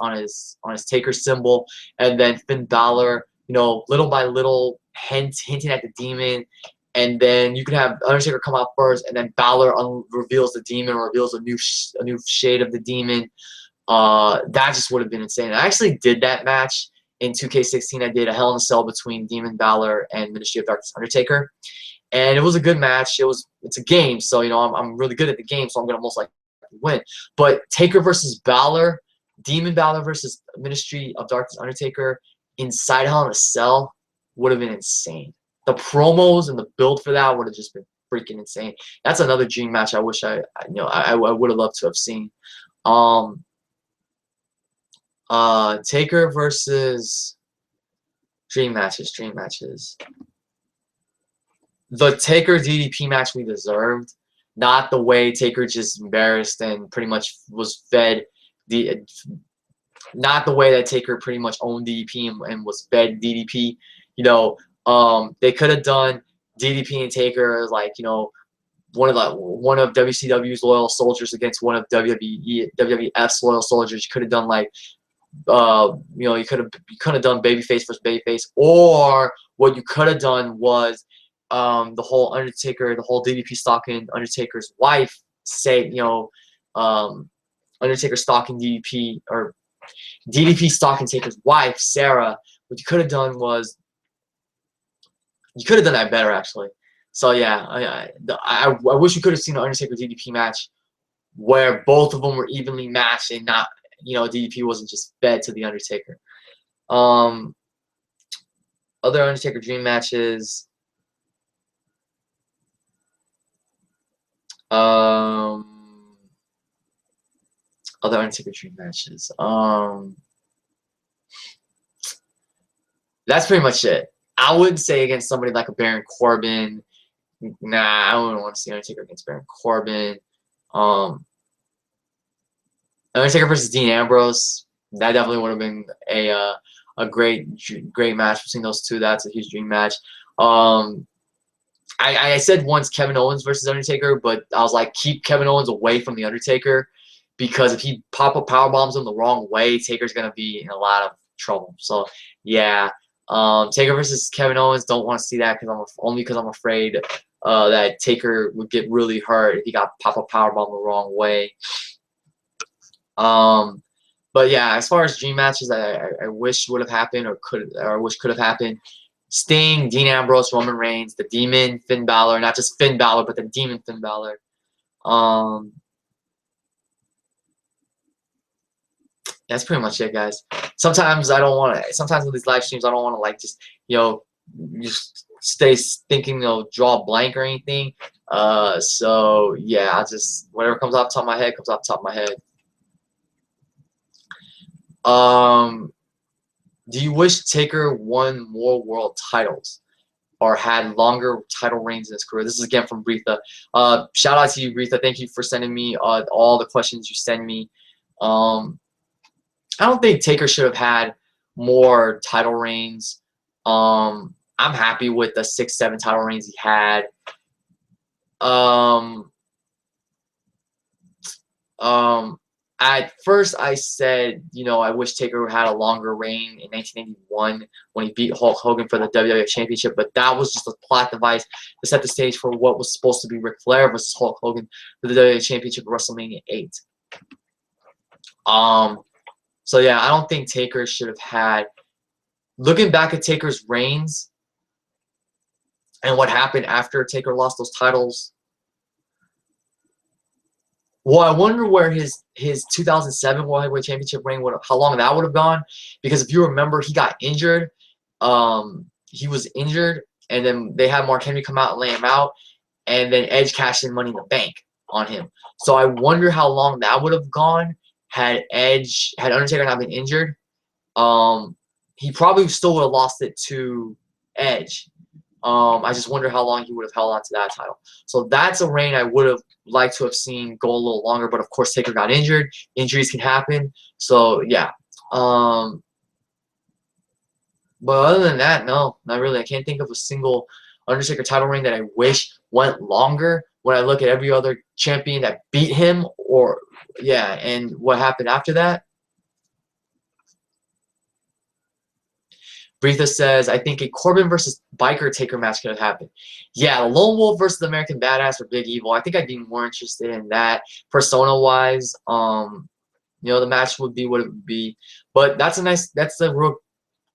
Taker symbol, and then Finn Balor, little by little hinting at the demon, and then you could have Undertaker come out first, and then Balor reveals the demon, reveals a new shade of the demon. That just would have been insane. I actually did that match in 2K16. I did a Hell in a Cell between Demon Balor and Ministry of Darkness Undertaker. And it was a good match. It's a game, so I'm really good at the game, so I'm gonna most likely win. But Taker versus Balor, Demon Balor versus Ministry of Darkness Undertaker inside Hell in a Cell would have been insane. The promos and the build for that would have just been freaking insane. That's another dream match I wish I would have loved to have seen. Taker versus dream matches. The Taker DDP match we deserved, not the way Taker just embarrassed and pretty much was fed not the way that Taker pretty much owned DDP and was fed DDP. They could have done DDP and Taker like one of WCW's loyal soldiers against one of WWF's loyal soldiers. You could have done like you could have done babyface versus babyface, or what you could have done was the whole DDP stalking Undertaker's wife, Undertaker stalking DDP, or DDP stalking Taker's wife, Sarah. What you could have done was, you could have done that better, actually. So yeah, I wish you could have seen the Undertaker DDP match where both of them were evenly matched and not, DDP wasn't just fed to the Undertaker. Other Undertaker dream matches. Other Undertaker dream matches. That's pretty much it. I wouldn't say against somebody like a Baron Corbin. Nah, I wouldn't want to see Undertaker against Baron Corbin. Undertaker versus Dean Ambrose. that definitely would have been a great match between those two. That's a huge dream match. I said once Kevin Owens versus Undertaker, but I was like, keep Kevin Owens away from the Undertaker, because if he pop-up power bombs him the wrong way, Taker's gonna be in a lot of trouble. So yeah, Taker versus Kevin Owens, don't want to see that because I'm afraid that Taker would get really hurt if he got pop-up power bomb the wrong way. But yeah, as far as dream matches, I wish would have happened or wish could have happened. Sting, Dean Ambrose, Roman Reigns, the Demon, Finn Balor, not just Finn Balor, but the Demon Finn Balor. That's pretty much it, guys. Sometimes I don't want to. Sometimes with these live streams, I don't want to like just just stay thinking draw a blank or anything. So yeah, I just whatever comes off the top of my head comes off the top of my head. Do you wish Taker won more world titles or had longer title reigns in his career? This is again from Bretha. Shout out to you, Bretha. Thank you for sending me all the questions you send me. I don't think Taker should have had more title reigns. I'm happy with the 6-7 title reigns he had. At first, I said, I wish Taker had a longer reign in 1981 when he beat Hulk Hogan for the WWF Championship, but that was just a plot device to set the stage for what was supposed to be Ric Flair versus Hulk Hogan for the WWF Championship at WrestleMania 8. So yeah, I don't think Taker should have had. Looking back at Taker's reigns and what happened after Taker lost those titles. Well, I wonder where his 2007 World Heavyweight Championship reign how long that would have gone, because if you remember, he got injured. He was injured, and then they had Mark Henry come out and lay him out, and then Edge cashed in Money in the Bank on him. So I wonder how long that would have gone had Undertaker not been injured. He probably still would have lost it to Edge. I just wonder how long he would have held on to that title. So that's a reign I would have liked to have seen go a little longer, but of course Taker got injured. Injuries can happen. So yeah. But other than that, no, not really. I can't think of a single Undertaker title reign that I wish went longer when I look at every other champion that beat him, or yeah, and what happened after that. Bretha says, I think a Corbin versus Biker Taker match could have happened. Yeah, the Lone Wolf versus the American Badass or Big Evil. I think I'd be more interested in that persona-wise. The match would be what it would be. But that's a real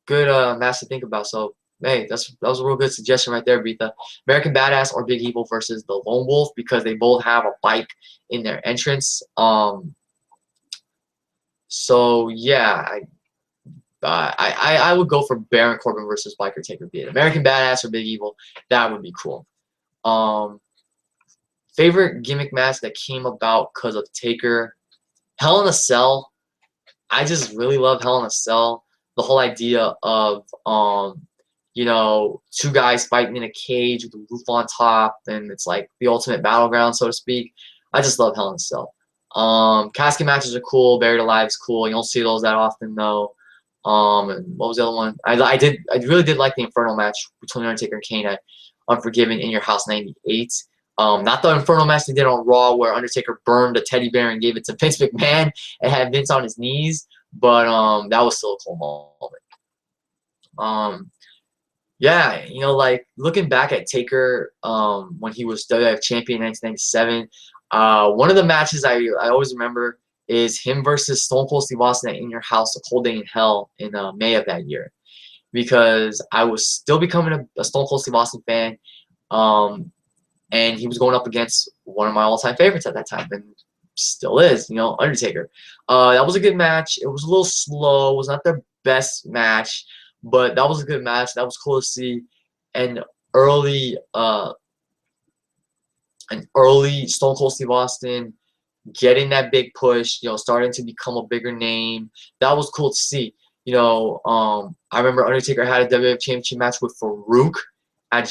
good match to think about. So, hey, that was a real good suggestion right there, Bretha. American Badass or Big Evil versus the Lone Wolf, because they both have a bike in their entrance. So yeah, I would go for Baron Corbin versus Biker Taker, be it American Badass or Big Evil. That would be cool. Favorite gimmick match that came about because of Taker, Hell in a Cell. I just really love Hell in a Cell. The whole idea of two guys fighting in a cage with a roof on top, and it's like the ultimate battleground, so to speak. I just love Hell in a Cell. Casket matches are cool. Buried Alive is cool. You don't see those that often though. And what was the other one? I really did like the Inferno match between Undertaker and Kane at Unforgiven in Your House '98. Not the Inferno match they did on Raw where Undertaker burned a teddy bear and gave it to Vince McMahon and had Vince on his knees, but that was still a cool moment. Yeah, like looking back at Taker when he was WWF champion in 1997, one of the matches I always remember is him versus Stone Cold Steve Austin at In Your House, A Cold Day in Hell in May of that year, because I was still becoming a Stone Cold Steve Austin fan, and he was going up against one of my all-time favorites at that time, and still is, Undertaker. That was a good match. It was a little slow. It was not their best match, but that was a good match. That was cool to see. And early Stone Cold Steve Austin getting that big push, starting to become a bigger name. That was cool to see. I remember Undertaker had a WWF Championship match with Farouk at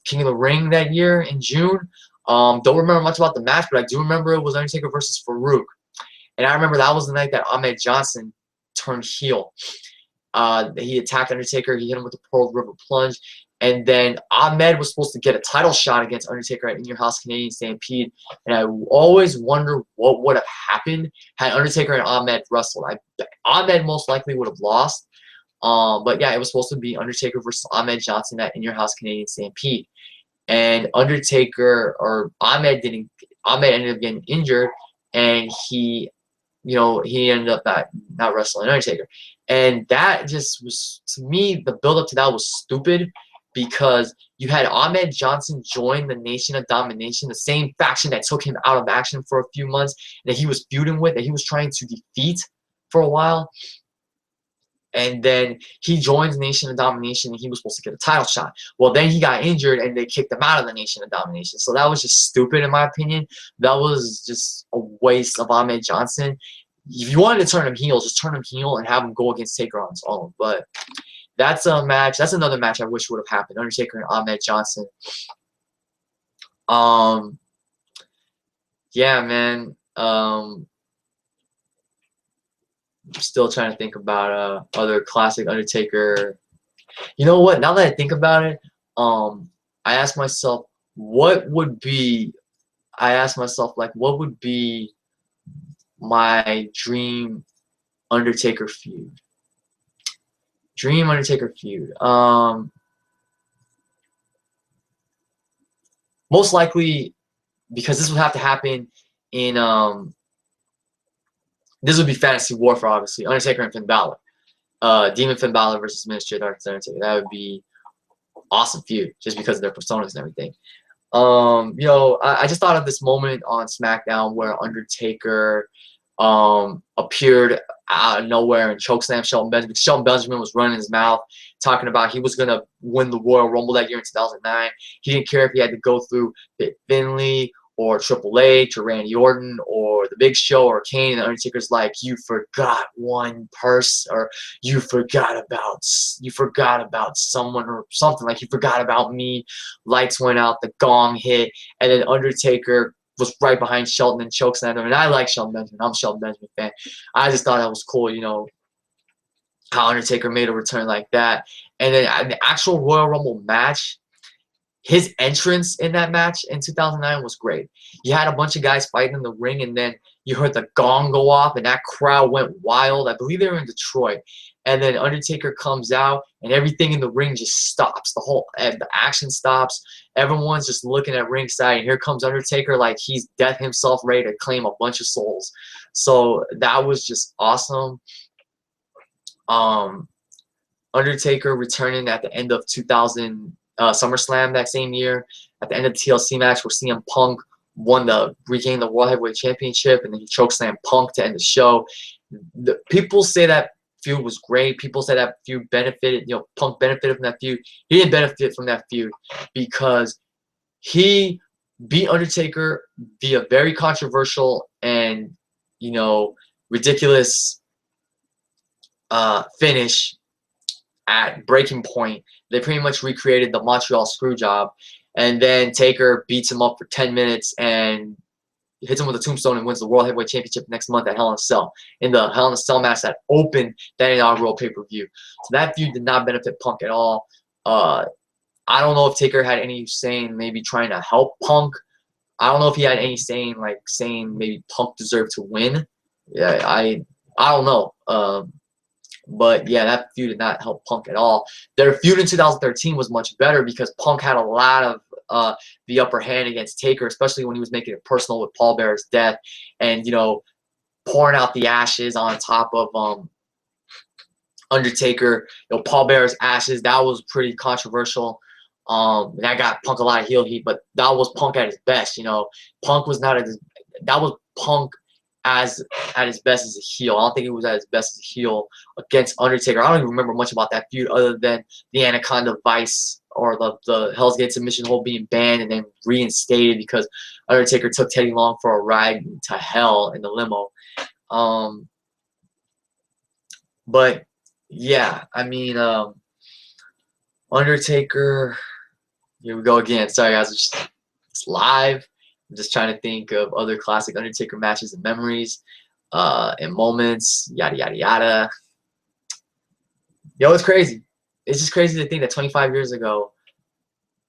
King of the Ring that year in June. Don't remember much about the match, but I do remember it was Undertaker versus Farouk. And I remember that was the night that Ahmed Johnson turned heel. He attacked Undertaker. He hit him with the Pearl River Plunge. And then Ahmed was supposed to get a title shot against Undertaker at In Your House Canadian Stampede. And I always wonder what would have happened had Undertaker and Ahmed wrestled. Ahmed most likely would have lost. But yeah, it was supposed to be Undertaker versus Ahmed Johnson at In Your House Canadian Stampede. And Ahmed ended up getting injured, and he ended up not wrestling Undertaker. And that just was, to me, the build up to that was stupid, because you had Ahmed Johnson join the Nation of Domination, the same faction that took him out of action for a few months, that he was feuding with, that he was trying to defeat for a while. And then he joins Nation of Domination, and he was supposed to get a title shot. Well, then he got injured, and they kicked him out of the Nation of Domination. So that was just stupid, in my opinion. That was just a waste of Ahmed Johnson. If you wanted to turn him heel, just turn him heel and have him go against Taker on his own. But that's a match. That's another match I wish would have happened. Undertaker and Ahmed Johnson. Yeah, man. I'm still trying to think about other classic Undertaker. You know what? Now that I think about it, I ask myself, what would be my dream Undertaker feud? Dream Undertaker feud. Most likely, because this would have to happen in this would be Fantasy Warfare, obviously. Undertaker and Finn Balor. Demon Finn Balor versus Ministry of Darkness Undertaker. That would be awesome feud, just because of their personas and everything. I just thought of this moment on SmackDown where Undertaker appeared out of nowhere and chokeslammed Shelton Benjamin. Shelton Benjamin was running his mouth, talking about he was going to win the Royal Rumble that year in 2009. He didn't care if he had to go through Fit Finlay or Triple H or Randy Orton or The Big Show or Kane. And Undertaker's like, you forgot one person, or you forgot about someone, or something, like you forgot about me. Lights went out, the gong hit, and then Undertaker was right behind Shelton and chokeslammed him. And I like Shelton Benjamin. I'm a Shelton Benjamin fan. I just thought that was cool, how Undertaker made a return like that. And then the actual Royal Rumble match, his entrance in that match in 2009 was great. You had a bunch of guys fighting in the ring, and then you heard the gong go off, and that crowd went wild. I believe they were in Detroit. And then Undertaker comes out, and everything in the ring just stops. The action stops. Everyone's just looking at ringside, and here comes Undertaker like he's death himself, ready to claim a bunch of souls. So that was just awesome. Undertaker returning at the end of 2000 SummerSlam that same year. At the end of the TLC match, where CM Punk regained the World Heavyweight Championship, and then he chokeslammed Punk to end the show. People say that feud was great. People say that feud benefited, Punk benefited from that feud. He didn't benefit from that feud because he beat Undertaker via very controversial and, ridiculous finish at Breaking Point. They pretty much recreated the Montreal Screwjob, and then Taker beats him up for 10 minutes and hits him with a tombstone and wins the World Heavyweight Championship next month at Hell in a Cell, in the Hell in a Cell match that opened that inaugural pay-per-view. So that feud did not benefit Punk at all. I don't know if Taker had any saying maybe trying to help Punk. I don't know if he had any saying maybe Punk deserved to win. Yeah, I don't know. But yeah, that feud did not help Punk at all. Their feud in 2013 was much better because Punk had a lot of the upper hand against Taker, especially when he was making it personal with Paul Bearer's death, and pouring out the ashes on top of Undertaker. Paul Bearer's ashes, that was pretty controversial. That got Punk a lot of heel heat, but that was Punk at his best. Punk was not that was Punk at his best as a heel. I don't think he was at his best as a heel against Undertaker. I don't even remember much about that feud other than the Anaconda Vice, or the Hell's Gate submission hold being banned and then reinstated because Undertaker took Teddy Long for a ride to hell in the limo. But yeah, I mean, Undertaker. Here we go again. Sorry guys, it's live. I'm just trying to think of other classic Undertaker matches and memories, and moments, yada yada yada. Yo, it's crazy. It's just crazy to think that 25 years ago,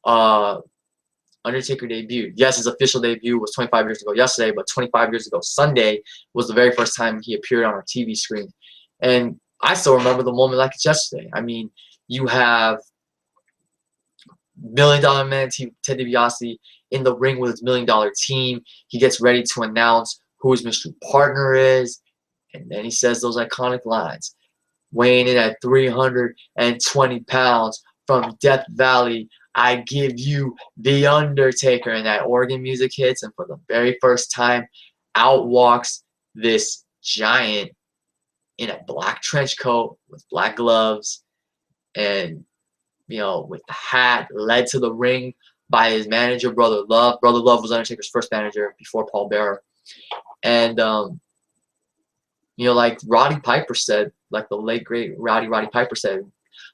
Undertaker debuted. Yes, his official debut was 25 years ago yesterday, but 25 years ago Sunday was the very first time he appeared on our TV screen. And I still remember the moment like it's yesterday. I mean, you have $1 Million Man Ted DiBiase in the ring with his $1 Million team. He gets ready to announce who his mystery partner is, and then he says those iconic lines. Weighing in at 320 pounds from Death Valley, I give you the Undertaker. And that organ music hits, and for the very first time, out walks this giant in a black trench coat with black gloves and, you know, with the hat, led to the ring by his manager, Brother Love. Brother Love was Undertaker's first manager before Paul Bearer. And, you know, like Roddy Piper said, like the late, great Roddy Piper said,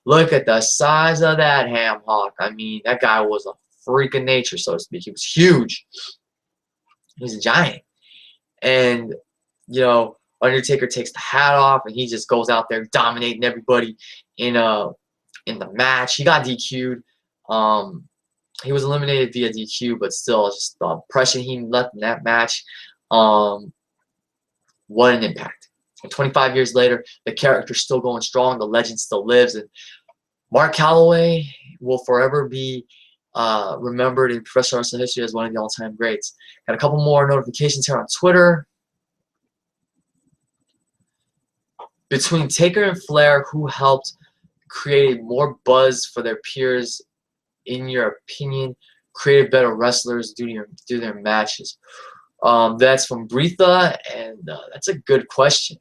look at the size of that ham hock. I mean, that guy was a freak of nature, so to speak. He was huge. He was a giant. And, you know, Undertaker takes the hat off, and he just goes out there dominating everybody in the match. He got DQ'd. He was eliminated via DQ, but still, just the impression he left in that match. What an impact. And 25 years later, the character's still going strong. The legend still lives. And Mark Calloway will forever be remembered in professional wrestling history as one of the all-time greats. Got a couple more notifications here on Twitter. Between Taker and Flair, who helped create more buzz for their peers, in your opinion, created better wrestlers due to their matches? That's from Bretha, and that's a good question.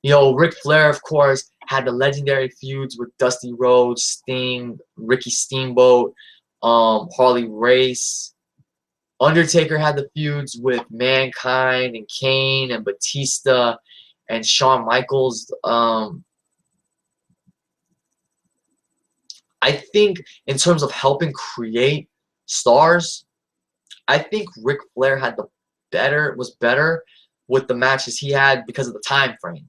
You know, Ric Flair, of course, had the legendary feuds with Dusty Rhodes, Sting, Ricky Steamboat, Harley Race. Undertaker had the feuds with Mankind and Kane and Batista and Shawn Michaels. I think in terms of helping create stars, I think Ric Flair was better with the matches he had because of the time frame.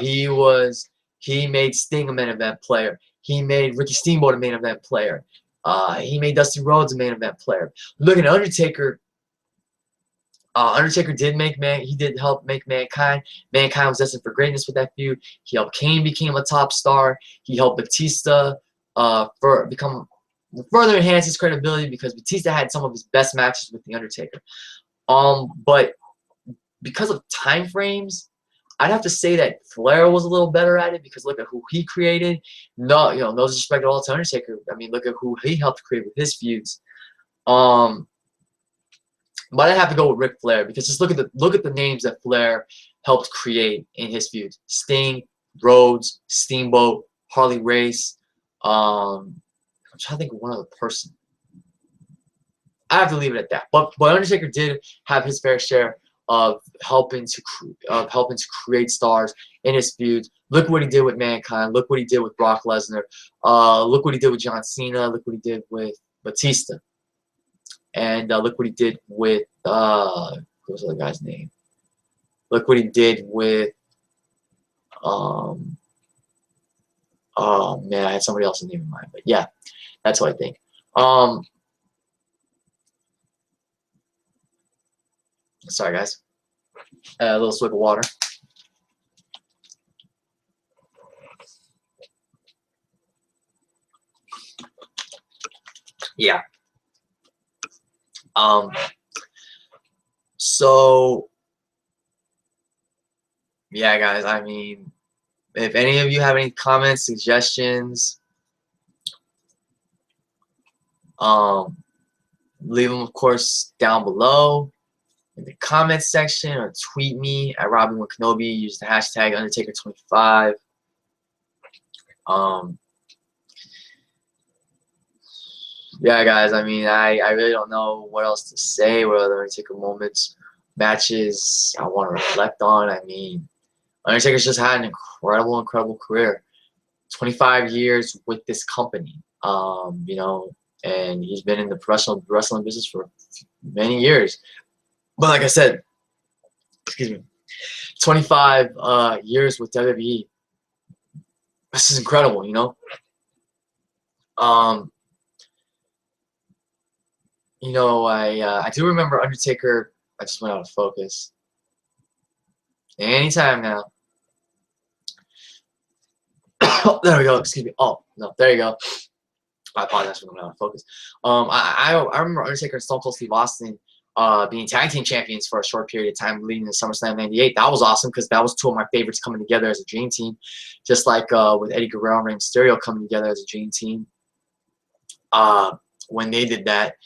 He made Sting a main event player. He made Ricky Steamboat a main event player. He made Dusty Rhodes a main event player. Looking at Undertaker, Undertaker did help make Mankind. Mankind was destined for greatness with that feud. He helped Kane become a top star. He helped Batista further enhance his credibility because Batista had some of his best matches with the Undertaker. But because of time frames, I'd have to say that Flair was a little better at it because look at who he created. No disrespect at all to Undertaker. I mean, look at who he helped create with his feuds. But I'd have to go with Ric Flair because just look at the names that Flair helped create in his feuds: Sting, Rhodes, Steamboat, Harley Race. I'm trying to think of one other person. I have to leave it at that. But Undertaker did have his fair share of helping to create stars in his feuds. Look what he did with Mankind. Look what he did with Brock Lesnar. Look what he did with John Cena. Look what he did with Batista. And look what he did with what was the other guy's name? Look what he did with oh man, I had somebody else's name in mind, but yeah, that's what I think. Sorry guys, a little swig of water. Yeah. So yeah, guys. I mean, if any of you have any comments, suggestions, leave them, of course, down below in the comments section, or tweet me at Robin1Kenobi. Use the hashtag Undertaker25. Yeah, guys. I mean, I really don't know what else to say. What other Undertaker moments, matches I want to reflect on. I mean, Undertaker's just had an incredible career. 25 years with this company. You know, and he's been in the professional wrestling business for many years. But like I said, excuse me, 25 years with WWE. this is incredible, you know. You know, I do remember Undertaker. I just went out of focus. Anytime now. There we go. Excuse me. Oh no, there you go. I apologize for going out of focus. I remember Undertaker and Stone Cold Steve Austin being tag team champions for a short period of time leading to SummerSlam '98. That was awesome because that was two of my favorites coming together as a dream team, just like with Eddie Guerrero and Rey Mysterio coming together as a dream team. When they did that,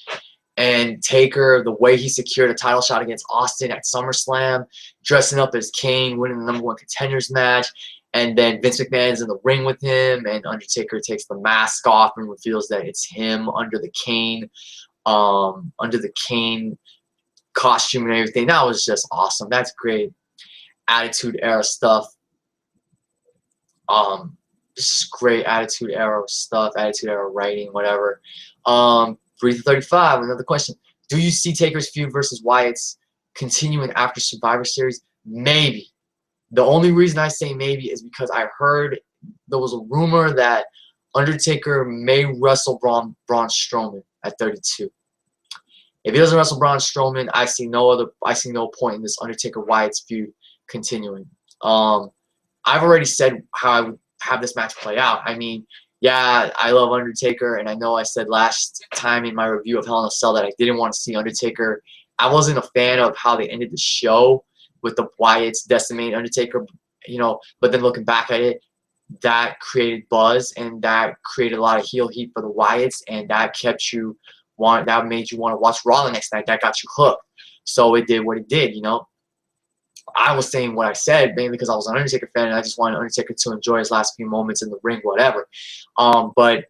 and Taker, the way he secured a title shot against Austin at SummerSlam, dressing up as Kane, winning the #1 contenders match. And then Vince McMahon's in the ring with him, and Undertaker takes the mask off and reveals that it's him under the Kane costume and everything. That was just awesome. That's great Attitude Era stuff. This is great Attitude Era stuff, Attitude Era writing, whatever. 335, another question. Do you see Taker's feud versus Wyatt's continuing after Survivor Series? Maybe. The only reason I say maybe is because I heard there was a rumor that Undertaker may wrestle Braun Strowman at 32. If he doesn't wrestle Braun Strowman, I see no point in this Undertaker Wyatt's feud continuing. I've already said how I would have this match play out. I mean, yeah, I love Undertaker, and I know I said last time in my review of Hell in a Cell that I didn't want to see Undertaker. I wasn't a fan of how they ended the show with the Wyatt's decimating Undertaker, you know, but then looking back at it, that created buzz, and that created a lot of heel heat for the Wyatts, and that made you want to watch Raw the next night. That got you hooked. So it did what it did, you know. I was saying what I said mainly because I was an Undertaker fan, and I just wanted Undertaker to enjoy his last few moments in the ring, whatever. But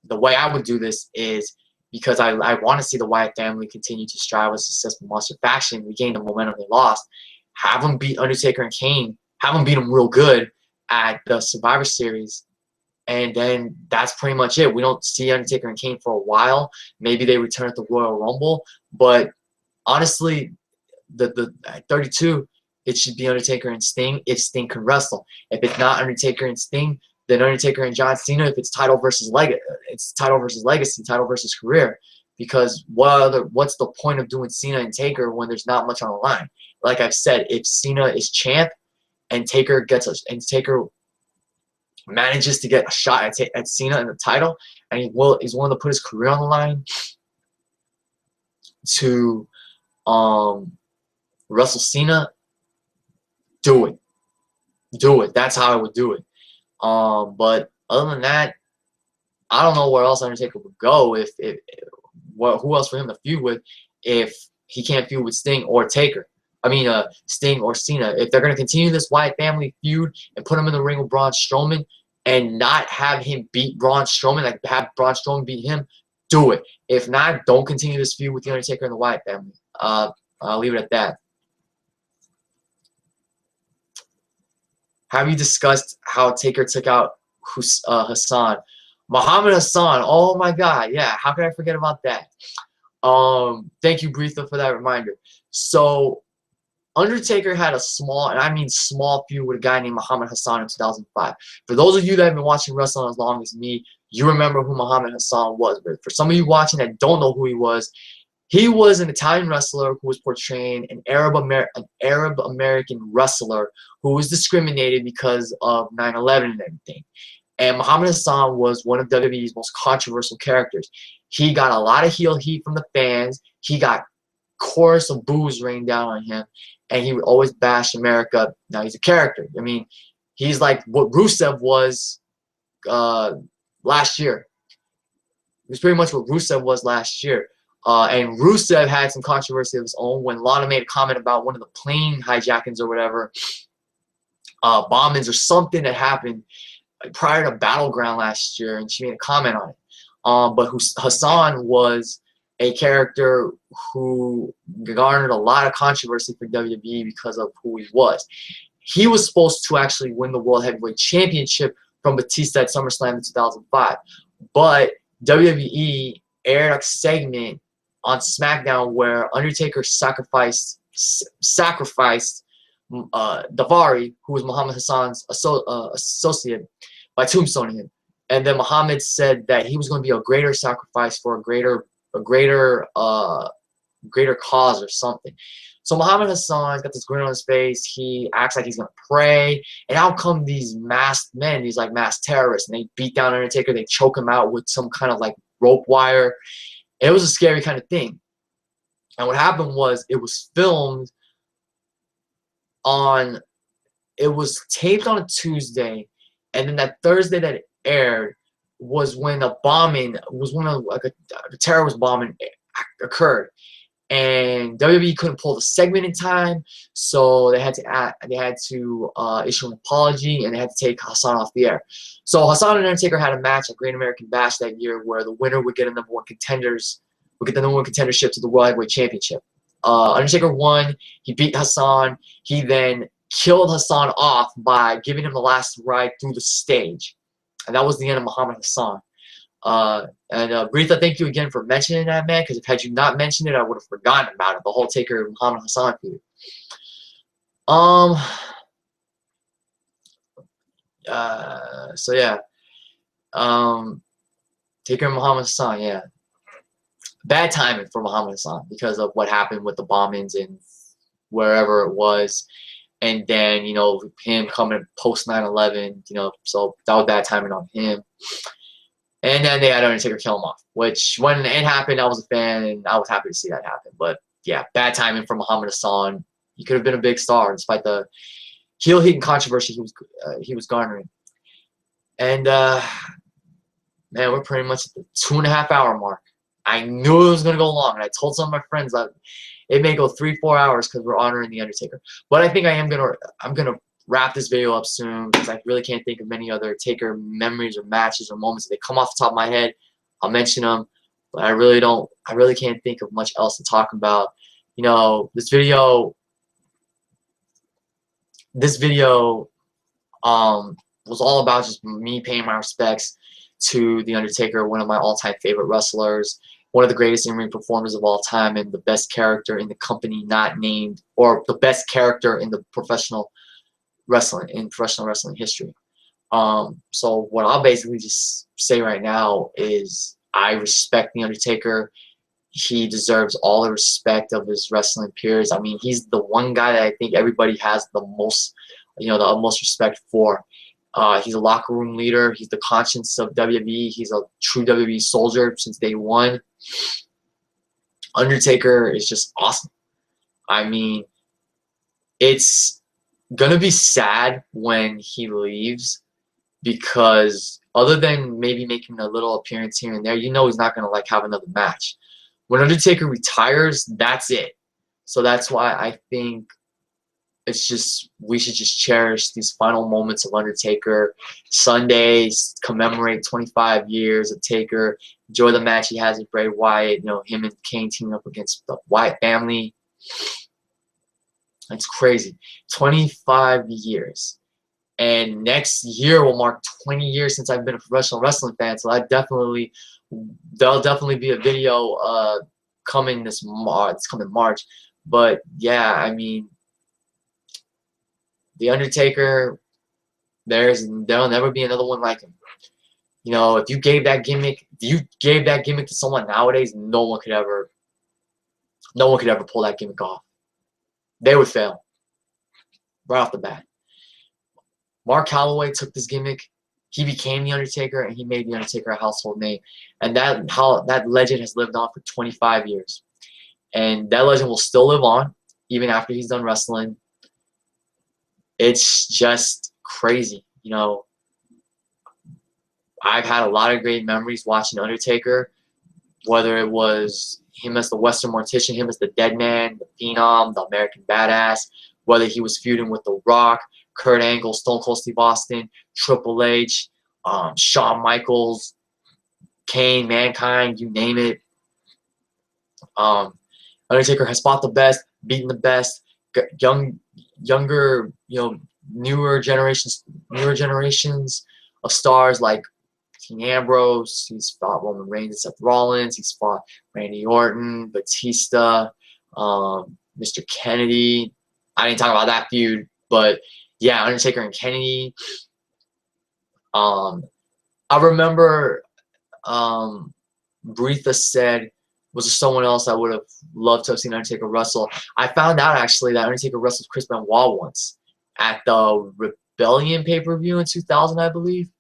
the way I would do this is because I want to see the Wyatt family continue to strive with successful monster faction, regain the momentum they lost, have them beat Undertaker and Kane, have them beat them real good at the Survivor Series, and then that's pretty much it. We don't see Undertaker and Kane for a while. Maybe they return at the Royal Rumble, but honestly, at 32, it should be Undertaker and Sting if Sting can wrestle. If it's not Undertaker and Sting, then Undertaker and John Cena if it's title versus legacy, title versus career. Because what's the point of doing Cena and Taker when there's not much on the line? Like I've said, if Cena is champ and Taker manages to get a shot at Cena in the title, and he's willing to put his career on the line to wrestle Cena, do it. That's how I would do it. But other than that, I don't know where else Undertaker would go who else for him to feud with if he can't feud with Sting or Taker. I mean, Sting or Cena. If they're going to continue this Wyatt family feud and put him in the ring with Braun Strowman and not have him beat Braun Strowman, like have Braun Strowman beat him, do it. If not, don't continue this feud with the Undertaker and the Wyatt family. I'll leave it at that. Have you discussed how Taker took out Hassan? Muhammad Hassan. Oh my God. Yeah. How could I forget about that? Thank you, Breatha, for that reminder. So Undertaker had a small, and I mean small, feud with a guy named Muhammad Hassan in 2005. For those of you that have been watching wrestling as long as me, you remember who Muhammad Hassan was. But for some of you watching that don't know who he was an Italian wrestler who was portraying an Arab American wrestler who was discriminated because of 9/11 and everything. And Muhammad Hassan was one of WWE's most controversial characters. He got a lot of heel heat from the fans. He got chorus of boos rained down on him, and he would always bash America. Now he's a character. I mean, he's like what Rusev was last year. He was pretty much what Rusev was last year. And Rusev had some controversy of his own when Lana made a comment about one of the plane hijackings or whatever, bombings or something that happened prior to Battleground last year, and she made a comment on it. But Hassan was a character who garnered a lot of controversy for WWE because of who he was. He was supposed to actually win the World Heavyweight Championship from Batista at SummerSlam in 2005. But WWE aired a segment on SmackDown where Undertaker sacrificed Daivari, who was Muhammad Hassan's associate, by tombstoning him. And then Muhammad said that he was going to be a greater sacrifice for a greater cause or something. So Muhammad Hassan's got this grin on his face. He acts like he's gonna pray, and out come these masked men, these like masked terrorists, and they beat down Undertaker. They choke him out with some kind of like rope wire. And it was a scary kind of thing. And what happened was it was filmed on. It was taped on a Tuesday, and then that Thursday that it aired was when a bombing was when a terrorist bombing occurred. And WWE couldn't pull the segment in time, so they had to issue an apology, and they had to take Hassan off the air. So Hassan and Undertaker had a match at Great American Bash that year, where the winner would get the number one contendership to the World Heavyweight Championship. Undertaker won. He beat Hassan. He then killed Hassan off by giving him the last ride through the stage, and that was the end of Muhammad Hassan. Breatha, thank you again for mentioning that, man, because if had you not mentioned it, I would have forgotten about it, the whole Taker Muhammad Hassan feud. So yeah. Taker Muhammad Hassan, yeah. Bad timing for Muhammad Hassan because of what happened with the bombings and wherever it was. And then, you know, him coming post 9/11, you know, so that was bad timing on him. And then they had Undertaker kill him off, which when it happened, I was a fan, and I was happy to see that happen. But yeah, bad timing for Muhammad Hassan. He could have been a big star despite the heel-hitting controversy he was garnering. And man, we're pretty much at the 2.5 hour mark. I knew it was gonna go long, and I told some of my friends that it may go 3-4 hours because we're honoring the Undertaker. But I think I'm gonna wrap this video up soon because I really can't think of many other Taker memories or matches or moments. If they come off the top of my head, I'll mention them, but I really can't think of much else to talk about. You know, this video was all about just me paying my respects to the Undertaker, one of my all-time favorite wrestlers, one of the greatest in-ring performers of all time, and the best character in the company not named, or the best character in the professional wrestling history. So what I'll basically just say right now is I respect the Undertaker. He deserves all the respect of his wrestling peers. I mean, he's the one guy that I think everybody has the most, you know, the utmost respect for. He's a locker room leader. He's the conscience of WWE. He's a true WWE soldier since day one. Undertaker is just awesome. I mean, it's gonna be sad when he leaves, because other than maybe making a little appearance here and there, you know he's not gonna like have another match. When Undertaker retires, that's it. So that's why I think it's just we should just cherish these final moments of Undertaker. Sundays commemorate 25 years of Taker. Enjoy the match he has with Bray Wyatt. You know, him and Kane teaming up against the Wyatt family. It's crazy. 25 years. And next year will mark 20 years since I've been a professional wrestling fan. So there'll definitely be a video coming this coming March. But yeah, I mean, The Undertaker, there'll never be another one like him. You know, if you gave that gimmick to someone nowadays, no one could ever pull that gimmick off. They would fail right off the bat. Mark Calloway took this gimmick. He became The Undertaker, and he made The Undertaker a household name. And that legend has lived on for 25 years. And that legend will still live on even after he's done wrestling. It's just crazy. You know, I've had a lot of great memories watching Undertaker, whether it was him as the Western Mortician, him as the Dead Man, the Phenom, the American Badass, whether he was feuding with The Rock, Kurt Angle, Stone Cold Steve Austin, Triple H, Shawn Michaels, Kane, Mankind, you name it. Undertaker has fought the best, beaten the best, younger, you know, newer generations of stars like Dean Ambrose. He's fought Roman Reigns and Seth Rollins. He's fought Randy Orton, Batista, Mr. Kennedy. I didn't talk about that feud, but yeah, Undertaker and Kennedy. I remember Bretha said, was there someone else I would have loved to have seen Undertaker wrestle? I found out actually that Undertaker wrestled Chris Benoit once at the Rebellion pay-per-view in 2000, I believe.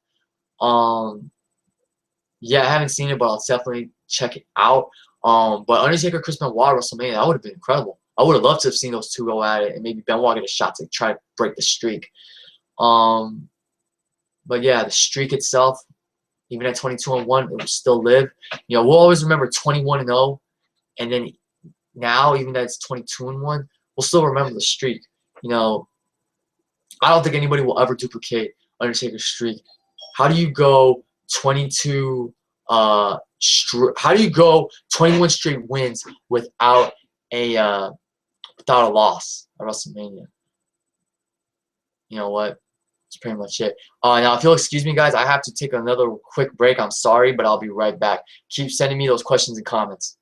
Yeah, I haven't seen it, but I'll definitely check it out. But Undertaker, Chris Benoit, WrestleMania, that would have been incredible. I would have loved to have seen those two go at it, and maybe Benoit get a shot to try to break the streak. But yeah, the streak itself, even at 22-1, it will still live. You know, we'll always remember 21-0, and then now, even that it's 22-1, we'll still remember the streak. You know, I don't think anybody will ever duplicate Undertaker's streak. How do you go 22? How do you go 21 straight wins without a loss at WrestleMania? You know what? That's pretty much it. Now, if you'll excuse me, guys, I have to take another quick break. I'm sorry, but I'll be right back. Keep sending me those questions and comments.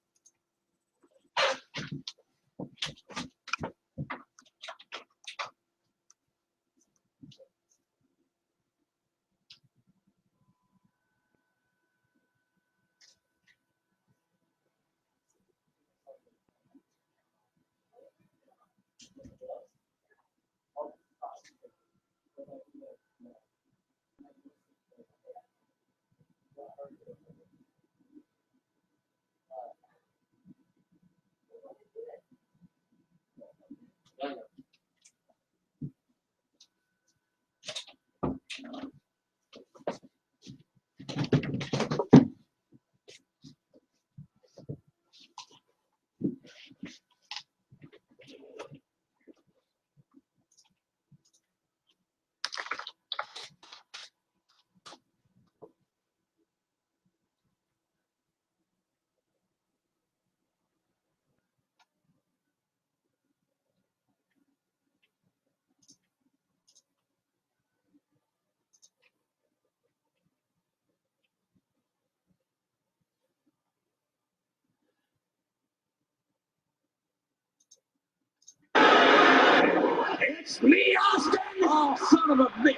It's me, Austin! Oh, son of a bitch!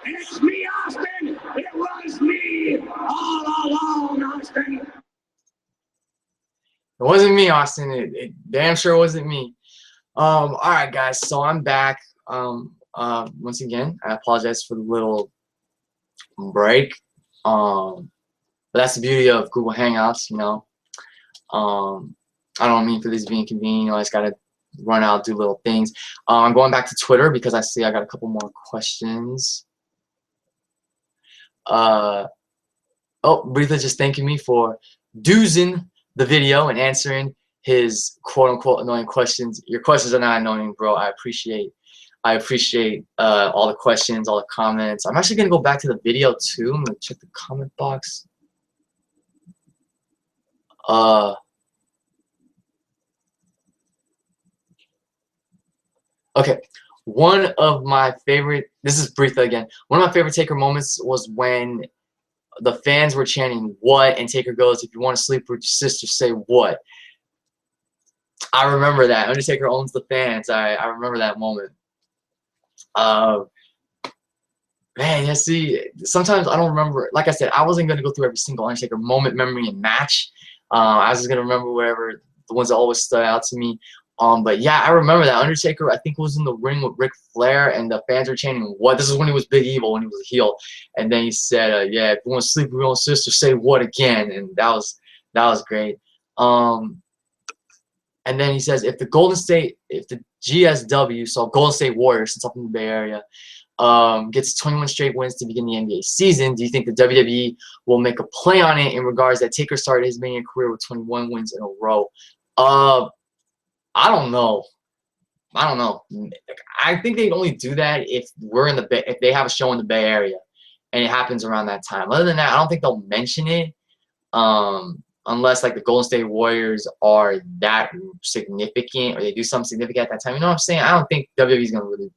It's me, Austin! It was me all along, Austin! It wasn't me, Austin. It damn sure wasn't me. All right, guys. So I'm back. Once again, I apologize for the little break. But that's the beauty of Google Hangouts, you know. I don't mean for this to be inconvenient. You know, I just gotta run out, do little things. I'm going back to Twitter because I see I got a couple more questions. Oh, Bretha just thanking me for doozing the video and answering his quote-unquote annoying questions. Your questions are not annoying, bro. I appreciate all the questions, all the comments. I'm actually gonna go back to the video too. I'm gonna check the comment box. Okay, one of my favorite, this is Bretha again, one of my favorite Taker moments was when the fans were chanting, "What?" and Taker goes, "If you want to sleep with your sister, say what." I remember that. Undertaker owns the fans. I remember that moment. Man, yeah, see, sometimes I don't remember. Like I said, I wasn't going to go through every single Undertaker moment, memory, and match. I was just going to remember whatever, the ones that always stood out to me. But yeah, I remember that Undertaker, I think, was in the ring with Ric Flair, and the fans were chanting, "What?" This is when he was Big Evil, when he was a heel. And then he said, "Yeah, if you want to sleep with your own sister, say what again?" And that was great. And then he says, if the GSW, so Golden State Warriors, since I'm in the Bay Area, gets 21 straight wins to begin the NBA season, do you think the WWE will make a play on it in regards that Taker started his Mania career with 21 wins in a row? I don't know. I think they'd only do that if if they have a show in the Bay Area and it happens around that time. Other than that, I don't think they'll mention it. Unless like the Golden State Warriors are that significant or they do something significant at that time. You know what I'm saying? I don't think WWE's gonna really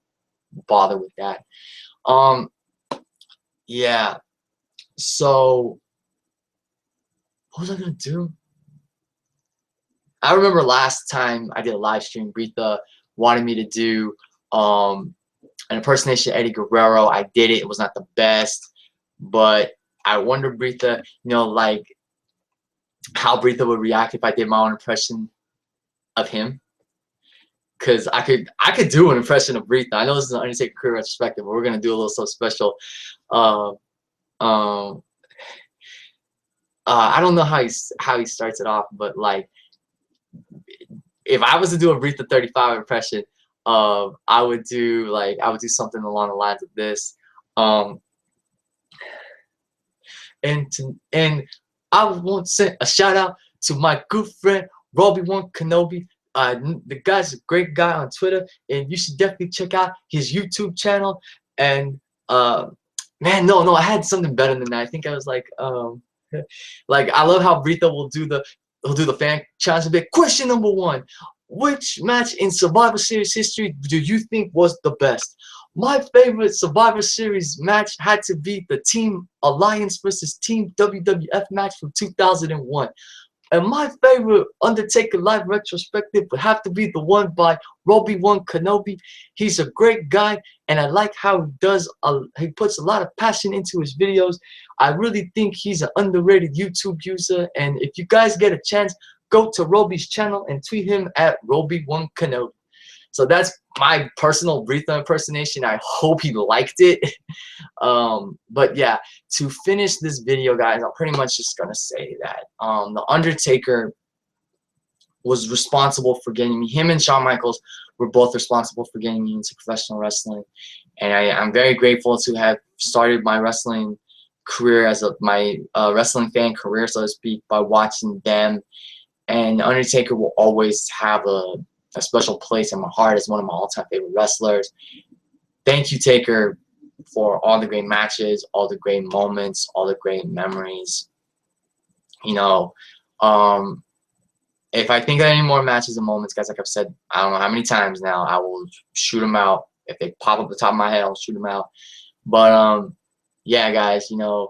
bother with that. Yeah. So what was I gonna do? I remember last time I did a live stream, Bretha wanted me to do an impersonation of Eddie Guerrero. I did it. It was not the best. but I wonder, Britha, like how Britha would react if I did my own impression of him. Cause I could do an impression of Britha. I know this is an Undertaker career retrospective, but we're gonna do a little something special. Uh, um, I don't know how he starts it off, but like if I was to do a Britha 35 impression, I would do something along the lines of this. Um, and I want to send a shout out to my good friend Robbie One Kenobi. The guy's a great guy on Twitter, and you should definitely check out his YouTube channel. And man, no, I had something better than that. I think I was like I love how Britha will do the fan challenge a bit. Question number 1: which match in Survivor Series history do you think was the best? My favorite Survivor Series match had to be the Team Alliance versus Team WWF match from 2001. And my favorite Undertaker live retrospective would have to be the one by Robbie One Kenobi. He's a great guy, and I like how he puts a lot of passion into his videos. I really think he's an underrated YouTube user, and if you guys get a chance, go to Robbie's channel and tweet him at Robbie One Kenobi. So that's my personal Britha impersonation. I hope he liked it. But yeah, to finish this video, guys, I'm pretty much just gonna say that the Undertaker was responsible for getting me. Him and Shawn Michaels were both responsible for getting me into professional wrestling, and I'm very grateful to have started my wrestling career as my wrestling fan career, so to speak, by watching them. And Undertaker will always have a special place in my heart as one of my all-time favorite wrestlers. Thank you, Taker, for all the great matches, all the great moments, all the great memories. If I think of any more matches and moments, guys, like I've said, I don't know how many times now, I will shoot them out. If they pop up the top of my head, I'll shoot them out. But yeah, guys, a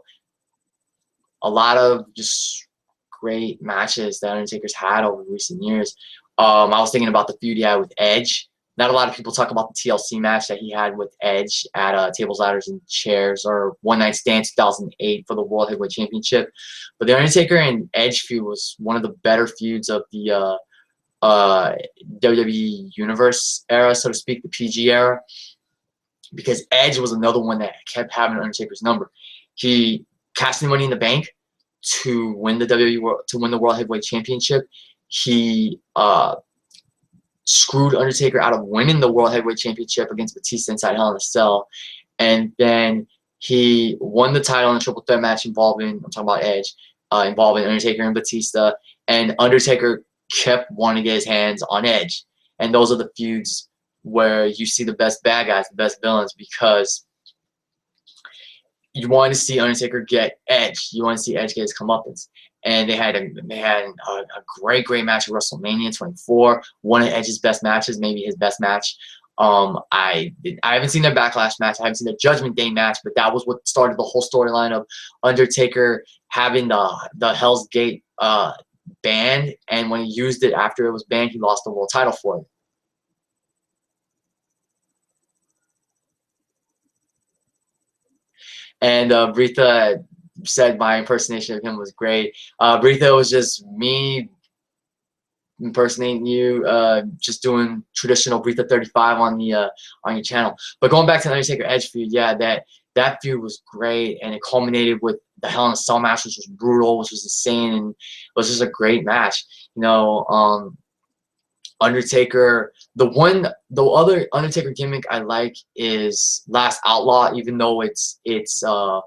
lot of just great matches that Undertaker's had over recent years. I was thinking about the feud he had with Edge. Not a lot of people talk about the TLC match that he had with Edge at Tables, Ladders, and Chairs, or One Night Stand 2008 for the World Heavyweight Championship. But the Undertaker and Edge feud was one of the better feuds of the WWE Universe era, so to speak, the PG era, because Edge was another one that kept having Undertaker's number. He cashed the Money in the Bank to win the World Heavyweight Championship. He screwed Undertaker out of winning the World Heavyweight Championship against Batista inside Hell in a Cell, and then he won the title in a triple threat match involving, I'm talking about Edge, involving Undertaker and Batista, and Undertaker kept wanting to get his hands on Edge. And those are the feuds where you see the best bad guys, the best villains, because you want to see Undertaker get Edge. You want to see Edge get his comeuppance. And they had a great match at WrestleMania 24. One of Edge's best matches, maybe his best match. I haven't seen their Backlash match. I haven't seen their Judgment Day match, but that was what started the whole storyline of Undertaker having the Hell's Gate banned, and when he used it after it was banned, he lost the world title for it. And Britha said my impersonation of him was great. Britha was just me impersonating you, just doing traditional Britha 35 on your channel. But going back to the Undertaker Edge feud, yeah, that feud was great, and it culminated with the Hell in a Cell match, which was brutal, which was insane, and it was just a great match. Undertaker, the other Undertaker gimmick I like is Last Outlaw, even though it's a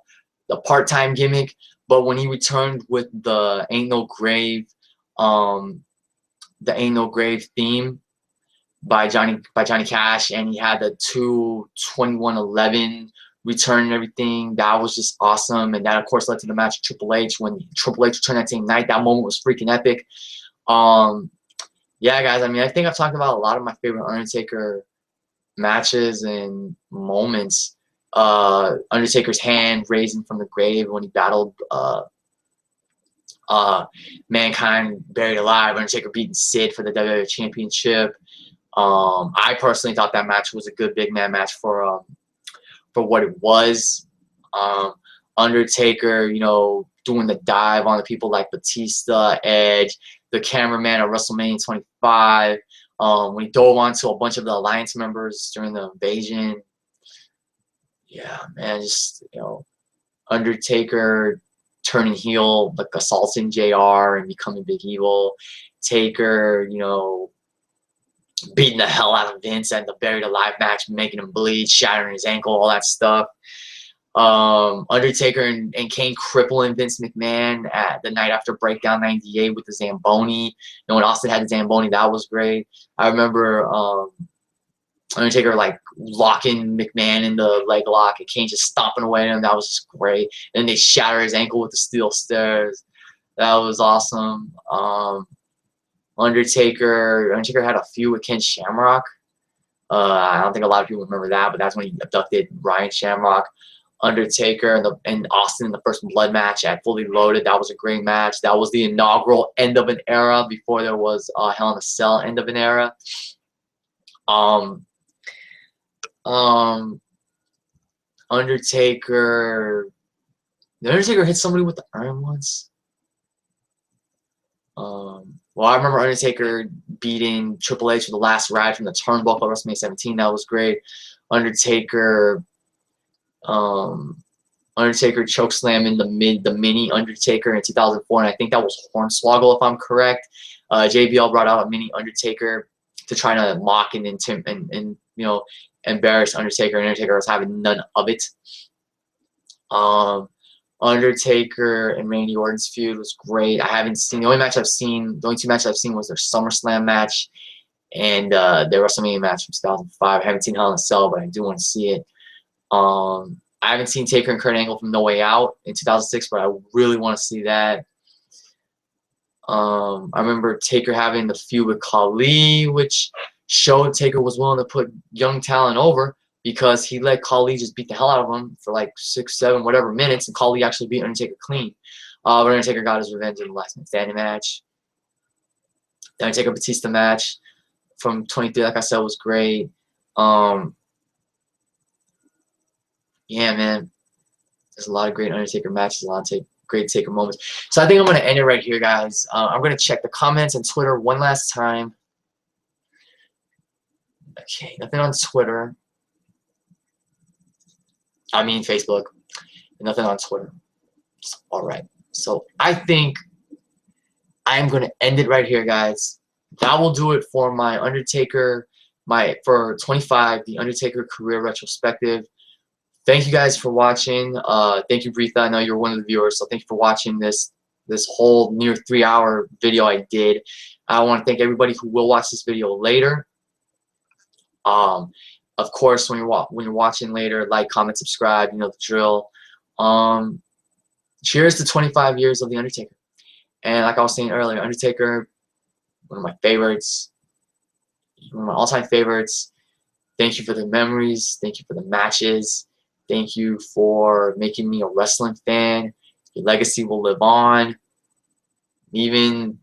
part-time gimmick. But when he returned with the Ain't No Grave theme by Johnny Cash, and he had the 2/21/11 return and everything, that was just awesome. And that, of course, led to the match with Triple H when Triple H returned that same night. That moment was freaking epic. Yeah, guys, I mean, I think I've talked about a lot of my favorite Undertaker matches and moments. Undertaker's hand raising from the grave when he battled Mankind Buried Alive. Undertaker beating Sid for the WWE Championship. I personally thought that match was a good big man match for what it was. Undertaker, you know, doing the dive on the people like Batista, Edge, the cameraman at WrestleMania 25, when he dove onto a bunch of the Alliance members during the invasion. Yeah, man, just, you know, Undertaker turning heel, like assaulting JR and becoming Big Evil. Taker, you know, beating the hell out of Vince at the Buried Alive match, making him bleed, shattering his ankle, all that stuff. Undertaker and Kane crippling Vince McMahon at the night after Breakdown 98 with the Zamboni. You know, when Austin had the Zamboni, that was great. I remember Undertaker like locking McMahon in the leg lock and Kane just stomping away at him. That was just great. And they shatter his ankle with the steel stairs. That was awesome. Undertaker had a feud with Ken Shamrock. I don't think a lot of people remember that, but that's when he abducted Ryan Shamrock. Undertaker and Austin in the first blood match at Fully Loaded. That was a great match. That was the inaugural end of an era before there was Hell in a Cell end of an era. Undertaker. The Undertaker hit somebody with the iron once. Well, I remember Undertaker beating Triple H for the last ride from the turnbuckle at WrestleMania 17. That was great. Undertaker chokeslamming the mini Undertaker in 2004, and I think that was Hornswoggle if I'm correct. JBL brought out a mini Undertaker to try to mock and you know, embarrass Undertaker, and Undertaker was having none of it. Undertaker and Randy Orton's feud was great. I haven't seen the only two matches I've seen was their SummerSlam match and their WrestleMania match from 2005. I haven't seen Hell in a Cell, but I do want to see it. I haven't seen Taker and Kurt Angle from No Way Out in 2006, but I really want to see that. I remember Taker having the feud with Khali, which showed Taker was willing to put young talent over because he let Khali just beat the hell out of him for like 6, 7, whatever minutes, and Khali actually beat Undertaker clean. But Undertaker got his revenge in the Last Man Standing match. The Undertaker Batista match from 23, like I said, was great. Yeah, man. There's a lot of great Undertaker matches, a lot of great Taker moments. So I think I'm going to end it right here, guys. I'm going to check the comments on Twitter one last time. Okay, nothing on Twitter. I mean Facebook. Nothing on Twitter. All right. So I think I'm going to end it right here, guys. That will do it for my Undertaker, for 25, the Undertaker career retrospective. Thank you guys for watching. Thank you, Bretha. I know you're one of the viewers, so thank you for watching this whole near 3-hour video I did. I want to thank everybody who will watch this video later. Of course, when you're watching later, like, comment, subscribe. You know the drill. Cheers to 25 years of the Undertaker. And like I was saying earlier, Undertaker, one of my favorites, one of my all-time favorites. Thank you for the memories. Thank you for the matches. Thank you for making me a wrestling fan. Your legacy will live on, even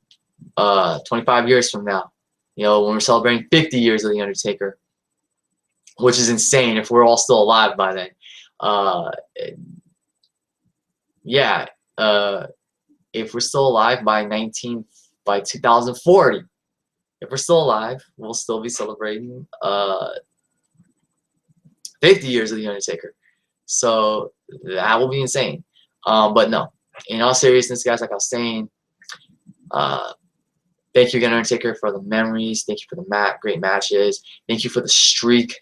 25 years from now. You know, when we're celebrating 50 years of the Undertaker, which is insane if we're all still alive by then. Yeah, if we're still alive by 2040, if we're still alive, we'll still be celebrating 50 years of the Undertaker. So that will be insane. But no, in all seriousness, guys, like I was saying, thank you again, Undertaker, for the memories. Thank you for the great matches. Thank you for the streak.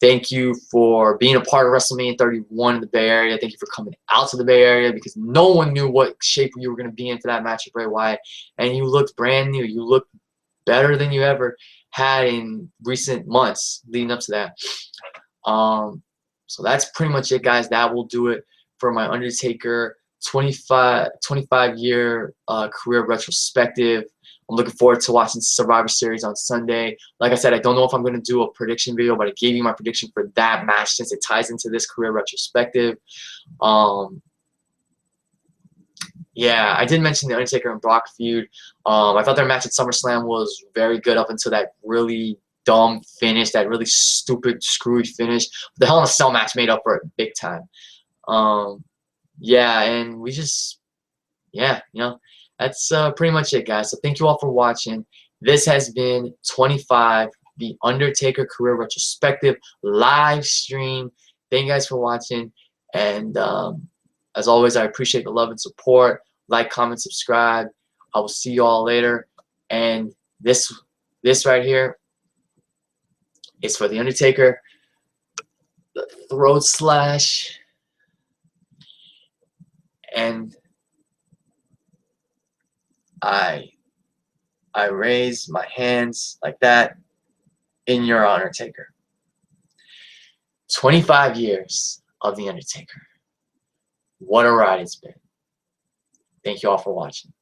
Thank you for being a part of WrestleMania 31 in the Bay Area. Thank you for coming out to the Bay Area because no one knew what shape you were going to be in for that match with Bray Wyatt. And you looked brand new. You looked better than you ever had in recent months leading up to that. So that's pretty much it, guys. That will do it for my Undertaker 25-year career retrospective. I'm looking forward to watching Survivor Series on Sunday. Like I said, I don't know if I'm going to do a prediction video, but I gave you my prediction for that match since it ties into this career retrospective. Yeah, I did mention the Undertaker and Brock feud. I thought their match at SummerSlam was very good up until that really dumb finish, that really stupid, screwy finish. The Hell in a Cell match made up for it big time. yeah, and we just, yeah, that's pretty much it, guys. So thank you all for watching. This has been 25, the Undertaker career retrospective live stream. Thank you guys for watching, and as always, I appreciate the love and support. Like, comment, subscribe. I will see you all later. And this right here is for the Undertaker, the throat slash, and I raise my hands like that in your honor, Taker. 25 years of the Undertaker. What a ride it's been. Thank you all for watching.